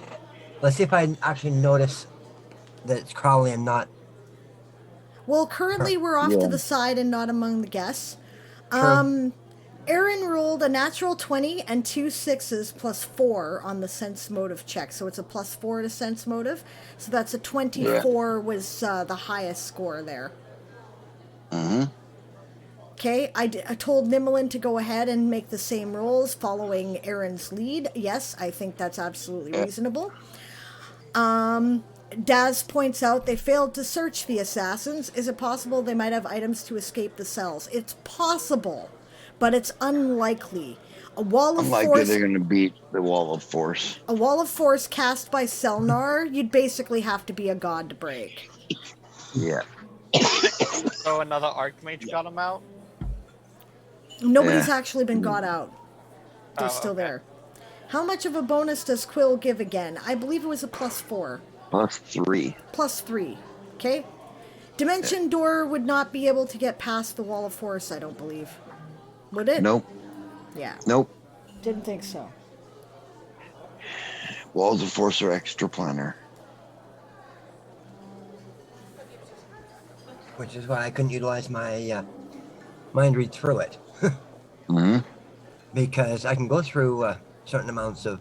Let's see if I actually notice that it's Crowley and not. Well, currently we're off to Yeah. the side and not among the guests. True. Aaron rolled a natural 20 and 2 6s plus 4 on the sense motive check. So it's a plus 4 to sense motive. So that's a 24 was the highest score there. Okay, I told Nimlin to go ahead and make the same rolls following Aaron's lead. Yes, I think that's absolutely reasonable. Daz points out they failed to search the assassins. Is it possible they might have items to escape the cells? It's possible, but it's unlikely. A wall of Unlikely force. they're going to beat the wall of force. A wall of force cast by Selnar, you'd basically have to be a god to break. Yeah. So another Archmage got him out? Nobody's actually been got out. They're Oh, still okay. there. How much of a bonus does Quill give again? I believe it was a plus 4. +3. Plus 3. Okay? Dimension Door would not be able to get past the wall of force, I don't believe. Would it? Nope. Yeah. Nope. Didn't think so. Walls of force are extra planar. Which is why I couldn't utilize my mind read through it. Because I can go through certain amounts of.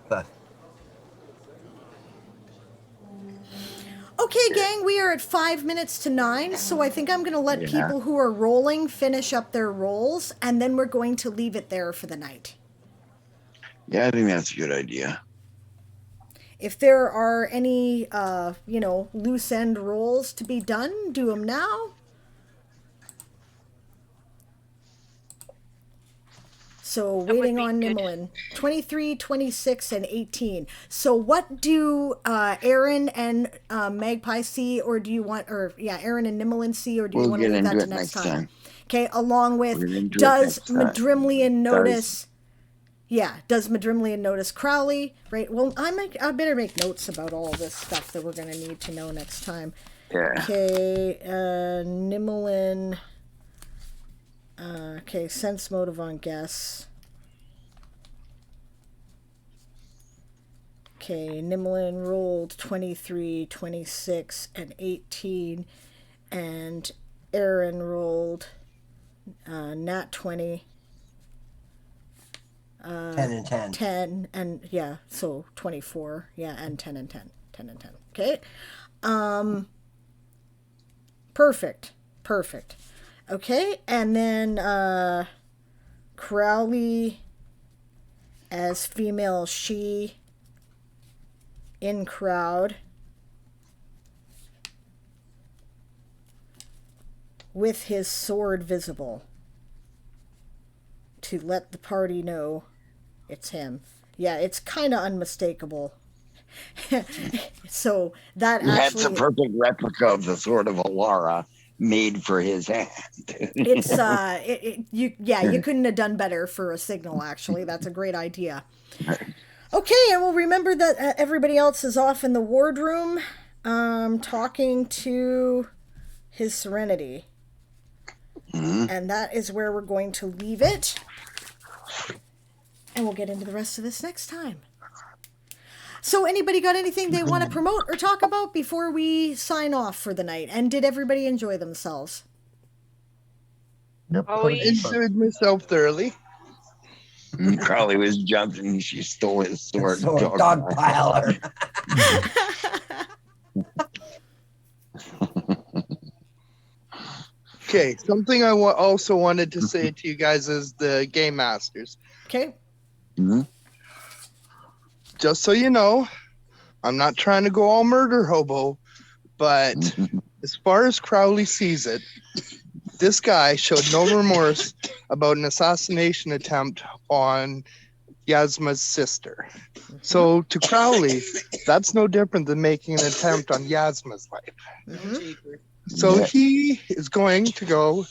Okay, gang, we are at 5 minutes to 9, so I think I'm going to let people who are rolling finish up their rolls, and then we're going to leave it there for the night. Yeah, I think that's a good idea. If there are any, loose end rolls to be done, do them now. So waiting be on good. Nimlin. 23, 26, and 18. So what do Aaron and Magpie see, or do you want, Aaron and Nimlin see, or do you We'll want to get leave that into to it next next time? time. Okay, along We're with, gonna do it does next time. Madrimlian notice... does Madrimlian notice Crowley? Right, well, I better make notes about all this stuff that we're going to need to know next time. Yeah. Okay, Nimlin... okay, sense motive on guess. Okay, Nimlin rolled 23, 26, and 18. And Aaron rolled nat 20. 10 and 10. 10, and so 24. Yeah, and 10 and 10. 10 and 10. Okay. Perfect. Okay, and then Crowley as female she in crowd with his sword visible to let the party know it's him. Yeah, it's kind of unmistakable. So that That's actually... a perfect replica of the sword of Alara made for his hand. It's you couldn't have done better for a signal, actually. That's a great idea. Okay, and we'll remember that everybody else is off in the wardroom talking to His Serenity. And that is where we're going to leave it. And we'll get into the rest of this next time. So anybody got anything they want to promote or talk about before we sign off for the night? And did everybody enjoy themselves? Yep. Oh, I enjoyed myself thoroughly. Crowley was jumping. She stole his sword. Dog piler. Okay, something I also wanted to say to you guys as the game masters. Okay. Mhm. Just so you know, I'm not trying to go all murder hobo, but as far as Crowley sees it, this guy showed no remorse about an assassination attempt on Yasma's sister. So to Crowley, that's no different than making an attempt on Yasma's life. So Yeah. he is going to go,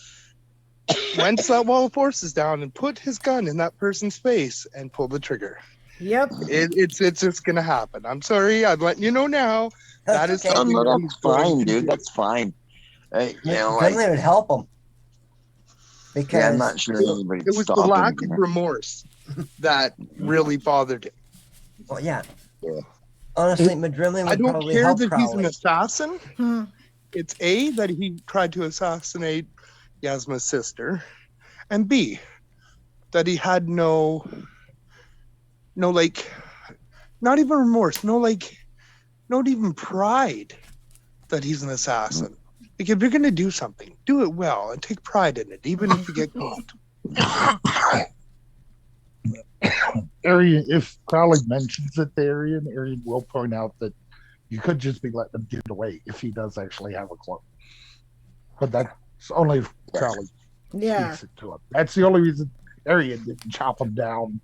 once that wall of force is down, and put his gun in that person's face and pull the trigger. Yep. It's just gonna happen. I'm sorry, I'm letting you know now. That is Okay. Oh, something no, that that's he's going fine, to dude. do. That's fine. You know, Finley like, would help him. Because yeah, I'm not sure anybody It could was the stop lack him. of remorse that really bothered him. Well, yeah. Yeah. Honestly, Madrimley I would don't probably care help that he's an Crowley. assassin. Hmm. It's A, that he tried to assassinate Yasma's sister, and B, that he had no, like, not even remorse, not even pride that he's an assassin. Like, if you're going to do something, do it well and take pride in it, even if you get caught. Arian, if Crowley mentions it to Arian will point out that you could just be letting him get away if he does actually have a cloak. But that's only if Crowley Yeah. speaks it to him. That's the only reason Arian didn't chop him down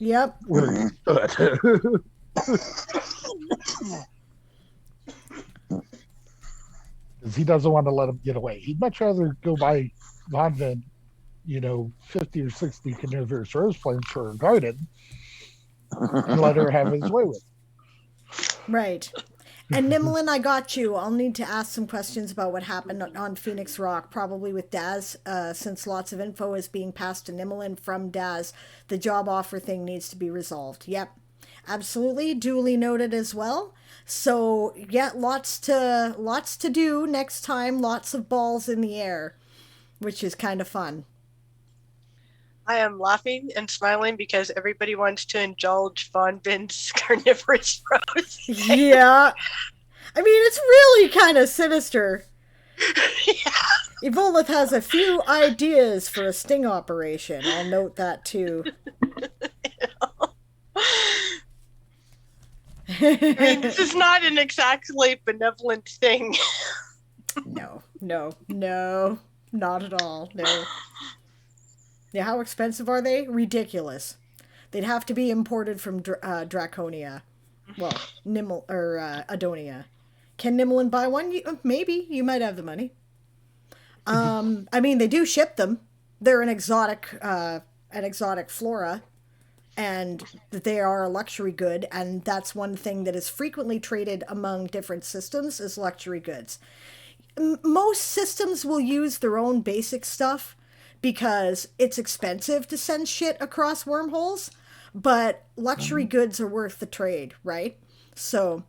Yep. where he stood. Because he doesn't want to let him get away. He'd much rather go buy VonVin, 50 or 60 carnivorous rose plants for her garden and let her have his way with it. Right. And Nimlin, I got you. I'll need to ask some questions about what happened on Phoenix Rock, probably with Daz, since lots of info is being passed to Nimlin from Daz. The job offer thing needs to be resolved. Yep. Absolutely. Duly noted as well. So, yeah, lots to do next time. Lots of balls in the air, which is kind of fun. I am laughing and smiling because everybody wants to indulge VonVin's carnivorous rose. Yeah. I mean, it's really kind of sinister. Yeah. Evolith has a few ideas for a sting operation. I'll note that too. I mean, this is not an exactly benevolent thing. No, not at all. No. Yeah, how expensive are they? Ridiculous. They'd have to be imported from Draconia. Well, Adonia. Can Nimlin buy one? Maybe. You might have the money. I mean, they do ship them. They're an exotic flora, and they are a luxury good, and that's one thing that is frequently traded among different systems is luxury goods. Most systems will use their own basic stuff because it's expensive to send shit across wormholes, but luxury goods are worth the trade, right? So,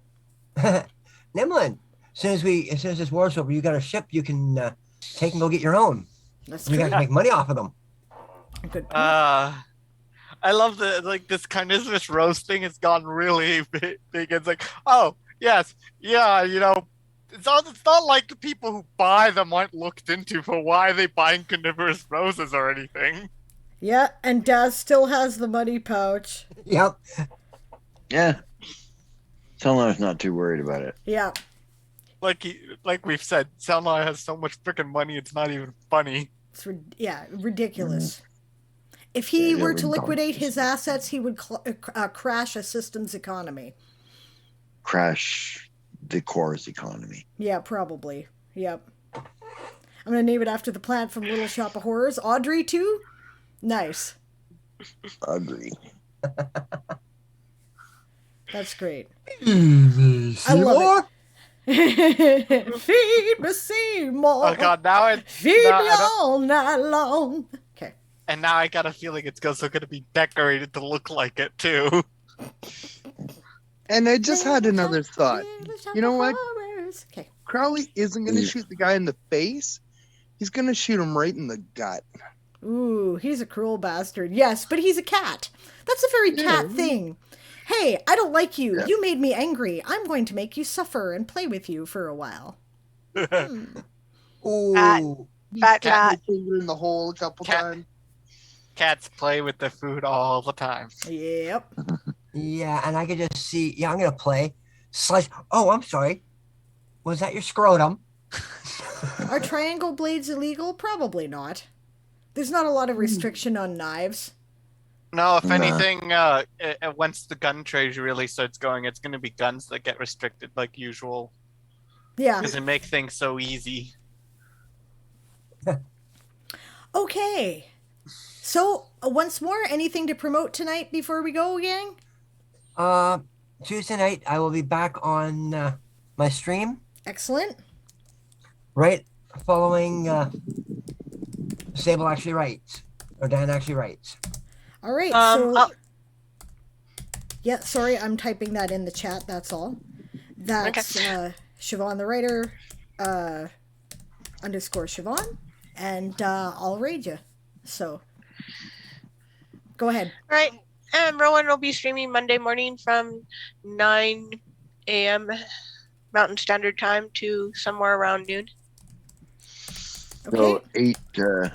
Nimlin, as soon as this war's over, you got a ship you can take and go get your own. that's You true. got to make money off of them. Good point. I love this carnivorous rose thing has gone really big. It's like, oh yes, yeah, it's not like the people who buy them aren't looked into for why they buying carnivorous roses or anything. Yeah, and Daz still has the money pouch. Yep. Yeah. Selnar's not too worried about it. Yeah. Like we've said, Selnar has so much freaking money, it's not even funny. It's ridiculous. If he were to liquidate his assets, he would crash a system's economy. Crash the core's economy. Yeah, probably. Yep. I'm going to name it after the plant from Little Shop of Horrors. Audrey, too? Nice. Agree. That's great. I love it. Feed me, Seymour. Oh god, now I Feed me all night long. Okay. And now I got a feeling it's also going to be decorated to look like it too. And I just had another thought. You know what? Okay. Crowley isn't going to shoot the guy in the face. He's going to shoot him right in the gut. Ooh, he's a cruel bastard. Yes, but he's a cat. That's a very cat thing. Hey, I don't like you. Yeah. You made me angry. I'm going to make you suffer and play with you for a while. Ooh. Fat Stuck my cat. finger in the hole a couple Cat. times. Cats play with the food all the time. Yep. Yeah, and I could just see. Yeah, I'm gonna play. Slice. Oh, I'm sorry. Was that your scrotum? Are triangle blades illegal? Probably not. There's not a lot of restriction on knives. No, if Nah. anything, once the gun trade really starts going, it's going to be guns that get restricted like usual Yeah. because they make things so easy. Okay. So, once more, anything to promote tonight before we go, gang? Tuesday night I will be back on my stream Excellent. right following Sable actually writes or Dan actually writes. All right. Oh, Yeah, sorry, I'm typing that in the chat, that's all. That's Siobhan the writer, _ Siobhan, and I'll raid you. So, go ahead. right. Rowan will be streaming Monday morning from 9 a.m. Mountain Standard Time to somewhere around noon. Okay. So 8 to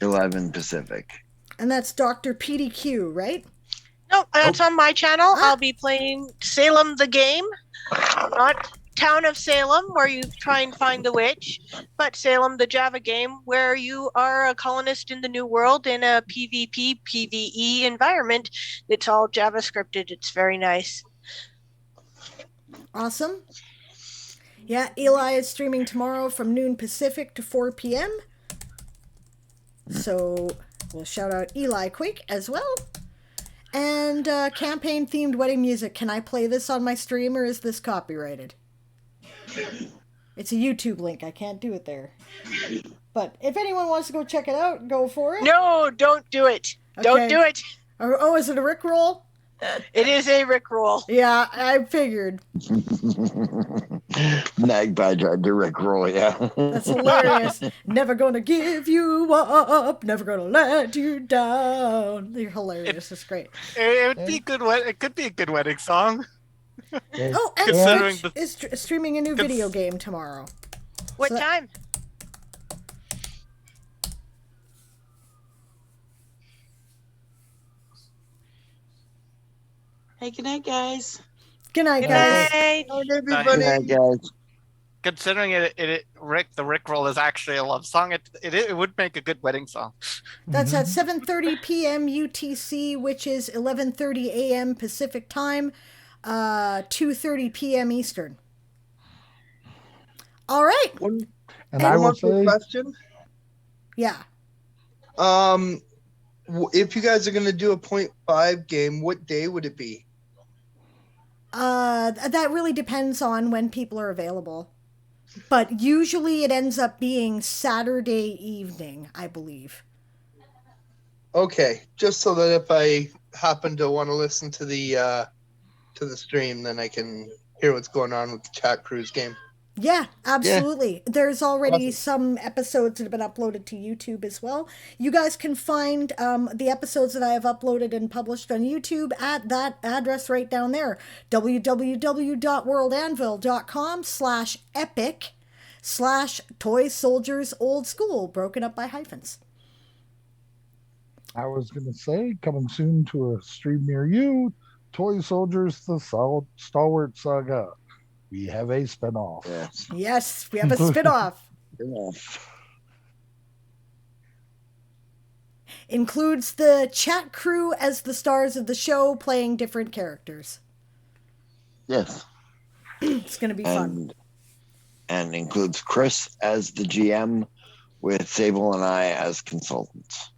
11 Pacific. And that's Dr. PDQ, right? No, that's on my channel. I'll be playing Salem the Game, not Town of Salem, where you try and find the witch, but Salem the Java game, where you are a colonist in the New World in a PvP, PvE environment. It's all JavaScripted. It's very nice. Awesome. Yeah, Eli is streaming tomorrow from noon Pacific to 4 p.m. So we'll shout out Eli quick as well. And campaign-themed wedding music. Can I play this on my stream, or is this copyrighted? It's a YouTube link. I can't do it there. But if anyone wants to go check it out, go for it. No, don't do it. Don't Okay. do it. Oh, is it a Rickroll? It is a Rickroll. Yeah, I figured. Magpie tried to rickroll, yeah. That's hilarious. Never gonna give you up. Never gonna let you down. You're hilarious. It's great. It would be good. It could be a good wedding song. Oh, and Considering Switch is streaming a new video game tomorrow. What So that- time? Hey, good night, guys. Good night, Good guys. night. Night, Good everybody. night, guys. Considering the Rickroll is actually a love song, it would make a good wedding song. That's at 7:30 p.m. UTC, which is 11:30 a.m. Pacific time, 2:30 p.m. Eastern. All right. And I will One quick say, question. Yeah. If you guys are going to do a 0.5 game, what day would it be? That really depends on when people are available. But usually it ends up being Saturday evening, I believe. Okay, just so that if I happen to want to listen to the stream, then I can hear what's going on with the chat cruise game. Yeah, absolutely. There's already Awesome. some episodes that have been uploaded to YouTube as well. You guys can find the episodes that I have uploaded and published on YouTube at that address right down there, www.worldanvil.com/epic/Toy Soldiers Old School, broken up by hyphens. I was going to say, coming soon to a stream near you, Toy Soldiers, the Stalwart Saga. We have a spinoff. Yes. Yes, we have a spinoff. Enough. Includes the chat crew as the stars of the show playing different characters. Yes. It's going to be fun. And includes Chris as the GM with Sable and I as consultants.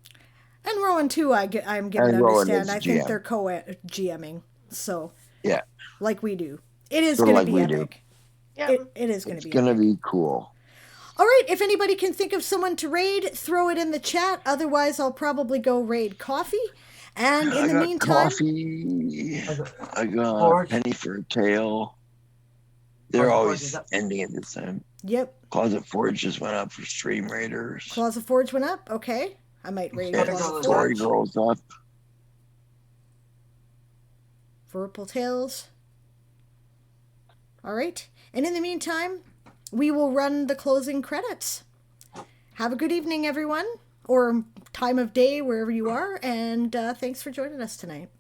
And Rowan, too, I'm given to And Rowan understand. is I think GM. they're co-GMing. So, Yeah. like we do. It is Sort of going to like be we do. epic. Yeah. It is going It's to be going to epic. be cool. All right, if anybody can think of someone to raid, throw it in the chat. Otherwise, I'll probably go raid Coffee. And in I the got meantime... coffee. I got Forge. Penny for a Tail. They're Forge, always is that- ending at this time. Yep, Closet Forge just went up for Stream Raiders. Closet Forge went up. Okay, I might raid Yeah, Closet Story Forge. Girls up. Purple Tails. All right. And in the meantime, we will run the closing credits. Have a good evening, everyone, or time of day, wherever you are, and thanks for joining us tonight.